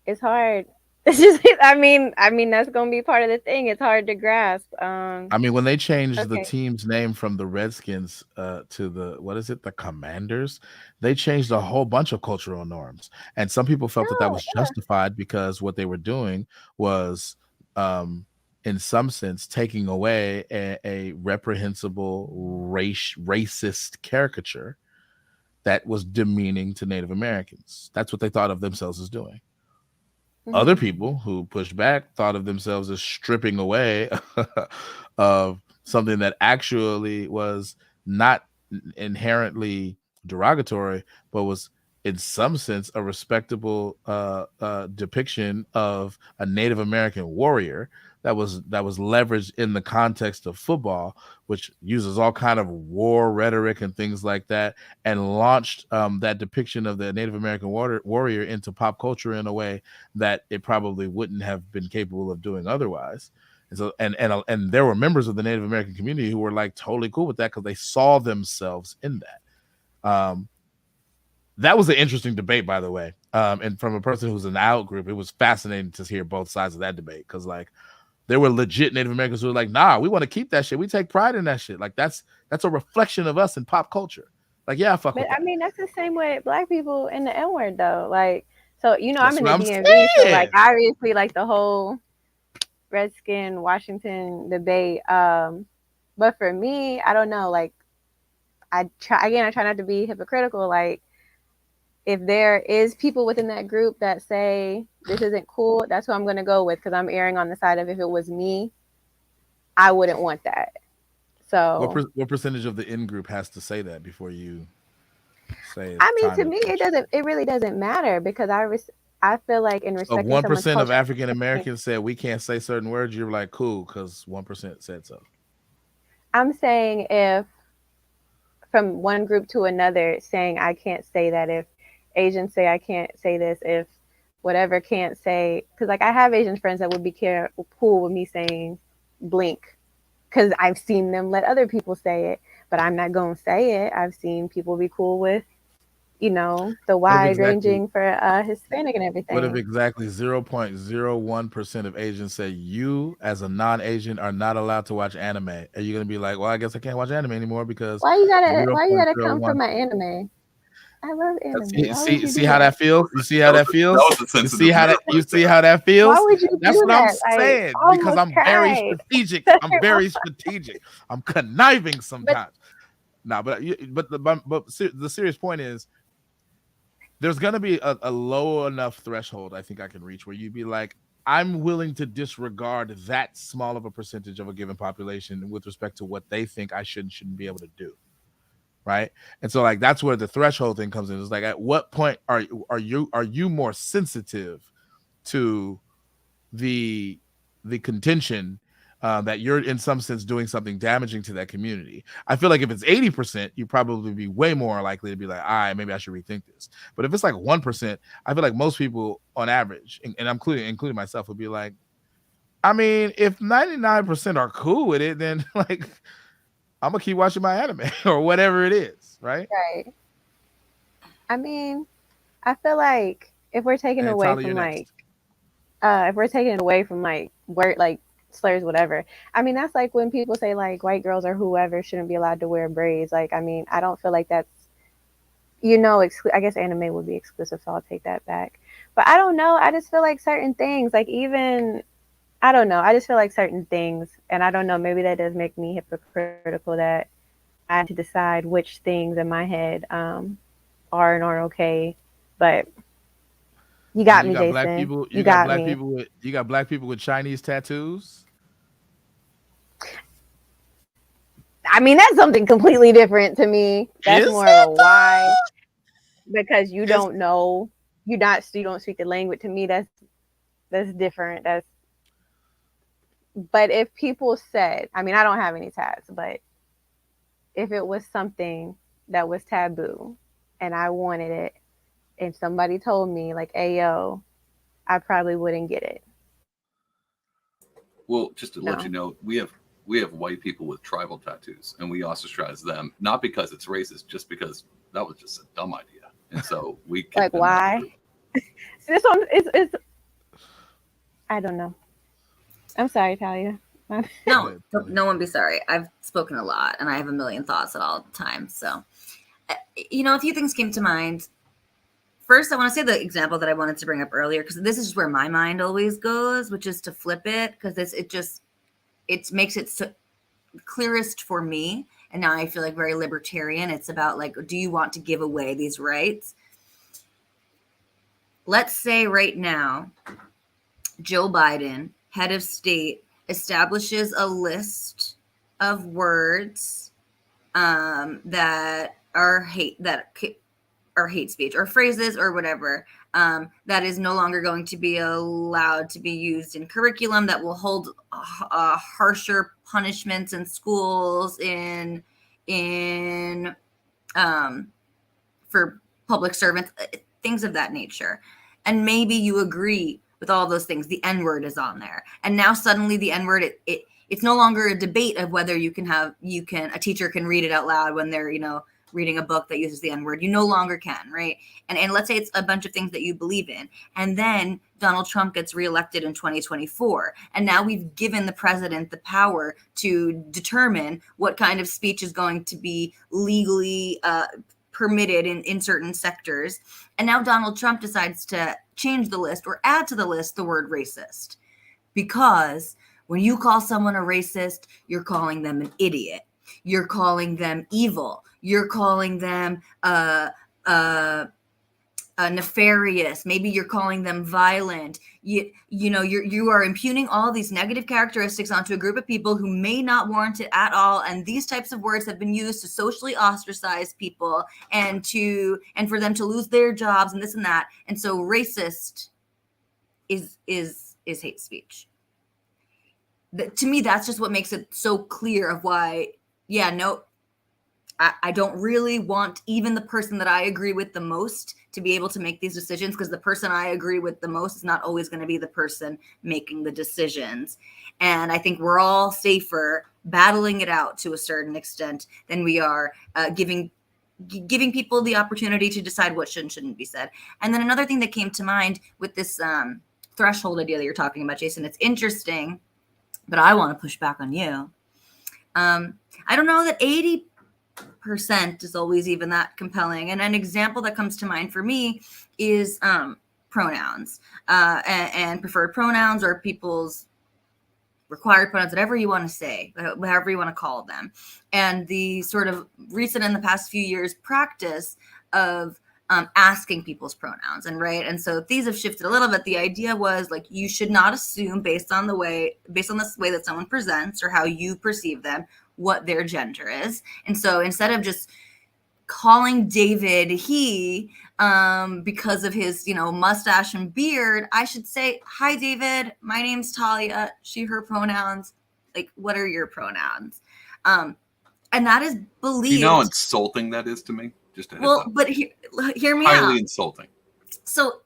It's hard. It's just, I mean, that's gonna be part of the thing. It's hard to grasp. I mean, when they changed the team's name from the Redskins to the Commanders, they changed a whole bunch of cultural norms, and some people felt that was justified because what they were doing was, in some sense, taking away a reprehensible racist caricature that was demeaning to Native Americans. That's what they thought of themselves as doing. Other people who pushed back thought of themselves as stripping away of something that actually was not inherently derogatory, but was in some sense a respectable depiction of a Native American warrior that was leveraged in the context of football, which uses all kind of war rhetoric and things like that, and launched that depiction of the Native American warrior into pop culture in a way that it probably wouldn't have been capable of doing otherwise. And so, and there were members of the Native American community who were like totally cool with that because they saw themselves in that. That was an interesting debate, by the way. And from a person who's in the out group, it was fascinating to hear both sides of that debate because, like, there were legit Native Americans who were like, nah, we want to keep that shit. We take pride in that shit. Like, that's a reflection of us in pop culture. Like, yeah, fuck with that. I mean, that's the same way Black people in the N-word, though. Like, So, you know, I'm That's in the what I'm DMV, so saying. like obviously like the whole Redskin Washington debate. But for me, I don't know, like I try not to be hypocritical. Like if there is people within that group that say this isn't cool, that's who I'm gonna go with, because I'm erring on the side of if it was me, I wouldn't want that. So What percentage of the in group has to say that before you say it's I mean, time to me, it really doesn't matter, because I feel like in of respecting someone's 1% of culture, African Americans said we can't say certain words, you're like, cool, because 1% said so. I'm saying if from one group to another saying I can't say that, if Asians say I can't say this, if whatever can't say, because like I have Asian friends that would be cool with me saying blink, because I've seen them let other people say it, but I'm not going to say it. I've seen people be cool with, you know, the wide ranging for Hispanic and everything. What if exactly 0.01% of Asians say you as a non-Asian are not allowed to watch anime? Are you going to be like, well, I guess I can't watch anime anymore because why you gotta come for my anime? I love anime. See how that feels? You see how that feels? That was a sensitive You see how that feels? Why would you That's do what I'm that? Like, saying, because I'm very strategic. I'm very strategic. I'm conniving sometimes. But the serious point is, there's going to be a low enough threshold I think I can reach where you'd be like, I'm willing to disregard that small of a percentage of a given population with respect to what they think I shouldn't be able to do. Right. And so like that's where the threshold thing comes in. It's like, at what point are you more sensitive to the contention that you're in some sense doing something damaging to that community? I feel like if it's 80%, you probably be way more likely to be like, all right, maybe I should rethink this. But if it's like 1%, I feel like most people on average, and I'm including myself, would be like, I mean, if 99% are cool with it, then like I'm gonna keep watching my anime or whatever it is, right? Right. I mean, I feel like if we're taking away from like, if we're taking it away from like word, like slurs, whatever. I mean, that's like when people say like white girls or whoever shouldn't be allowed to wear braids. Like, I mean, I don't feel like that's, you know, I guess anime would be exclusive, so I'll take that back. But I don't know. I just feel like certain things, like even, I don't know. I just feel like certain things, and I don't know, maybe that does make me hypocritical that I had to decide which things in my head are and aren't okay. But you got me, Jason. You got black people with Chinese tattoos. I mean, that's something completely different to me. That's more of a why, because you don't know, you don't speak the language. To me, that's different. But if people said, I mean, I don't have any tats, but if it was something that was taboo and I wanted it, and somebody told me like, hey, yo, I probably wouldn't get it. Well, just to let you know, we have white people with tribal tattoos, and we ostracize them, not because it's racist, just because that was just a dumb idea. And so we like, why? This one is I don't know. I'm sorry, Talia. No one be sorry. I've spoken a lot and I have a million thoughts at all times. So, you know, a few things came to mind. First, I want to say the example that I wanted to bring up earlier, because this is just where my mind always goes, which is to flip it, because it makes it so clearest for me. And now I feel like very libertarian. It's about like, do you want to give away these rights? Let's say right now, Joe Biden, head of state, establishes a list of words that are hate speech or phrases or whatever that is no longer going to be allowed to be used in curriculum, that will hold harsher punishments in schools, for public servants, things of that nature. And maybe you agree with all those things. The N-word is on there. And now suddenly the N-word, it's no longer a debate of whether a teacher can read it out loud when they're, reading a book that uses the N-word. You no longer can, right? And let's say it's a bunch of things that you believe in. And then Donald Trump gets reelected in 2024. And now we've given the president the power to determine what kind of speech is going to be legally permitted in certain sectors. And now Donald Trump decides to change the list or add to the list the word racist. Because when you call someone a racist, you're calling them an idiot. You're calling them evil. You're calling them nefarious. Maybe you're calling them violent. You are impugning all these negative characteristics onto a group of people who may not warrant it at all. And these types of words have been used to socially ostracize people and for them to lose their jobs and this and that. And so racist is hate speech. To me, that's just what makes it so clear of why, I don't really want even the person that I agree with the most to be able to make these decisions, because the person I agree with the most is not always going to be the person making the decisions. And I think we're all safer battling it out to a certain extent than we are giving people the opportunity to decide what should and shouldn't be said. And then another thing that came to mind with this threshold idea that you're talking about, Jason, it's interesting, but I want to push back on you. I don't know that 80% is always even that compelling. And an example that comes to mind for me is pronouns and preferred pronouns, or people's required pronouns, whatever you want to say, however you want to call them. And the sort of recent in the past few years practice of asking people's pronouns. And so these have shifted a little bit. The idea was like, you should not assume based on this way that someone presents or how you perceive them, what their gender is. And so instead of just calling David he because of his mustache and beard, I should say, hi David, my name's Talia, she, her pronouns. Like, what are your pronouns? And that is believed. You know how insulting that is to me? Just but hear me highly out. Insulting. So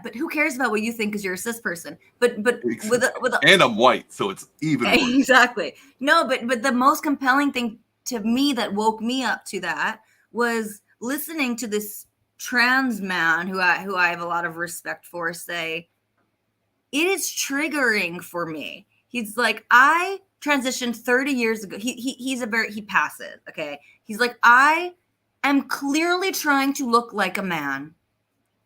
but who cares about what you think because you're a cis person? But and I'm white, so it's even worse. Exactly. No, but the most compelling thing to me that woke me up to that was listening to this trans man who I have a lot of respect for say, it is triggering for me. He's like, I transitioned 30 years ago. He passes. Okay. He's like, I am clearly trying to look like a man.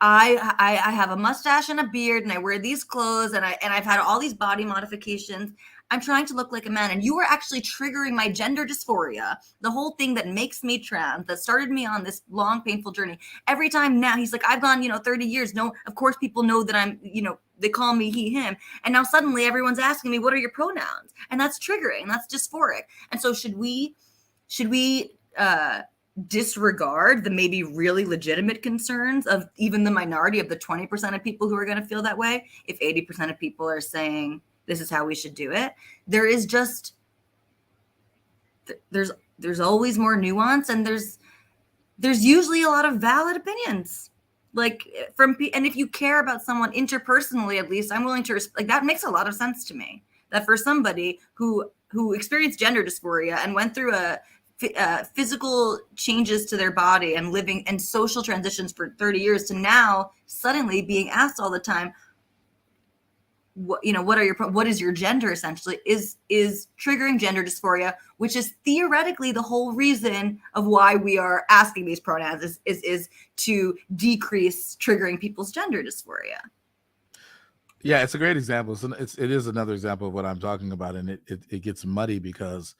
I have a mustache and a beard and I wear these clothes and I've had all these body modifications. I'm trying to look like a man. And you were actually triggering my gender dysphoria, the whole thing that makes me trans, that started me on this long, painful journey. Every time now he's like, I've gone, 30 years. No, of course people know that I'm, they call me he, him. And now suddenly everyone's asking me, what are your pronouns? And that's triggering. That's dysphoric. And so should we disregard the maybe really legitimate concerns of even the minority of the 20% of people who are going to feel that way if 80% of people are saying this is how we should do it? There is just there's always more nuance, and there's usually a lot of valid opinions and if you care about someone interpersonally, at least I'm willing to that makes a lot of sense to me, that for somebody who experienced gender dysphoria and went through physical changes to their body and living and social transitions for 30 years to now suddenly being asked all the time, what is your gender, essentially is triggering gender dysphoria, which is theoretically the whole reason of why we are asking these pronouns is to decrease triggering people's gender dysphoria. Yeah, it's a great example. So it is another example of what I'm talking about, and it gets muddy because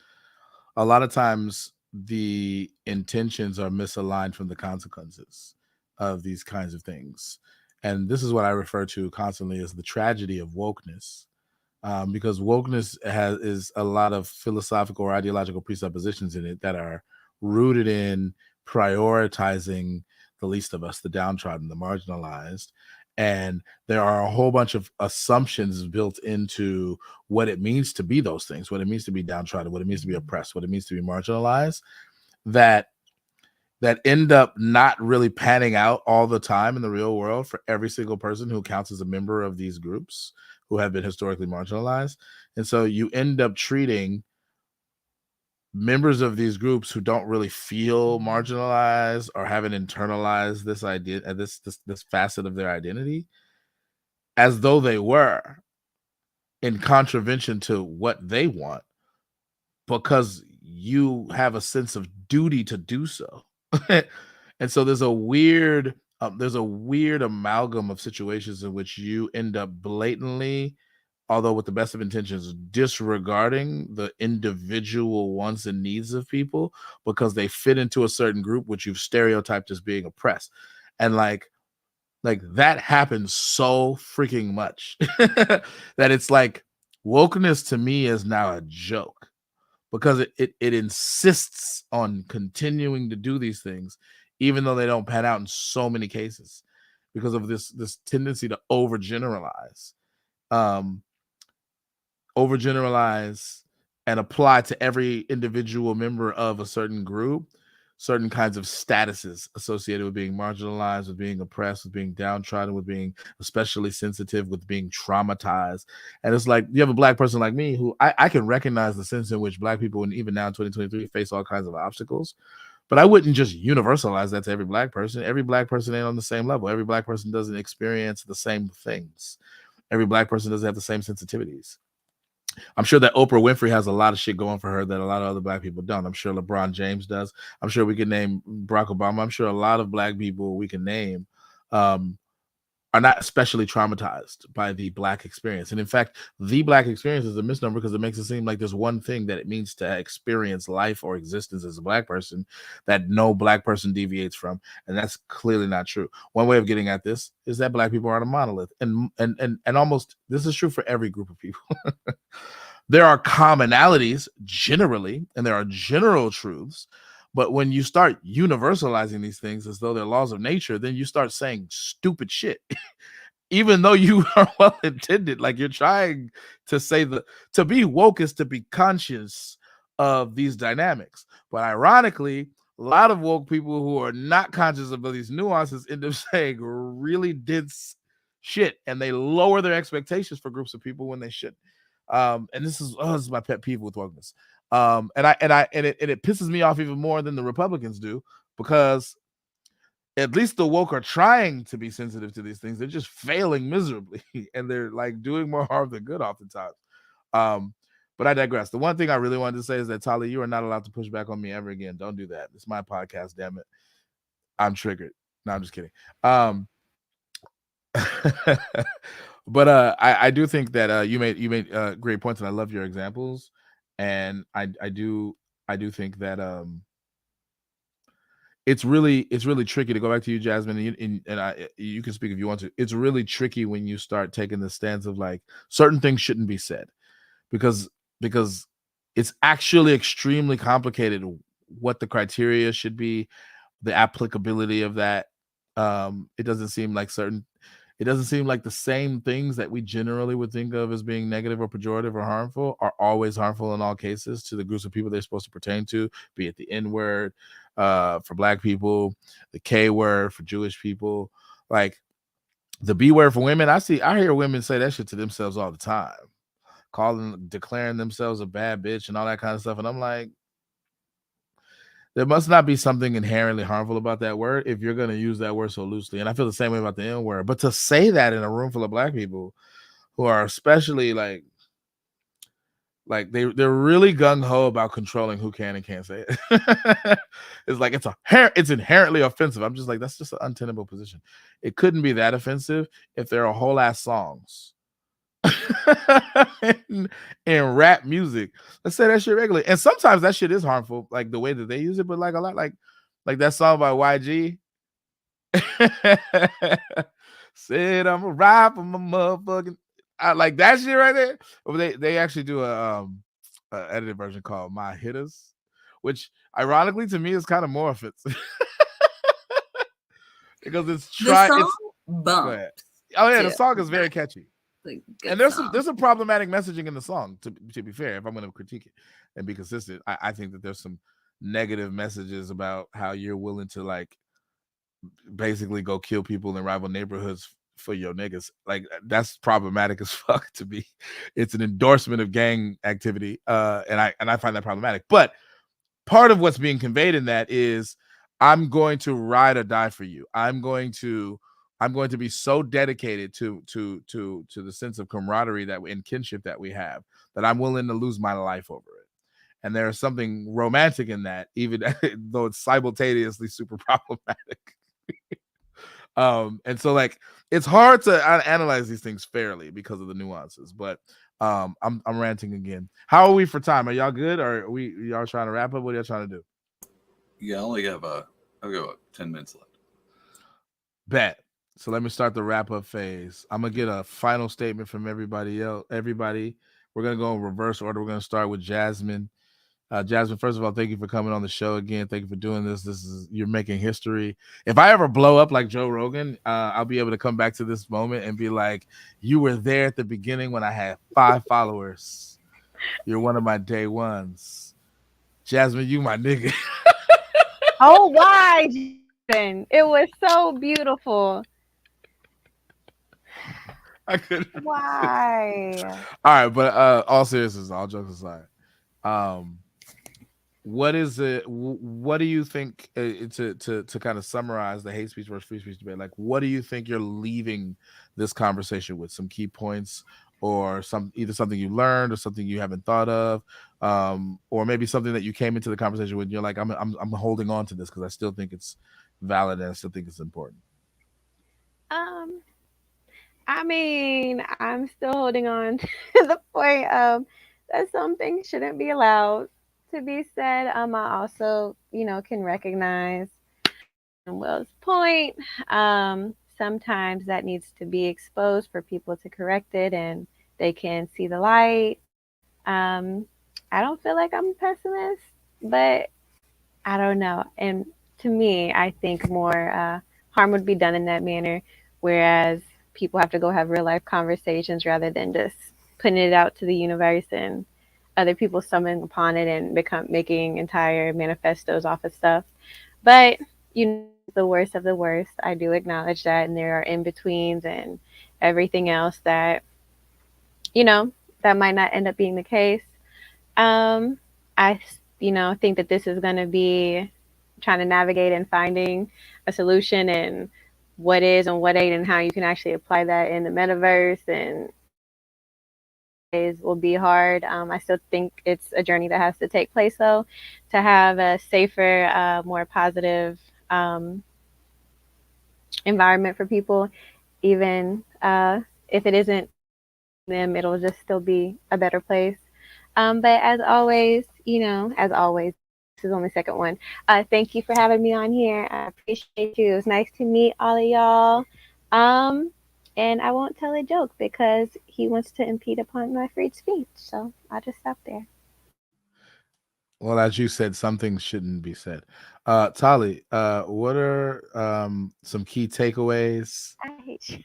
a lot of times the intentions are misaligned from the consequences of these kinds of things. And this is what I refer to constantly as the tragedy of wokeness, because wokeness is a lot of philosophical or ideological presuppositions in it that are rooted in prioritizing the least of us, the downtrodden, the marginalized. And there are a whole bunch of assumptions built into what it means to be those things, what it means to be downtrodden, what it means to be oppressed, what it means to be marginalized, that end up not really panning out all the time in the real world for every single person who counts as a member of these groups who have been historically marginalized. And so you end up treating members of these groups who don't really feel marginalized or haven't internalized this idea, this facet of their identity, as though they were, in contravention to what they want, because you have a sense of duty to do so. And so there's a weird amalgam of situations in which you end up blatantly, although with the best of intentions, disregarding the individual wants and needs of people because they fit into a certain group which you've stereotyped as being oppressed. And like that happens so freaking much that it's like wokeness to me is now a joke because it insists on continuing to do these things even though they don't pan out in so many cases because of this tendency to overgeneralize and apply to every individual member of a certain group certain kinds of statuses associated with being marginalized, with being oppressed, with being downtrodden, with being especially sensitive, with being traumatized. And it's like you have a Black person like me who I can recognize the sense in which Black people, and even now in 2023, face all kinds of obstacles. But I wouldn't just universalize that to every Black person. Every Black person ain't on the same level. Every Black person doesn't experience the same things. Every Black person doesn't have the same sensitivities. I'm sure that Oprah Winfrey has a lot of shit going for her that a lot of other Black people don't. I'm sure LeBron James does. I'm sure we can name Barack Obama. I'm sure a lot of Black people we can name are not especially traumatized by the Black experience. And in fact, the Black experience is a misnomer because it makes it seem like there's one thing that it means to experience life or existence as a Black person that no Black person deviates from. And that's clearly not true. One way of getting at this is that Black people aren't a monolith. And almost this is true for every group of people. There are commonalities generally, and there are general truths. But when you start universalizing these things as though they're laws of nature, then you start saying stupid shit, even though you are well intended. Like you're trying to say to be woke is to be conscious of these dynamics. But ironically, a lot of woke people who are not conscious of these nuances end up saying really dense shit, and they lower their expectations for groups of people when they shouldn't. And this is my pet peeve with wokeness. And it pisses me off even more than the Republicans do, because at least the woke are trying to be sensitive to these things. They're just failing miserably, and they're like doing more harm than good oftentimes. But I digress. The one thing I really wanted to say is that Tali, you are not allowed to push back on me ever again. Don't do that. It's my podcast, damn it. I'm triggered. No, I'm just kidding. But I do think that you made great points, and I love your examples. And I do think that it's really tricky to go back to you, Jasmine, and you can speak if you want to. It's really tricky when you start taking the stance of like certain things shouldn't be said, because it's actually extremely complicated what the criteria should be, the applicability of that. It doesn't seem like the same things that we generally would think of as being negative or pejorative or harmful are always harmful in all cases to the groups of people they're supposed to pertain to, be it the N-word for Black people, the K-word for Jewish people, like the B-word for women. I hear women say that shit to themselves all the time, declaring themselves a bad bitch and all that kind of stuff. And I'm like, there must not be something inherently harmful about that word if you're going to use that word so loosely. And I feel the same way about the N-word. But to say that in a room full of Black people who are especially like they're really gung-ho about controlling who can and can't say it. It's like it's inherently offensive. I'm just like, that's just an untenable position. It couldn't be that offensive if there are whole ass songs in rap music. Let's say that shit regularly. And sometimes that shit is harmful, like the way that they use it, but like a lot, like that song by YG. Said I'm a ride for my motherfucking. I like that shit right there. But they actually do a edited version called My Hitters, which ironically to me is kind of more offensive. Because it's trying. The song bumps. Oh yeah, the song is very catchy. And there's some problematic messaging in the song, to be fair. If I'm going to critique it and be consistent, I think that there's some negative messages about how you're willing to like basically go kill people in rival neighborhoods for your niggas. Like that's problematic as fuck to me. It's an endorsement of gang activity, and I find that problematic. But part of what's being conveyed in that is I'm going to ride or die for you. I'm going to be so dedicated to the sense of camaraderie and kinship that we have that I'm willing to lose my life over it. and there's something romantic in that, even though it's simultaneously super problematic. And so like it's hard to analyze these things fairly because of the nuances, but I'm ranting again. How are we for time? Are y'all good, or are y'all trying to wrap up? What are y'all trying to do? Yeah, I only have I've got 10 minutes left. Bet. So let me start the wrap up phase. I'm gonna get a final statement from everybody else. Everybody, we're gonna go in reverse order. We're gonna start with Jasmine. Jasmine, first of all, thank you for coming on the show again. Thank you for doing this. You're making history. If I ever blow up like Joe Rogan, I'll be able to come back to this moment and be like, you were there at the beginning when I had 5 followers. You're one of my day ones. Jasmine, you my nigga. Oh, why, Jason? It was so beautiful. I couldn't. Why? All right, but all seriousness, all jokes aside, what is it? What do you think to kind of summarize the hate speech versus free speech debate? Like, what do you think you're leaving this conversation with? Some key points, or either something you learned or something you haven't thought of, or maybe something that you came into the conversation with. And you're like, I'm holding on to this because I still think it's valid and I still think it's important. I mean, I'm still holding on to the point of that some things shouldn't be allowed to be said. I also, can recognize Will's point. Sometimes that needs to be exposed for people to correct it and they can see the light. I don't feel like I'm a pessimist, but I don't know. And to me, I think more harm would be done in that manner, whereas people have to go have real life conversations rather than just putting it out to the universe and other people stumbling upon it and making entire manifestos off of stuff. But the worst of the worst, I do acknowledge that, and there are in-betweens and everything else that that might not end up being the case. I think that this is going to be trying to navigate and finding a solution and what is and what ain't and how you can actually apply that in the metaverse, and will be hard. I still think it's a journey that has to take place, though, to have a safer, more positive environment for people. Even if it isn't them, it'll just still be a better place. But as always, this is only the second one. Thank you for having me on here. I appreciate you. It was nice to meet all of y'all. And I won't tell a joke because he wants to impede upon my free speech. So I'll just stop there. Well, as you said, some things shouldn't be said. Tali, what are some key takeaways? I hate you.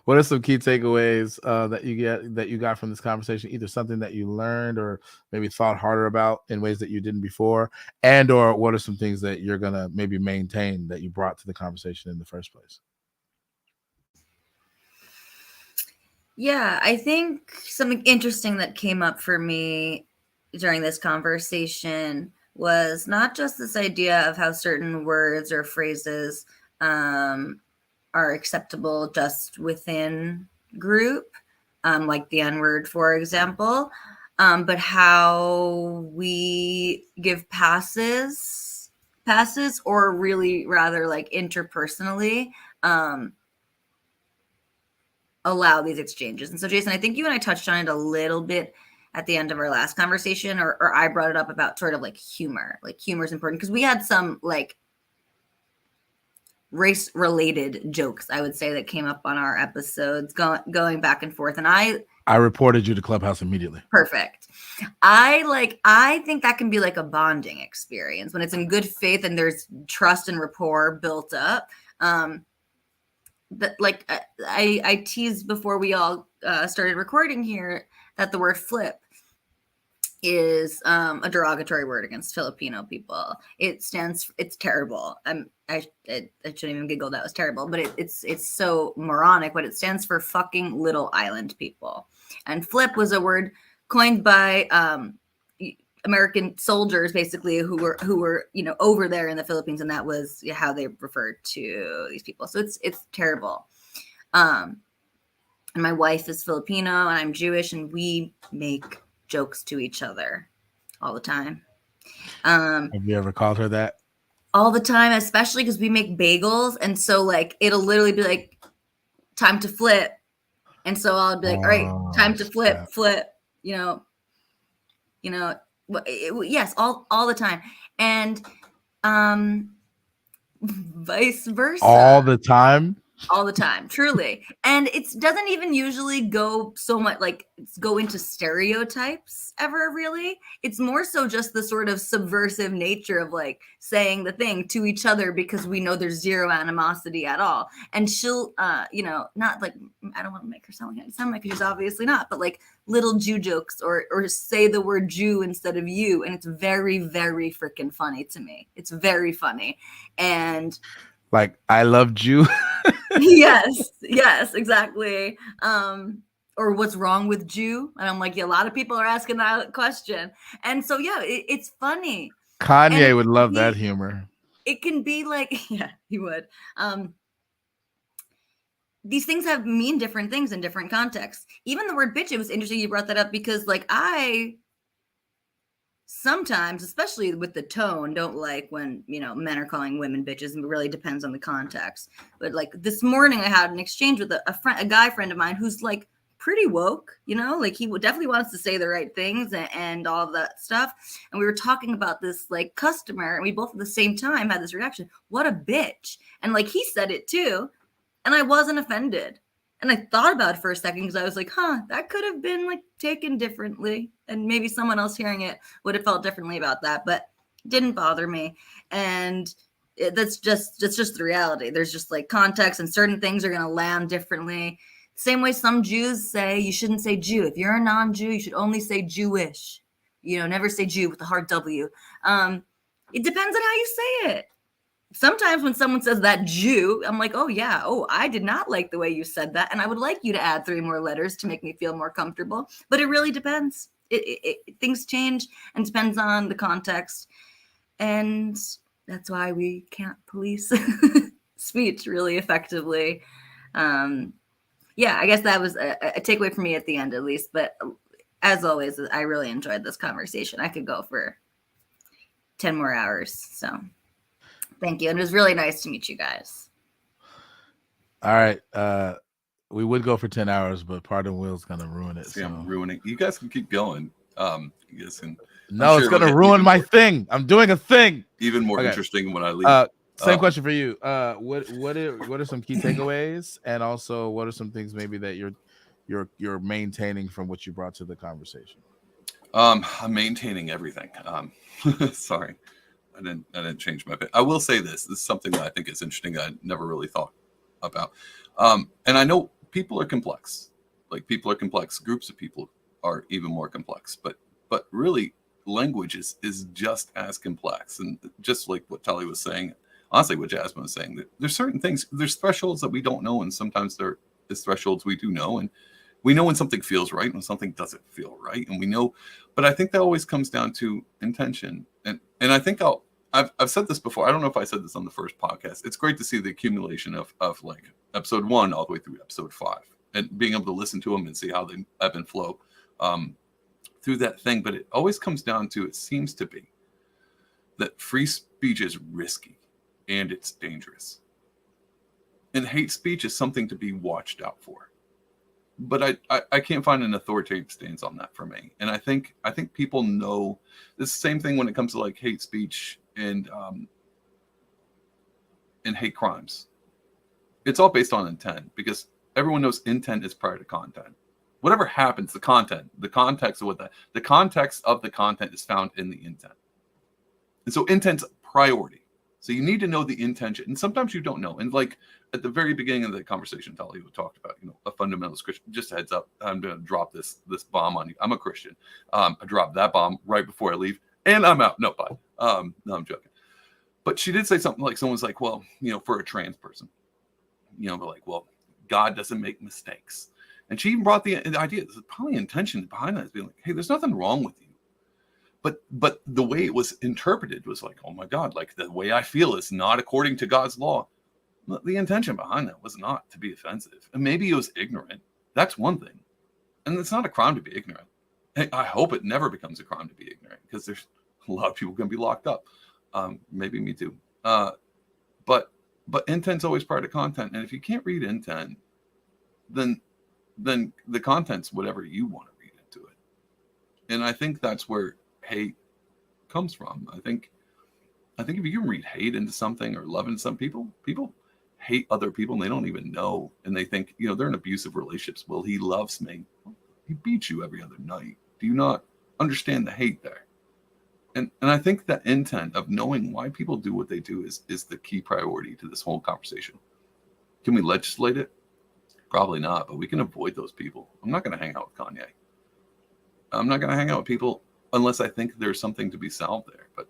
What are some key takeaways that you got from this conversation? Either something that you learned or maybe thought harder about in ways that you didn't before, and or what are some things that you're gonna maybe maintain that you brought to the conversation in the first place? Yeah, I think something interesting that came up for me during this conversation was not just this idea of how certain words or phrases are acceptable just within group, like the N-word, for example, but how we give passes, or really rather like interpersonally, allow these exchanges. And so, Jason, I think you and I touched on it a little bit at the end of our last conversation, or I brought it up about sort of like humor. Like humor is important because we had some like race-related jokes, I would say, that came up on our episodes going back and forth. And I reported you to Clubhouse immediately. Perfect. I think that can be like a bonding experience when it's in good faith and there's trust and rapport built up. But like I teased before we all started recording here that the word flip is a derogatory word against Filipino people. It's terrible. I shouldn't even giggle. That was terrible, but it's so moronic. But it stands for fucking little island people. And flip was a word coined by American soldiers, basically, who were over there in the Philippines, and that was how they referred to these people. So it's terrible. And my wife is Filipino, and I'm Jewish, and we make jokes to each other all the time. Have you ever called her that? All the time, especially because we make bagels, and so like it'll literally be like time to flip, and so I'll be like, all right, time to flip, yes, all the time, and vice versa, all the time, truly. And it doesn't even usually go so much like go into stereotypes ever, really. It's more so just the sort of subversive nature of like saying the thing to each other because we know there's zero animosity at all. And she'll not like, I don't want to make her sound like she's obviously not, but like little Jew jokes or say the word Jew instead of you, and it's very, very freaking funny to me. It's very funny. And like, I love Jew. yes, exactly. Or what's wrong with Jew? And I'm like, yeah, a lot of people are asking that question. And so, yeah, it's funny. Kanye would love that humor. It can be like, yeah, he would. These things mean different things in different contexts. Even the word bitch, it was interesting you brought that up because like I sometimes, especially with the tone, don't like when, men are calling women bitches. It really depends on the context. But like this morning I had an exchange with a guy friend of mine who's like pretty woke, like he definitely wants to say the right things and all of that stuff. And we were talking about this like customer, and we both at the same time had this reaction, what a bitch. And like he said it too. And I wasn't offended. And I thought about it for a second because I was like, that could have been like taken differently. And maybe someone else hearing it would have felt differently about that, but it didn't bother me. And that's just the reality. There's just like context, and certain things are going to land differently. Same way some Jews say you shouldn't say Jew. If you're a non-Jew, you should only say Jewish. Never say Jew with a hard W. It depends on how you say it. Sometimes when someone says that Jew, I'm like, oh yeah, I did not like the way you said that, and I would like you to add 3 more letters to make me feel more comfortable. But it really depends. Things change and depends on the context, and that's why we can't police speech really effectively. Yeah, I guess that was a takeaway for me at the end, at least. But as always, I really enjoyed this conversation. I could go for 10 more hours. So thank you. And it was really nice to meet you guys. All right. We would go for 10 hours, but Pardon Will's going to ruin it. See, I'm ruining. You guys can keep going. You guys can. No, it's going to ruin my thing. I'm doing a thing. Even more interesting when I leave. Same question for you. What are some key takeaways, and also what are some things maybe that you're maintaining from what you brought to the conversation? I'm maintaining everything. Sorry, I didn't change my bit. I will say this is something that I think is interesting. I never really thought about. And I know people are complex. Like, people are complex. Groups of people are even more complex. But really, language is just as complex. And just like what Tali was saying, honestly, what Jasmine was saying, that there's certain things, there's thresholds that we don't know, and sometimes there is thresholds we do know, and we know when something feels right and when something doesn't feel right, and we know. But I think that always comes down to intention, and I think I've said this before. I don't know if I said this on the first podcast. It's great to see the accumulation of like episode 1 all the way through episode 5, and being able to listen to them and see how they ebb and flow through that thing. But it always comes down to, it seems to be that free speech is risky and it's dangerous, and hate speech is something to be watched out for. But I can't find an authoritative stance on that for me. And I think people know the same thing when it comes to like hate speech and hate crimes. It's all based on intent, because everyone knows intent is prior to content. Whatever happens, the context of the context of the content is found in the intent. And so intent's priority. So you need to know the intention. And sometimes you don't know. And like at the very beginning of the conversation, Tali talked about, a fundamentalist Christian. Just a heads up, I'm going to drop this bomb on you. I'm a Christian. I dropped that bomb right before I leave, and I'm out. No, bye. No, I'm joking. But she did say something like, someone's like, well, for a trans person, but like, well, God doesn't make mistakes. And she even brought the idea, there's probably intention behind that, is being like, hey, there's nothing wrong with you. But the way it was interpreted was like, oh my God, like the way I feel is not according to God's law. The intention behind that was not to be offensive. And maybe it was ignorant. That's one thing. And it's not a crime to be ignorant. Hey, I hope it never becomes a crime to be ignorant, because there's a lot of people going to be locked up. Maybe me too. But intent's always part of content, and if you can't read intent, then the content's whatever you want to read into it. And I think that's where hate comes from. I think if you can read hate into something, or love into some people hate other people and they don't even know, and they think, they're in abusive relationships. Well, he loves me. He beats you every other night. Do you not understand the hate there? And I think that intent of knowing why people do what they do is the key priority to this whole conversation. Can we legislate it? Probably not, but we can avoid those people. I'm not going to hang out with Kanye. I'm not going to hang out with people unless I think there's something to be solved there. But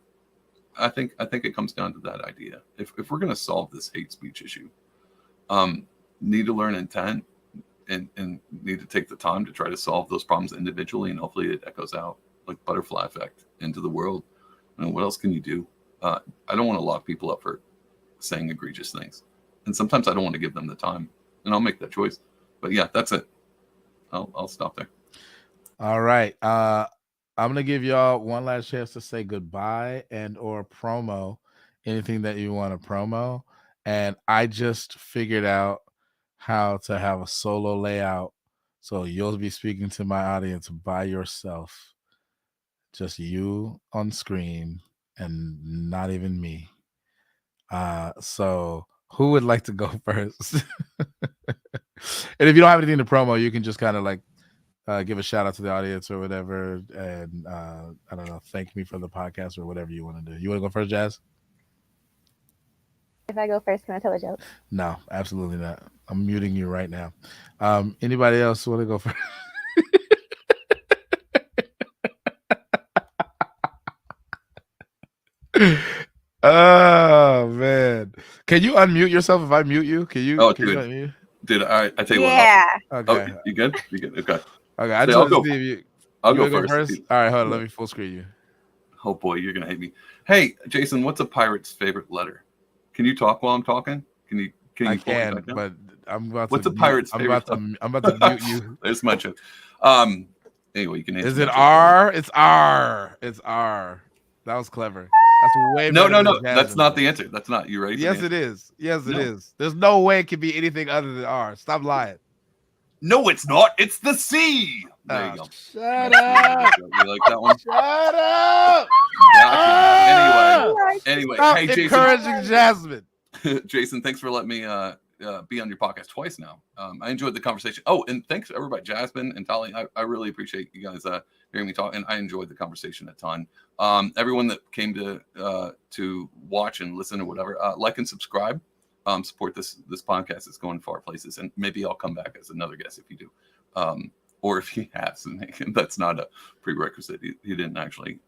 I think it comes down to that idea. If we're going to solve this hate speech issue, need to learn intent and need to take the time to try to solve those problems individually, and hopefully it echoes out like butterfly effect into the world. What else can you do? I don't want to lock people up for saying egregious things, and sometimes I don't want to give them the time, and I'll make that choice. But yeah, that's it. I'll stop there. All right. I'm gonna give y'all one last chance to say goodbye and or promo anything that you want to promo. And I just figured out how to have a solo layout, so you'll be speaking to my audience by yourself. Just you on screen and not even me. So who would like to go first? And if you don't have anything to promo, you can just kind of like give a shout out to the audience or whatever, and I don't know, thank me for the podcast or whatever you want to do. You want to go first, Jazz? If I go first, can I tell a joke? No, absolutely not. I'm muting you right now. Anybody else want to go first? Oh man, can you unmute yourself if I mute you? Can you? Oh, can dude. you unmute? Dude, I tell you Yeah. what. Okay. Oh, you good? You good? Okay. Okay. I See, just I'll want to go- see if you. I'll You go wanna first. All right, hold on. Yeah. Let me full screen you. Oh boy, you're gonna hate me. Hey, Jason, what's a pirate's favorite letter? Can you talk while I'm talking? Can you? I pull me can, back down? but I'm about What's to. a pirate's I'm favorite? about to mute you. There's my joke. Anyway, you can answer. Is my it joke. R? It's R. It's R. That was clever. That's way No, better. no, than no. That's Jasmine's not the joke. answer. That's not. You ready? For Yes, the it answer? is. Yes, it No. is. There's no way it can be anything other than R. Stop lying. No, it's not. It's the C. There you go. Shut up. You like that one? Shut up. Gotcha. Anyway, Stop hey, Jason. encouraging Jasmine. Jason, thanks for letting me be on your podcast twice now. I enjoyed the conversation. Oh, and thanks to everybody, Jasmine and Tali. I really appreciate you guys hearing me talk, and I enjoyed the conversation a ton. Everyone that came to watch and listen or whatever, like and subscribe. Support this podcast. It's going far places, and maybe I'll come back as another guest if you do. Or if he has, and that's not a prerequisite. He didn't actually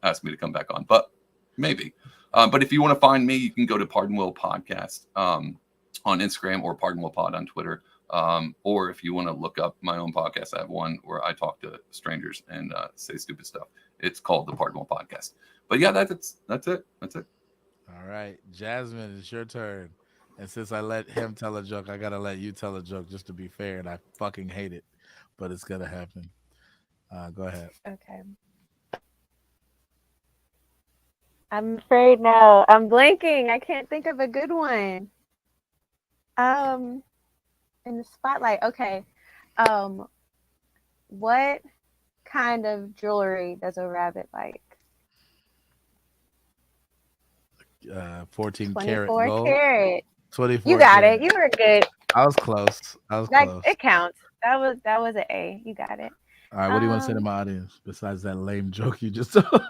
ask me to come back on, but maybe. But if you want to find me, you can go to Pardon Will Podcast on Instagram, or Pardon Will Pod on Twitter. Or if you want to look up my own podcast, I have one where I talk to strangers and say stupid stuff. It's called the Pardon Will Podcast. But yeah, that's it. All right, Jasmine, it's your turn. And since I let him tell a joke, I gotta let you tell a joke just to be fair. And I fucking hate it, but it's gonna happen. Go ahead. Okay. I'm afraid now. I'm blanking. I can't think of a good one. In the spotlight. Okay. What kind of jewelry does a rabbit like? 14 karat 24 gold. karat. 24. You got karat. it. You were good. I was close. That it counts. That was an A. You got it. All right, what do you want to say to my audience besides that lame joke you just told?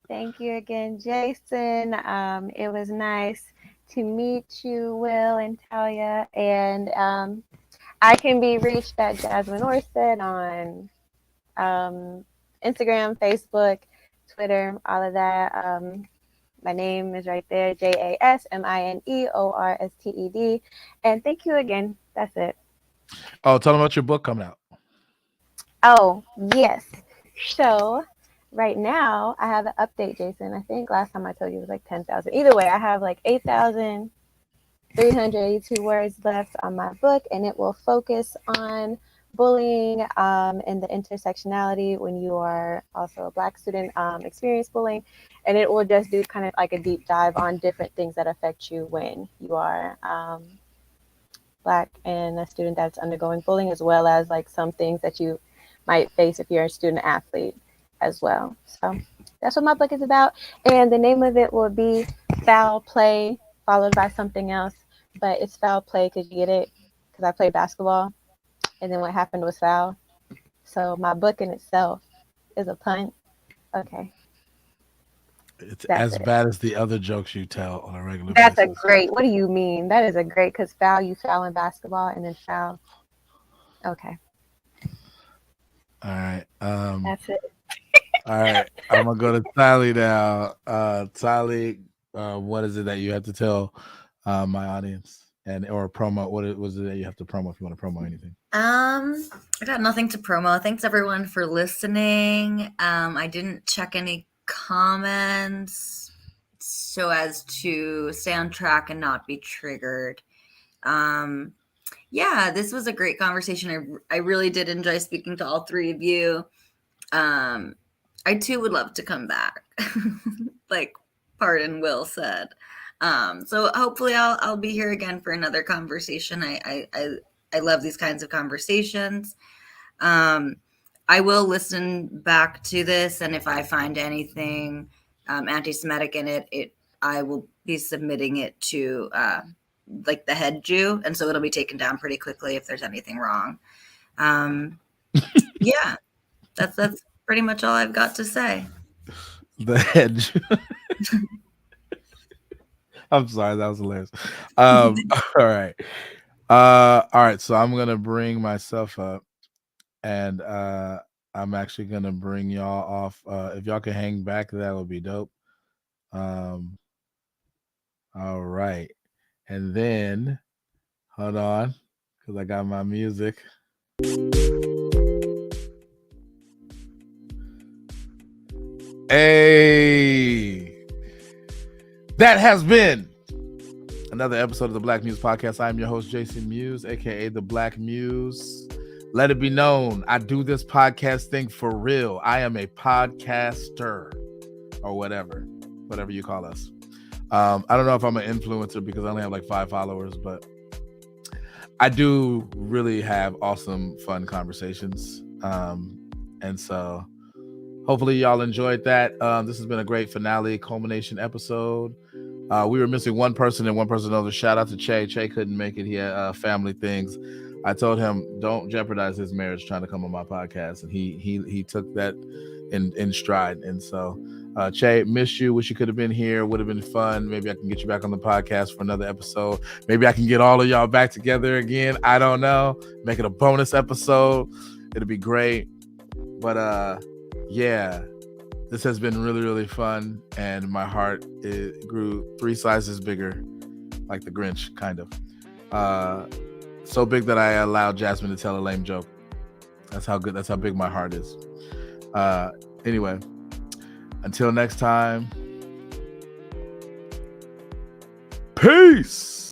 Thank you again, Jason. It was nice to meet you, Will and Talia. And I can be reached at Jasmine Orsted on Instagram, Facebook, Twitter, all of that. My name is right there, JASMINEORSTED. And thank you again. That's it. Oh, tell them about your book coming out. Oh, yes. So right now I have an update, Jason. I think last time I told you it was like 10,000. Either way, I have like 8,382 words left on my book, and it will focus on bullying and the intersectionality when you are also a Black student experience bullying. And it will just do kind of like a deep dive on different things that affect you when you are Black and a student that's undergoing bullying, as well as like some things that you might face if you're a student athlete as well. So that's what my book is about. And the name of it will be Foul Play, followed by something else. But it's foul play because you get it, because I play basketball. And then what happened was foul. So my book in itself is a pun. Okay. It's That's as it. bad as the other jokes you tell on a regular That's a basis. great, what do you mean? That is a great, because foul, you foul in basketball and then foul. Okay. All right. That's it. All right. I'm gonna go to Tally now. Tally, what is it that you have to tell my audience or promo? What was it that you have to promo if you want to promo anything? I got nothing to promo. Thanks everyone for listening. I didn't check any comments so as to stay on track and not be triggered. Yeah, this was a great conversation. I really did enjoy speaking to all three of you. I too would love to come back, like Pardon Will said. So hopefully I'll be here again for another conversation. I love these kinds of conversations. I will listen back to this, and if I find anything anti-Semitic in it, I will be submitting it to like the head Jew, and so it'll be taken down pretty quickly if there's anything wrong. Yeah, that's pretty much all I've got to say. The hedge. I'm sorry, that was hilarious. All right. All right, so I'm gonna bring myself up, and I'm actually gonna bring y'all off. If y'all can hang back, that would be dope. All right, and then hold on, because I got my music. Hey, that has been another episode of the Black Muse Podcast. I'm your host, Jason Muse, aka the Black Muse. Let it be known, I do this podcast thing for real. I am a podcaster, or whatever you call us. I don't know if I'm an influencer because I only have like 5 followers, but I do really have awesome, fun conversations. And so hopefully y'all enjoyed that. This has been a great finale, culmination episode. We were missing one person and one person knows. Shout out to Che. Che couldn't make it. He had family things. I told him don't jeopardize his marriage trying to come on my podcast, and he took that in stride. And so, Che, miss you. Wish you could have been here. Would have been fun. Maybe I can get you back on the podcast for another episode. Maybe I can get all of y'all back together again. I don't know. Make it a bonus episode. It'll be great. But yeah. This has been really, really fun, and my heart grew 3 sizes bigger, like the Grinch, kind of. So big that I allowed Jasmine to tell a lame joke. That's how big my heart is. Anyway, until next time, peace.